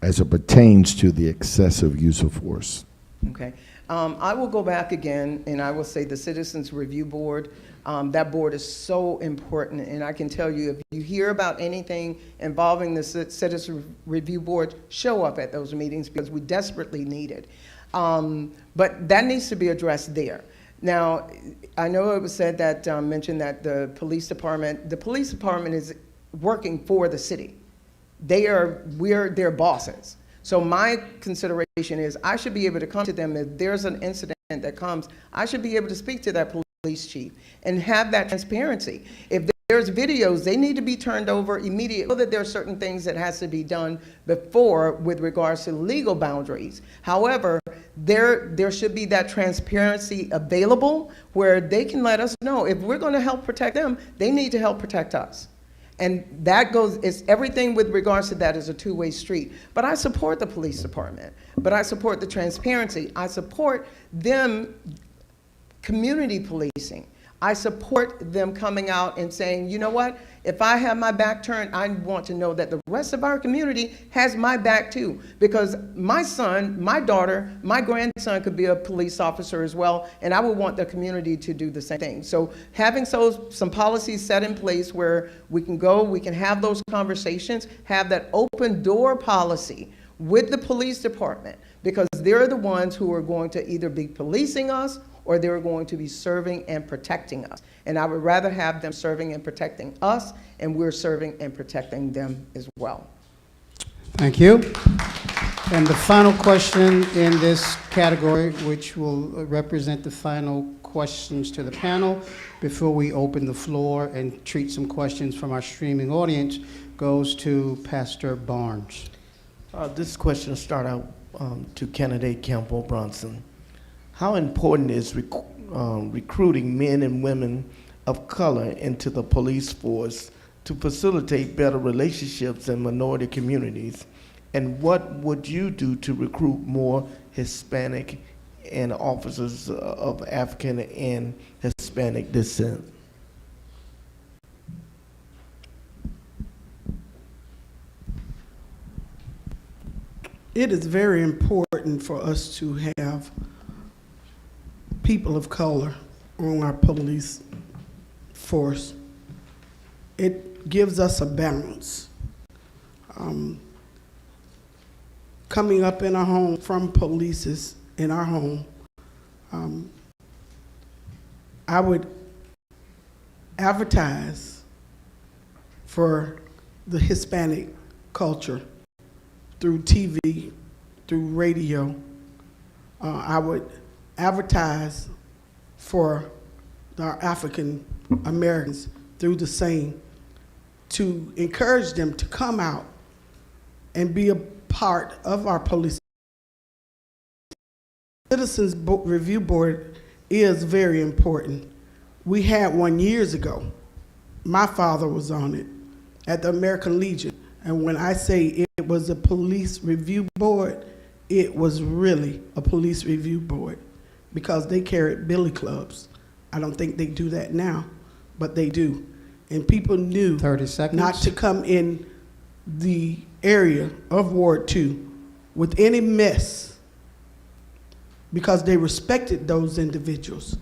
as it pertains to the excessive use of force? Okay. I will go back again, and I will say the Citizens Review Board. That board is so important, and I can tell you, if you hear about anything involving the Citizens Review Board, show up at those meetings because we desperately need it. But that needs to be addressed there. Now, I know it was said that, mentioned that the police department is working for the city. We're their bosses. So my consideration is I should be able to come to them if there's an incident that comes. I should be able to speak to that police chief and have that transparency. If there's videos, they need to be turned over immediately. I know that there are certain things that has to be done before with regards to legal boundaries. However, there should be that transparency available where they can let us know if we're going to help protect them, they need to help protect us. And that it's everything with regards to that is a two-way street. But I support the police department, but I support the transparency. I support them community policing. I support them coming out and saying, you know what, if I have my back turned, I want to know that the rest of our community has my back too. Because my son, my daughter, my grandson could be a police officer as well, and I would want the community to do the same thing. So having some policies set in place where we can go, we can have those conversations, have that open door policy with the police department, because they're the ones who are going to either be policing us or they're going to be serving and protecting us. And I would rather have them serving and protecting us, and we're serving and protecting them as well. Thank you. And the final question in this category, which will represent the final questions to the panel before we open the floor and treat some questions from our streaming audience, goes to Pastor Barnes. This question will start out to candidate Campbell Bronson. How important is recruiting men and women of color into the police force to facilitate better relationships in minority communities? And what would you do to recruit more Hispanic and officers of African and Hispanic descent? It is very important for us to have people of color on our police force. It gives us a balance. Coming up in our home from police in our home, I would advertise for the Hispanic culture through TV, through radio. I would advertise for our African Americans through the same, to encourage them to come out and be a part of our police. Citizens Review Board is very important. We had one years ago. My father was on it at the American Legion. And when I say it was a police review board, it was really a police review board, because they carried billy clubs. I don't think they do that now, but they do. And people knew 30 seconds. not to come in the area of Ward 2 with any mess, because they respected those individuals.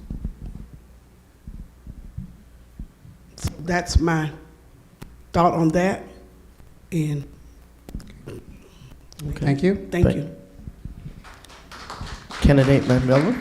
So that's my thought on that. And Okay. Thank you. thank you. Candidate Mandela?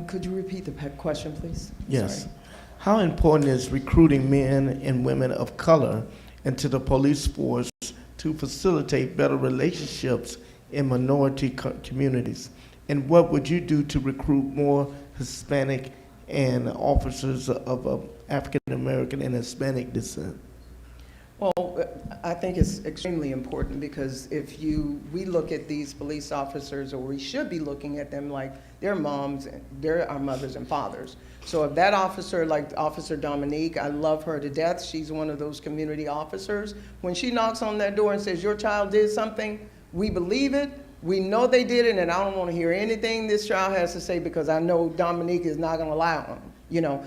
Could you repeat the question, please? Yes. Sorry. How important is recruiting men and women of color into the police force to facilitate better relationships in minority communities? And what would you do to recruit more Hispanic and officers of African American and Hispanic descent? Well, I think it's extremely important because we look at these police officers, or we should be looking at them like they're moms, they're our mothers and fathers. So if that officer, like Officer Dominique, I love her to death, she's one of those community officers. When she knocks on that door and says, your child did something, we believe it, we know they did it, and I don't want to hear anything this child has to say because I know Dominique is not going to allow him, you know.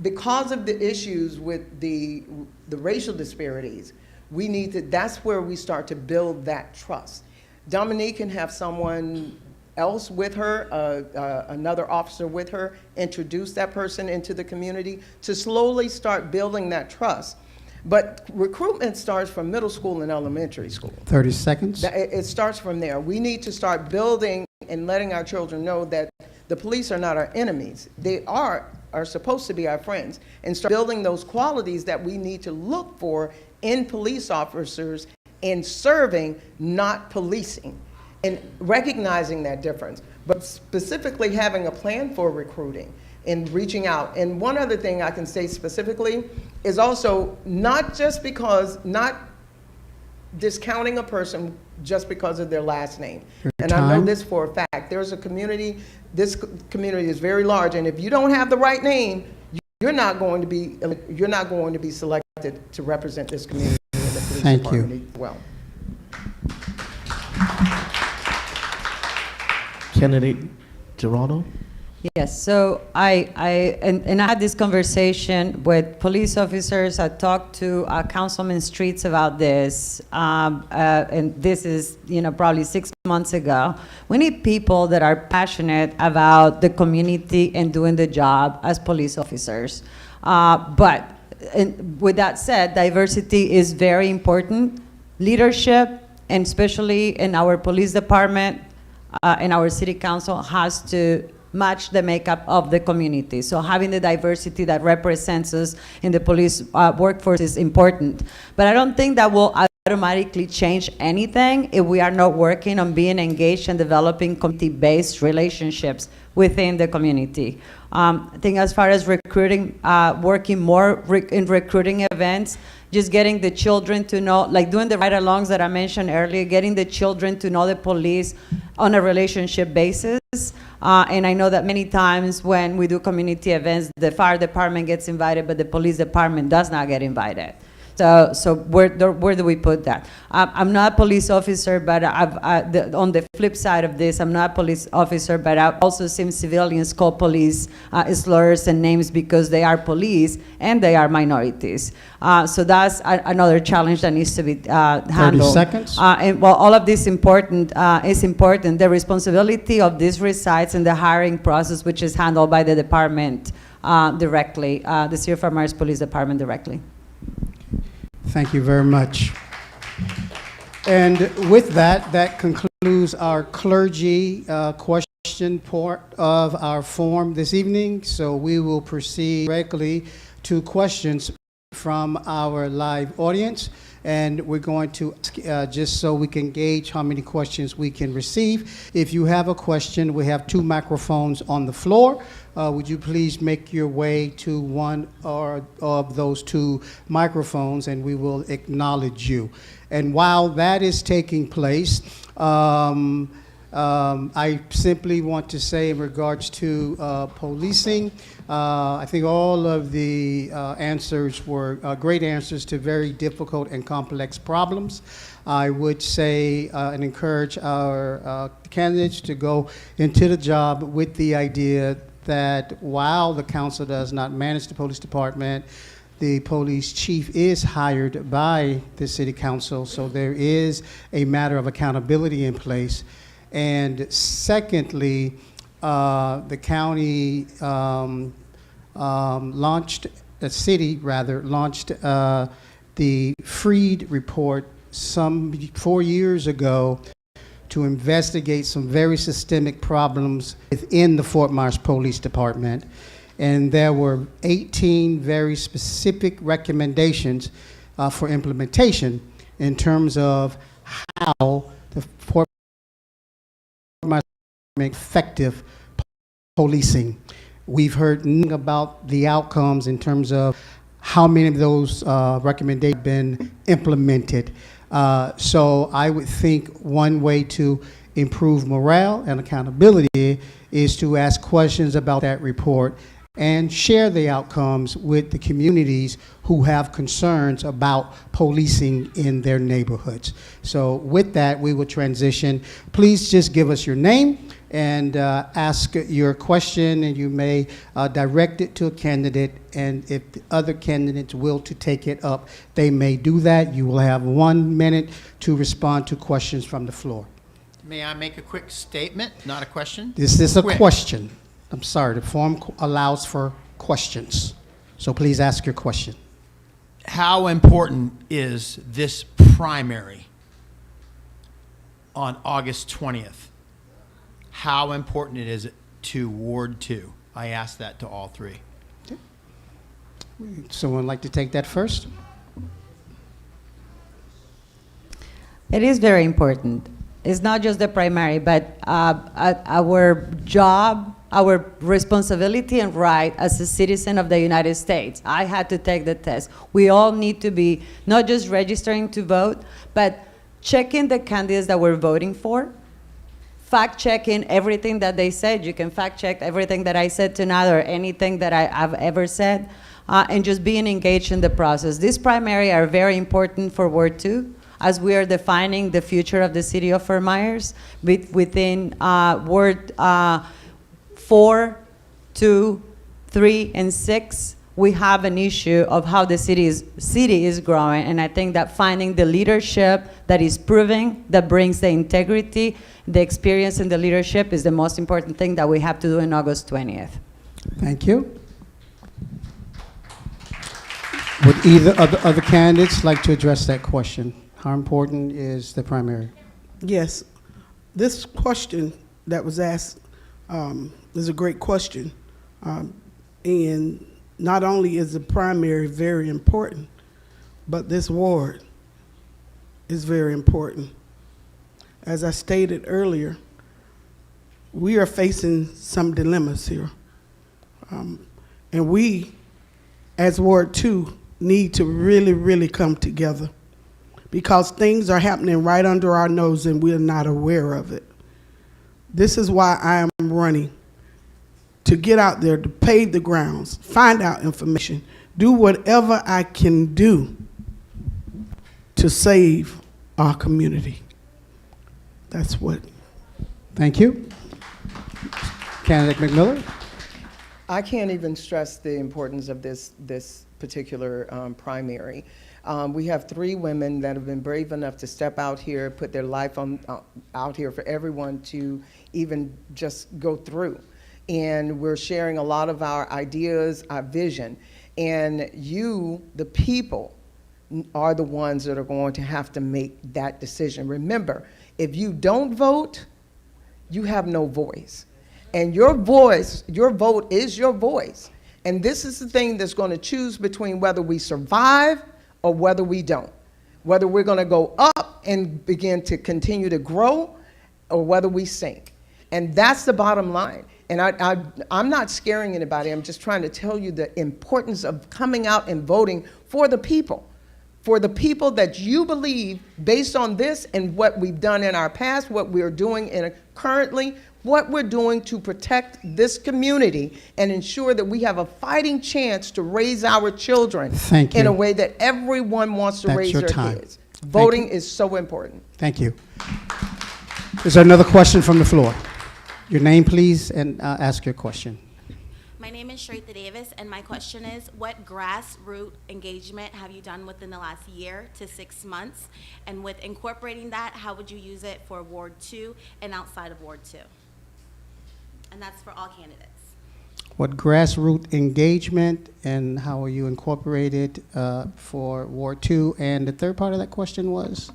Because of the issues with the racial disparities, that's where we start to build that trust. Dominique can have someone else with her, another officer with her, introduce that person into the community to slowly start building that trust. But recruitment starts from middle school and elementary school. 30 seconds. It starts from there. We need to start building and letting our children know that the police are not our enemies. They are supposed to be our friends, and start building those qualities that we need to look for in police officers in serving, not policing, and recognizing that difference, but specifically having a plan for recruiting and reaching out. And one other thing I can say specifically is also not discounting a person just because of their last name. And I know this for a fact. There's a community, this community is very large, and if you don't have the right name, you're not going to be selected to represent this community in the police department as well. Candidate Geraldo? Yes, so I had this conversation with police officers. I talked to Councilman Streets about this, and this is, probably 6 months ago. We need people that are passionate about the community and doing the job as police officers. But with that said, diversity is very important. Leadership, and especially in our police department, and our city council, has to match the makeup of the community. So having the diversity that represents us in the police workforce is important. But I don't think that will automatically change anything if we are not working on being engaged and developing community-based relationships within the community. I think as far as recruiting, working more in recruiting events, just getting the children to know, like doing the ride-alongs that I mentioned earlier, getting the children to know the police on a relationship basis. And I know that many times when we do community events, the fire department gets invited, but the police department does not get invited. So where do we put that? I'm not a police officer, but on the flip side of this, I'm not a police officer, but I've also seen civilians call police slurs and names because they are police and they are minorities. So that's another challenge that needs to be handled. 30 seconds. And while all of this is important, the responsibility of this resides in the hiring process, which is handled by the department directly, the City of Fort Myers Police Department directly. Thank you very much. And with that, that concludes our clergy question part of our forum this evening. So we will proceed directly to questions from our live audience. And we're going to, just so we can gauge how many questions we can receive. If you have a question, we have 2 microphones on the floor. Would you please make your way to one or of those 2 microphones, and we will acknowledge you. And while that is taking place, I simply want to say in regards to policing, I think all of the answers were great answers to very difficult and complex problems. I would say and encourage our candidates to go into the job with the idea that while the council does not manage the police department, the police chief is hired by the city council, so there is a matter of accountability in place. And secondly, the county launched the Freed report some 4 years ago to investigate some very systemic problems within the Fort Myers Police Department. And there were 18 very specific recommendations for implementation in terms of how the Fort Myers make effective policing. We've heard nothing about the outcomes in terms of how many of those recommendations have been implemented. So I would think one way to improve morale and accountability is to ask questions about that report and share the outcomes with the communities who have concerns about policing in their neighborhoods. So with that, we will transition. Please just give us your name and ask your question, and you may direct it to a candidate, and if the other candidates will to take it up, they may do that. You will have 1 minute to respond to questions from the floor. May I make a quick statement, not a question? This is a Quick. question. I'm sorry, the form allows for questions. So please ask your question. How important is this primary on August 20th? How important it is to Ward 2? I asked that to all three. Someone like to take that first? It is very important. It's not just the primary, but our job, our responsibility and right as a citizen of the United States. I had to take the test. We all need to be not just registering to vote, but checking the candidates that we're voting for, fact-checking everything that they said. You can fact-check everything that I said tonight or anything that I've ever said, and just being engaged in the process. These primary are very important for Ward 2, as we are defining the future of the city of Fort Myers. Within Ward 4, 2, 3, and 6, we have an issue of how the city is growing, and I think that finding the leadership that is proving, that brings the integrity, the experience in the leadership is the most important thing that we have to do on August 20th. Thank you. Would either of the other candidates like to address that question? How important is the primary? Yes, this question that was asked is a great question. And not only is the primary very important, but this ward is very important. As I stated earlier, we are facing some dilemmas here. And we, as Ward 2, need to really, really come together, because things are happening right under our nose and we're not aware of it. This is why I am running, to get out there, to pave the grounds, find out information, do whatever I can do to save our community. That's what. Thank you. Candidate McMillan? I can't even stress the importance of this particular primary. We have 3 women that have been brave enough to step out here, put their life out here for everyone to even just go through. And we're sharing a lot of our ideas, our vision. And you, the people, are the ones that are going to have to make that decision. Remember, if you don't vote, you have no voice. And your voice, your vote is your voice. And this is the thing that's going to choose between whether we survive or whether we don't. Whether we're going to go up and begin to continue to grow, or whether we sink. And that's the bottom line. And I'm not scaring anybody. I'm just trying to tell you the importance of coming out and voting for the people. For the people that you believe, based on this and what we've done in our past, what we're doing currently, what we're doing to protect this community and ensure that we have a fighting chance to raise our children in a way that everyone wants to raise their kids. Voting is so important. Thank you. Is there another question from the floor? Your name, please, and ask your question. My name is Shretha Davis, and my question is, what grassroots engagement have you done within the last year to 6 months? And with incorporating that, how would you use it for Ward 2 and outside of Ward 2? And that's for all candidates. What grassroots engagement and how are you incorporated for Ward 2? And the third part of that question was?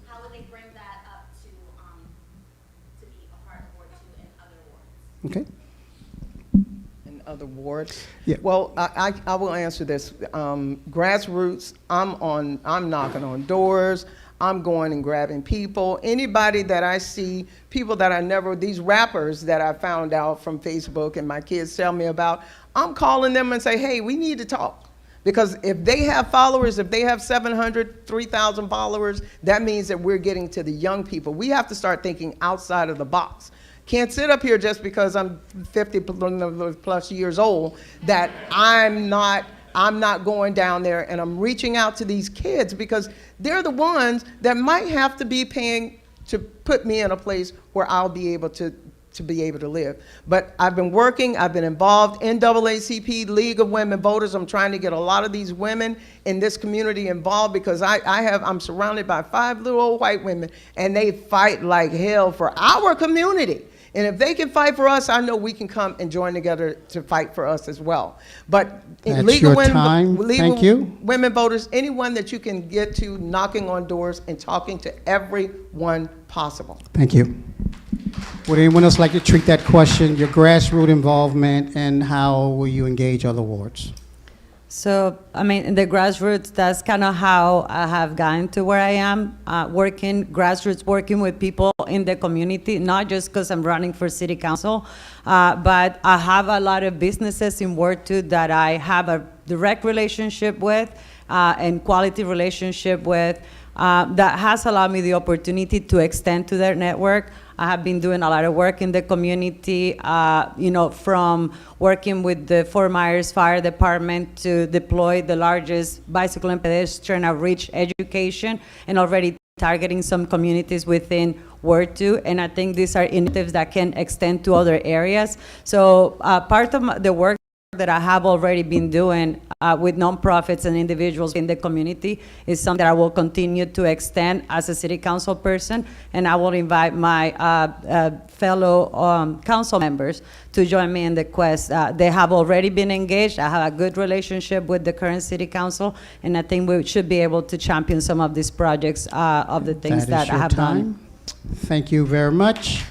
How would they bring that up to be a part of Ward 2 and other wards? Okay. And other wards. Yeah. Well, I will answer this. Grassroots, I'm knocking on doors. I'm going and grabbing people. Anybody that I see, people that I never, these rappers that I found out from Facebook and my kids tell me about, I'm calling them and say, hey, we need to talk. Because if they have followers, if they have 700, 3,000 followers, that means that we're getting to the young people. We have to start thinking outside of the box. Can't sit up here just because I'm 50 plus years old that I'm not going down there and I'm reaching out to these kids, because they're the ones that might have to be paying to put me in a place where I'll be able to be able to live. But I've been working, I've been involved, NAACP, League of Women Voters. I'm trying to get a lot of these women in this community involved, because I'm surrounded by 5 little old white women, and they fight like hell for our community. And if they can fight for us, I know we can come and join together to fight for us as well. But That's your time. Thank you. Women voters, anyone that you can get to, knocking on doors and talking to everyone possible. Thank you. Would anyone else like to treat that question, your grassroots involvement, and how will you engage other wards? So, I mean, in the grassroots, that's kind of how I have gotten to where I am, working with people in the community, not just because I'm running for city council, but I have a lot of businesses in Ward 2 that I have a direct relationship with and quality relationship with, that has allowed me the opportunity to extend to their network. I have been doing a lot of work in the community, from working with the Fort Myers Fire Department to deploy the largest bicycle and pedestrian outreach education, and already targeting some communities within Ward 2. And I think these are initiatives that can extend to other areas. So part of the work that I have already been doing with nonprofits and individuals in the community is something that I will continue to extend as a city council person, and I will invite my fellow council members to join me in the quest. They have already been engaged. I have a good relationship with the current city council, and I think we should be able to champion some of these projects of the things that I have done. Thank you very much.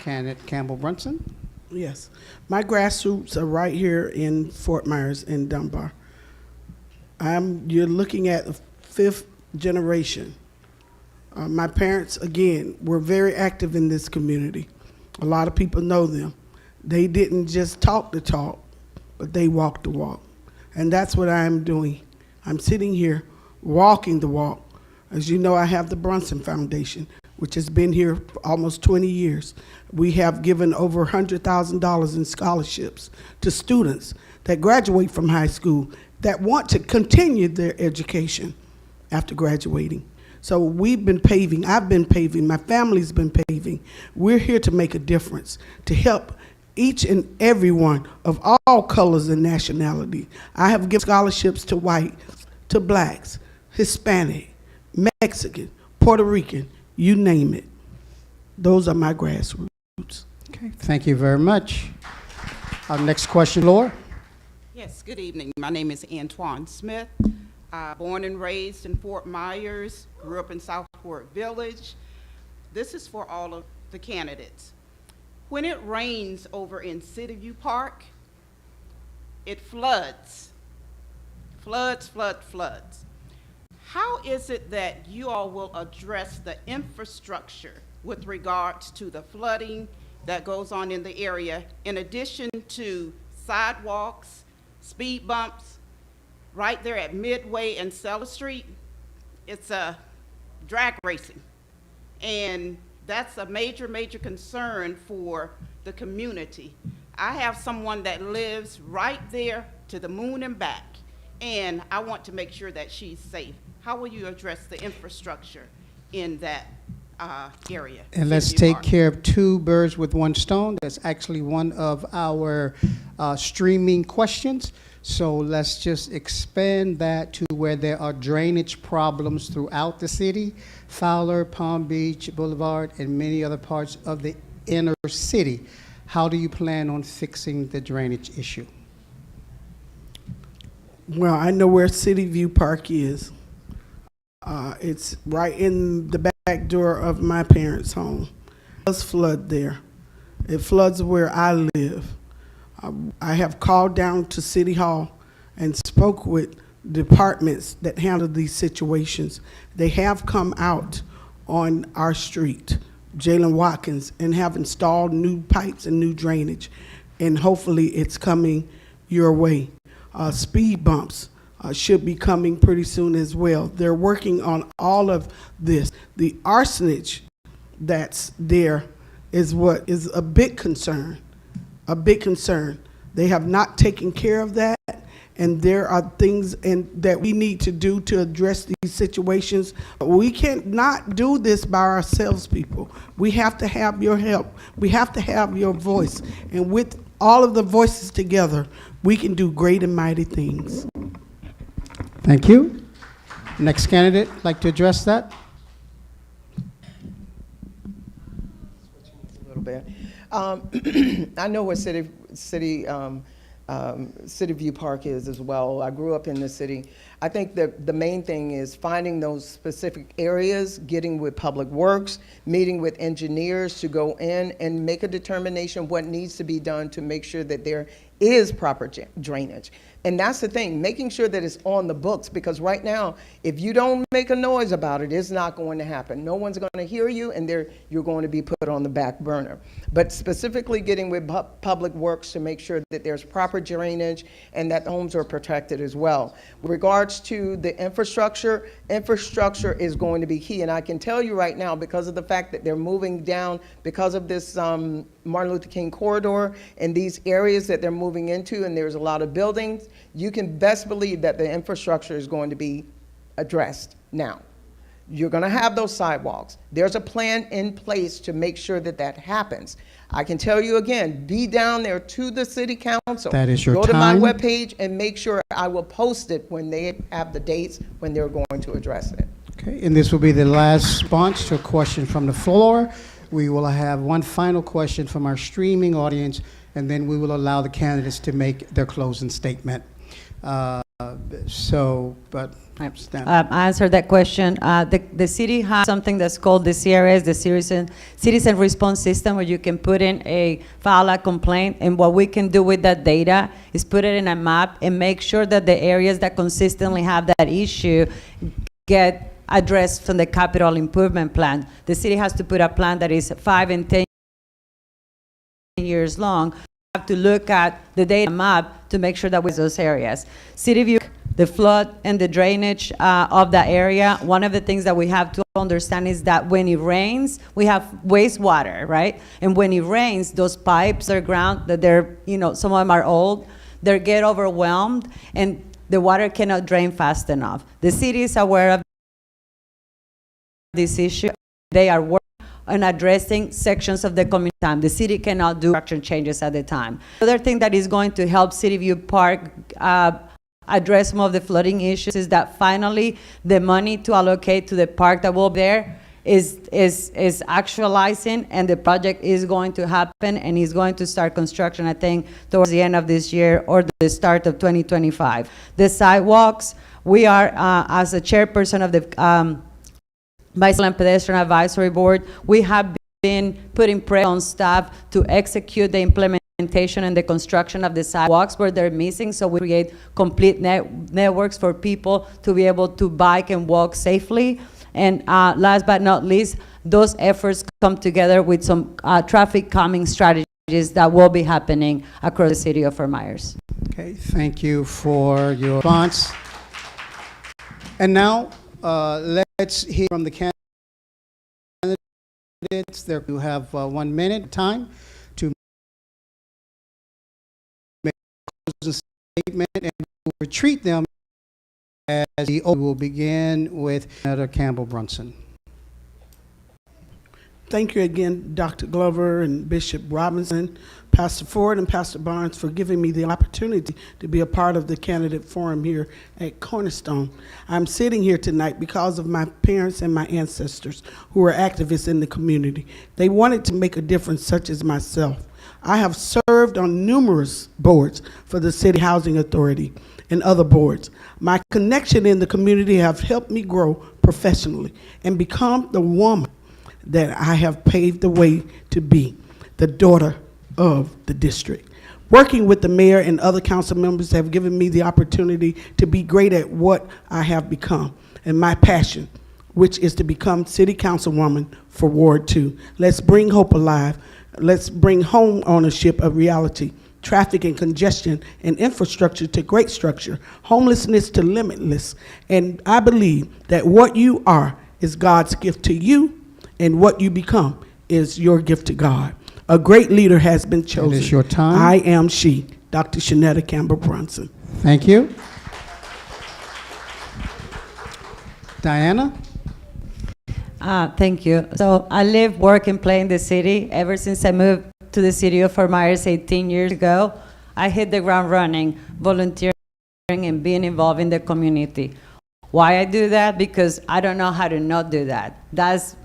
Candidate Campbell Brunson. Yes. My grassroots are right here in Fort Myers and Dunbar. You're looking at the 5th generation. My parents, again, were very active in this community. A lot of people know them. They didn't just talk the talk, but they walked the walk. And that's what I'm doing. I'm sitting here walking the walk. As you know, I have the Brunson Foundation, which has been here for almost 20 years. We have given over $100,000 in scholarships to students that graduate from high school that want to continue their education after graduating. So we've been paving, I've been paving, my family's been paving. We're here to make a difference, to help each and every one of all colors and nationality. I have given scholarships to whites, to blacks, Hispanic, Mexican, Puerto Rican, you name it. Those are my grassroots. Okay, thank you very much. Our next question, Laura. Yes, good evening. My name is Antoine Smith. Born and raised in Fort Myers, grew up in Southport Village. This is for all of the candidates. When it rains over in City View Park, it floods. Floods. How is it that you all will address the infrastructure with regards to the flooding that goes on in the area, in addition to sidewalks, speed bumps, right there at Midway and Cellar Street? It's a drag racing, and that's a major concern for the community. I have someone that lives right there to the moon and back, and I want to make sure that she's safe. How will you address the infrastructure in that area? And let's take care of 2 birds with 1 stone. That's actually one of our streaming questions. So let's just expand that to where there are drainage problems throughout the city, Fowler, Palm Beach, Boulevard, and many other parts of the inner city. How do you plan on fixing the drainage issue? Well, I know where City View Park is. It's right in the back door of my parents' home. It does flood there. It floods where I live. I have called down to City Hall and spoke with departments that handle these situations. They have come out on our street, Jalen Watkins, and have installed new pipes and new drainage. And hopefully it's coming your way. Speed bumps should be coming pretty soon as well. They're working on all of this. The arsonage that's there is what is a big concern, a big concern. They have not taken care of that, and there are things that we need to do to address these situations. We cannot do this by ourselves, people. We have to have your help. We have to have your voice. And with all of the voices together, we can do great and mighty things. Thank you. Next candidate, like to address that? A little bit. I know what City View Park is as well. I grew up in the city. I think that the main thing is finding those specific areas, getting with Public Works, meeting with engineers to go in and make a determination what needs to be done to make sure that there is proper drainage. And that's the thing, making sure that it's on the books, because right now, if you don't make a noise about it, it's not going to happen. No one's going to hear you, and you're going to be put on the back burner. But specifically getting with Public Works to make sure that there's proper drainage and that homes are protected as well. With regards to the infrastructure is going to be key. And I can tell you right now, because of the fact that they're moving down, because of this Martin Luther King corridor and these areas that they're moving into, and there's a lot of buildings, you can best believe that the infrastructure is going to be addressed now. You're going to have those sidewalks. There's a plan in place to make sure that that happens. I can tell you again, be down there to the city council. That is your Go to my time. webpage and make sure I will post it when they have the dates when they're going to address it. Okay, and this will be the last response to a question from the floor. We will have one final question from our streaming audience, and then we will allow the candidates to make their closing statement. Stan. I answered that question. The city has something that's called the CRS, the Citizen Response System, where you can put in file a complaint, and what we can do with that data is put it in a map and make sure that the areas that consistently have that issue get addressed from the capital improvement plan. The city has to put a plan that is 5 and 10 years long. Have to look at the data map to make sure that with those areas. City View, the flood and the drainage of that area, one of the things that we have to understand is that when it rains, we have wastewater, right? And when it rains, those pipes are ground, that they're, some of them are old, they get overwhelmed, and the water cannot drain fast enough. The city is aware of this issue. They are working on addressing sections of the community time. The city cannot do structure changes at the time. The other thing that is going to help City View Park address some of the flooding issues is that finally the money to allocate to the park that will be there is actualizing, and the project is going to happen and is going to start construction, I think, towards the end of this year or the start of 2025. The sidewalks, we are, as a chairperson of the Bicycle and Pedestrian Advisory Board, we have been putting pressure on staff to execute the implementation and the construction of the sidewalks where they're missing, so we create complete networks for people to be able to bike and walk safely. And last but not least, those efforts come together with some traffic calming strategies that will be happening across the city of Fort Myers. Okay, thank you for your response. And now, let's hear from the candidates. There you have 1 minute time to make a closing statement, and we'll retreat them as we will begin with Senator Campbell Brunson. Thank you again, Dr. Glover and Bishop Robinson, Pastor Ford, and Pastor Barnes for giving me the opportunity to be a part of the candidate forum here at Cornerstone. I'm sitting here tonight because of my parents and my ancestors who are activists in the community. They wanted to make a difference, such as myself. I have served on numerous boards for the City Housing Authority and other boards. My connection in the community have helped me grow professionally and become the woman that I have paved the way to be. the daughter of the district. Working with the mayor and other council members have given me the opportunity to be great at what I have become and my passion, which is to become city councilwoman for Ward 2. Let's bring hope alive. Let's bring home ownership a reality. Traffic and congestion and infrastructure to great structure, homelessness to limitless. And I believe that what you are is God's gift to you, and what you become is your gift to God. A great leader has been chosen. It is your time. I am she, Dr. Shanetta Campbell Brunson. Thank you. Diana? Thank you. So I live, work, and play in the city. Ever since I moved to the city of Fort Myers 18 years ago, I hit the ground running, volunteering, and being involved in the community. Why I do that? Because I don't know how to not do that.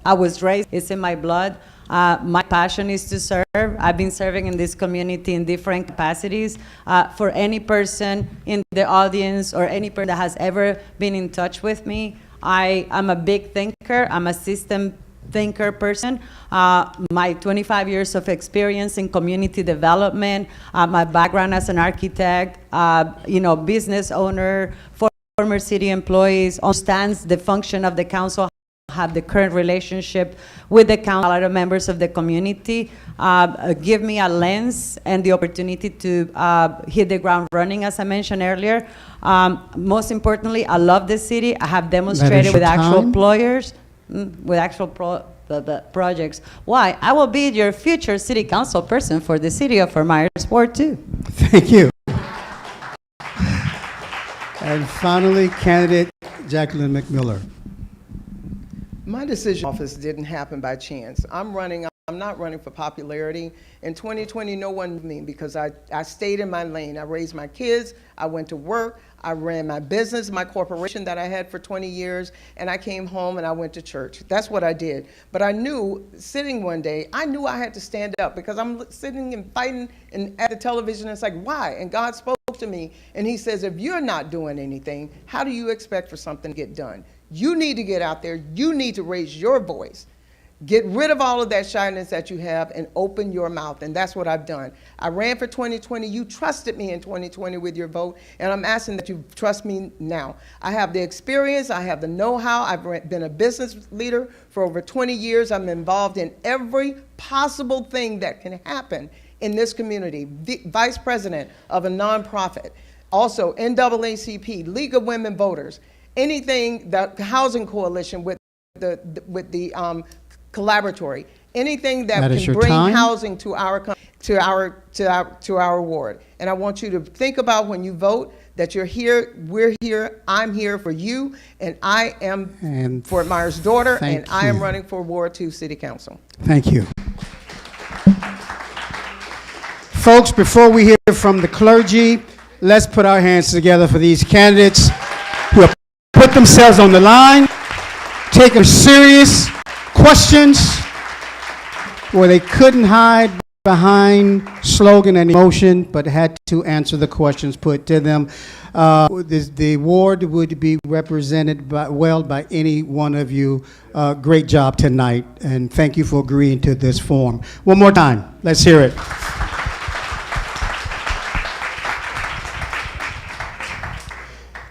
I was raised, it's in my blood. My passion is to serve. I've been serving in this community in different capacities. For any person in the audience or any person that has ever been in touch with me, I'm a big thinker. I'm a system thinker person. My 25 years of experience in community development, my background as an architect, business owner, former city employees, understands the function of the council, have the current relationship with the council, a lot of members of the community, give me a lens and the opportunity to hit the ground running, as I mentioned earlier. Most importantly, I love this city. I have demonstrated with actual employers, with actual projects. Why? I will be your future city council person for the city of Fort Myers Ward 2. Thank you. And finally, candidate Jacqueline McMiller. My decision office didn't happen by chance. I'm not running for popularity. In 2020, no one knew me because I stayed in my lane. I raised my kids, I went to work, I ran my business, my corporation that I had for 20 years, and I came home and I went to church. That's what I did. But I knew, sitting one day, I knew I had to stand up because I'm sitting and fighting at the television, and it's like, why? And God spoke to me, and he says, if you're not doing anything, how do you expect for something to get done? You need to get out there. You need to raise your voice. Get rid of all of that shyness that you have and open your mouth. And that's what I've done. I ran for 2020. You trusted me in 2020 with your vote. And I'm asking that you trust me now. I have the experience. I have the know-how. I've been a business leader for over 20 years. I'm involved in every possible thing that can happen in this community. Vice president of a nonprofit. Also, NAACP, League of Women Voters. Anything, the Housing Coalition with the collaboratory, anything that can bring housing to our ward. And I want you to think about when you vote that you're here, we're here, I'm here for you, and I am Fort Myers' daughter, and I am running for Ward 2 City Council. Thank you. Folks, before we hear from the clergy, let's put our hands together for these candidates who have put themselves on the line, taken serious questions where they couldn't hide behind slogan and emotion, but had to answer the questions put to them. The ward would be represented by any one of you. Great job tonight, and thank you for agreeing to this form. One more time, let's hear it.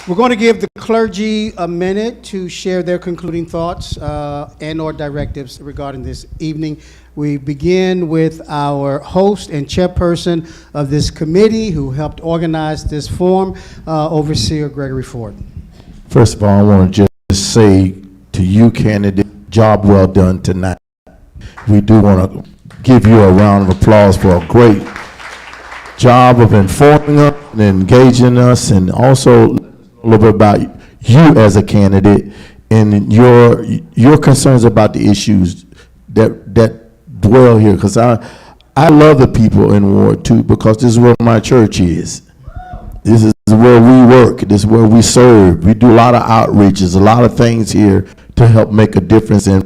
We're going to give the clergy a minute to share their concluding thoughts and/or directives regarding this evening. We begin with our host and chairperson of this committee who helped organize this forum, Overseer Gregory Ford. First of all, I want to just say to you, candidate, job well done tonight. We do want to give you a round of applause for a great job of informing us and engaging us, and also a little bit about you as a candidate and your concerns about the issues that dwell here. Because I love the people in Ward 2 because this is where my church is. This is where we work. This is where we serve. We do a lot of outreaches, a lot of things here to help make a difference. And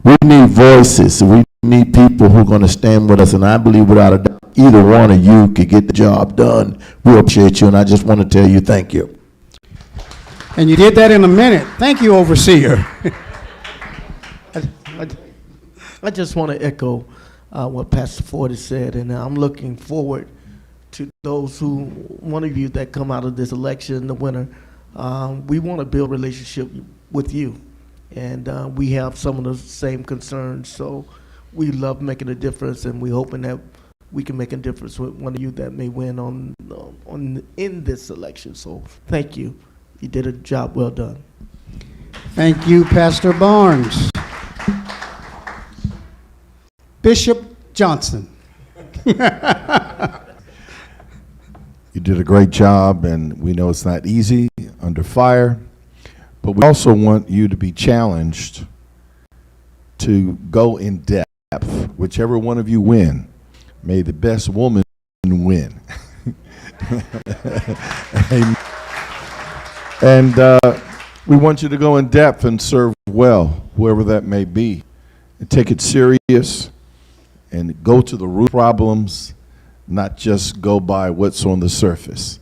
we need voices. We need people who are going to stand with us. And I believe without a doubt, either one of you could get the job done. We appreciate you, and I just want to tell you thank you. And you did that in a minute. Thank you, Overseer. I just want to echo what Pastor Ford has said, and I'm looking forward to one of you that come out of this election, the winner. We want to build a relationship with you, and we have some of the same concerns. So we love making a difference, and we're hoping that we can make a difference with one of you that may win in this election. So thank you. You did a job well done. Thank you, Pastor Barnes. Bishop Johnson. You did a great job, and we know it's not easy under fire, but we also want you to be challenged to go in depth. Whichever one of you win, may the best woman win. And we want you to go in depth and serve well, whoever that may be, and take it serious and go to the root problems, not just go by what's on the surface,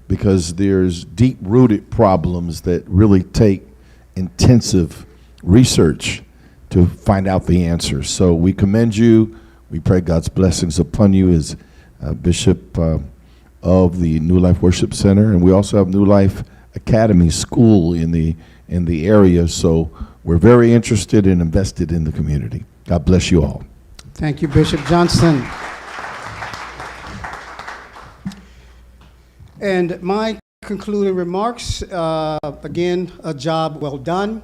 because there's deep-rooted problems that really take intensive research to find out the answers. So we commend you. We pray God's blessings upon you as Bishop of the New Life Worship Center, and we also have New Life Academy School in the area. So we're very interested and invested in the community. God bless you all. Thank you, Bishop Johnson. And my concluding remarks, again, a job well done.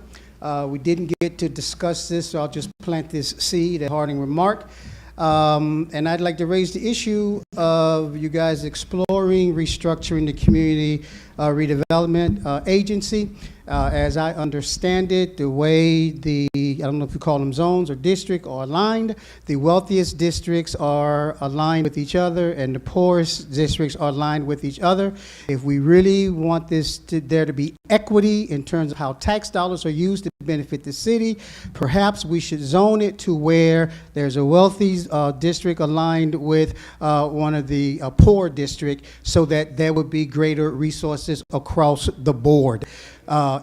We didn't get to discuss this, so I'll just plant this seed at Harding remark. And I'd like to raise the issue of you guys exploring restructuring the community redevelopment agency. As I understand it, the way I don't know if you call them zones or district, are aligned. The wealthiest districts are aligned with each other, and the poorest districts are aligned with each other. If we really want there to be equity in terms of how tax dollars are used to benefit the city, perhaps we should zone it to where there's a wealthy district aligned with one of the poor district, so that there would be greater resources across the board.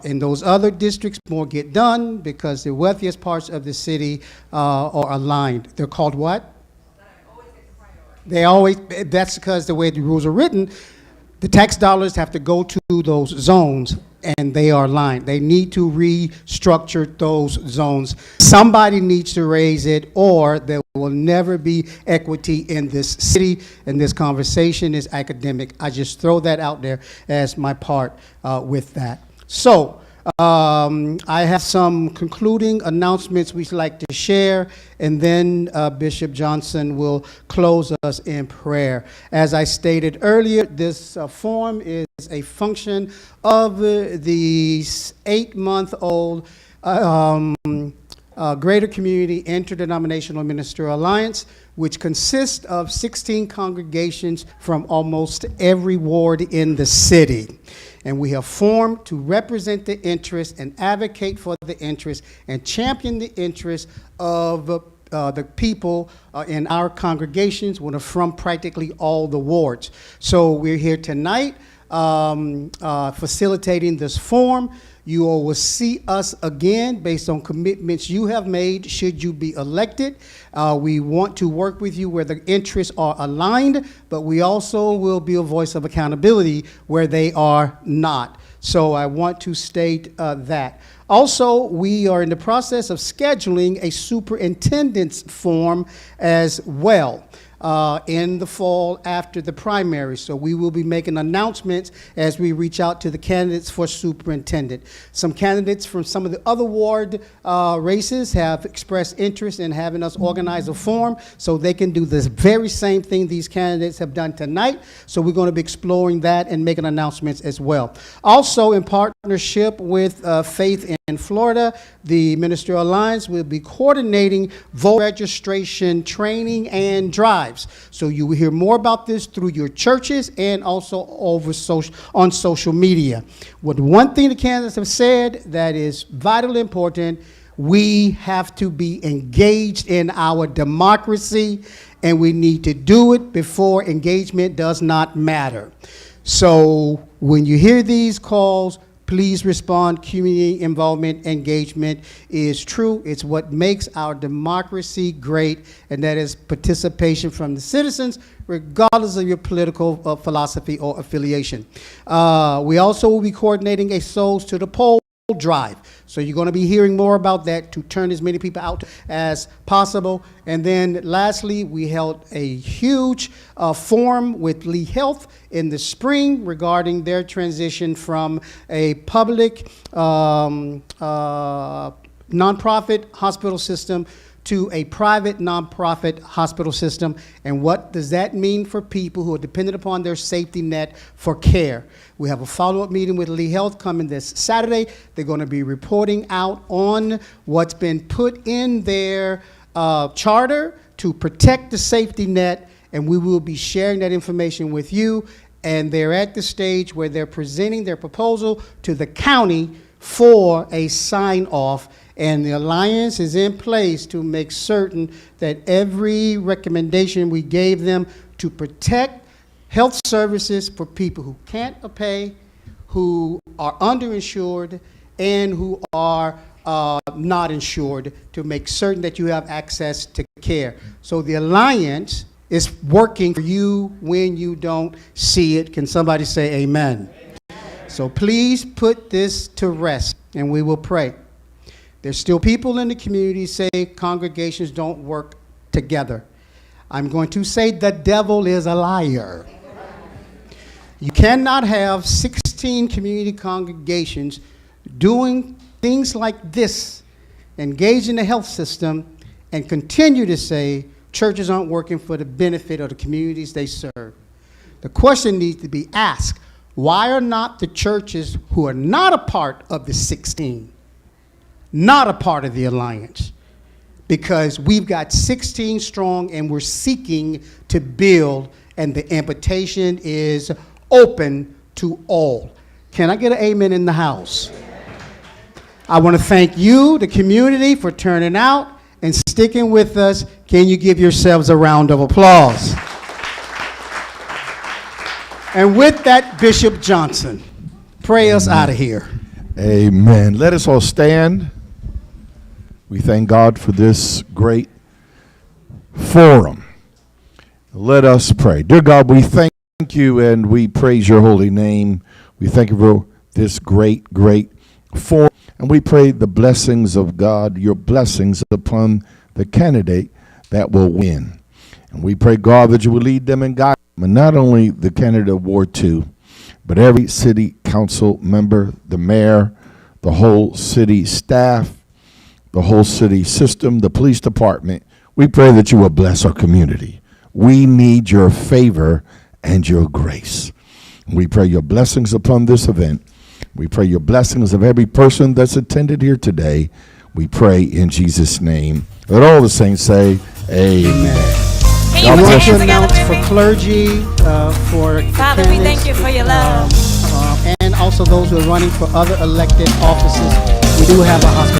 In those other districts, more get done because the wealthiest parts of the city are aligned. They're called what? That's because the way the rules are written, the tax dollars have to go to those zones, and they are aligned. They need to restructure those zones. Somebody needs to raise it, or there will never be equity in this city, and this conversation is academic. I just throw that out there as my part with that. So I have some concluding announcements we'd like to share, and then Bishop Johnson will close us in prayer. As I stated earlier, this forum is a function of the 8-month-old Greater Community Interdenominational Ministerial Alliance, which consists of 16 congregations from almost every ward in the city. And we have formed to represent the interests and advocate for the interests and champion the interests of the people in our congregations, which are from practically all the wards. So we're here tonight facilitating this forum. You all will see us again based on commitments you have made should you be elected. We want to work with you where the interests are aligned, but we also will be a voice of accountability where they are not. So I want to state that. Also, we are in the process of scheduling a superintendent's forum as well. In the fall after the primary. So we will be making announcements as we reach out to the candidates for superintendent. Some candidates from some of the other ward races have expressed interest in having us organize a forum so they can do this very same thing these candidates have done tonight. So we're going to be exploring that and making announcements as well. Also, in partnership with Faith in Florida, the Ministerial Alliance will be coordinating voter registration training and drives. So you will hear more about this through your churches and also on social media. One thing the candidates have said that is vitally important: we have to be engaged in our democracy, and we need to do it before engagement does not matter. So when you hear these calls, Please respond. Community involvement, engagement is true. It's what makes our democracy great, and that is participation from the citizens, regardless of your political philosophy or affiliation. We also will be coordinating a Souls to the Poll drive. So you're going to be hearing more about that to turn as many people out as possible. And then lastly, we held a huge forum with Lee Health in the spring regarding their transition from a public nonprofit hospital system to a private nonprofit hospital system. And what does that mean for people who are dependent upon their safety net for care? We have a follow-up meeting with Lee Health coming this Saturday. They're going to be reporting out on what's been put in their charter to protect the safety net, and we will be sharing that information with you. And they're at the stage where they're presenting their proposal to the county for a sign-off, and the alliance is in place to make certain that every recommendation we gave them to protect health services for people who can't pay, who are underinsured, and who are not insured, to make certain that you have access to care. So the alliance is working for you when you don't see it. Can somebody say amen? So please put this to rest, and we will pray. There's still people in the community say congregations don't work together. I'm going to say the devil is a liar. You cannot have 16 community congregations doing things like this, engage in the health system, and continue to say churches aren't working for the benefit of the communities they serve. The question needs to be asked, why are not the churches who are not a part of the 16 not a part of the alliance? Because we've got 16 strong and we're seeking to build, and the invitation is open to all. Can I get an amen in the house? I want to thank you, the community, for turning out and sticking with us. Can you give yourselves a round of applause? And with that, Bishop Johnson, pray us out of here. Amen. Let us all stand. We thank God for this great forum. Let us pray. Dear God, we thank you and we praise your holy name. We thank you for this great, great forum. And we pray the blessings of God, your blessings upon the candidate that will win. And we pray, God, that you will lead them and guide them. And not only the candidate of Ward 2, but every city council member, the mayor, the whole city staff, the whole city system, the police department. We pray that you will bless our community. We need your favor and your grace. We pray your blessings upon this event. We pray your blessings of every person that's attended here today. We pray in Jesus' name. Let all the saints say, amen. I want to announce for clergy, for Father, we thank you for your love. And also those who are running for other elected offices. We do have a hospital.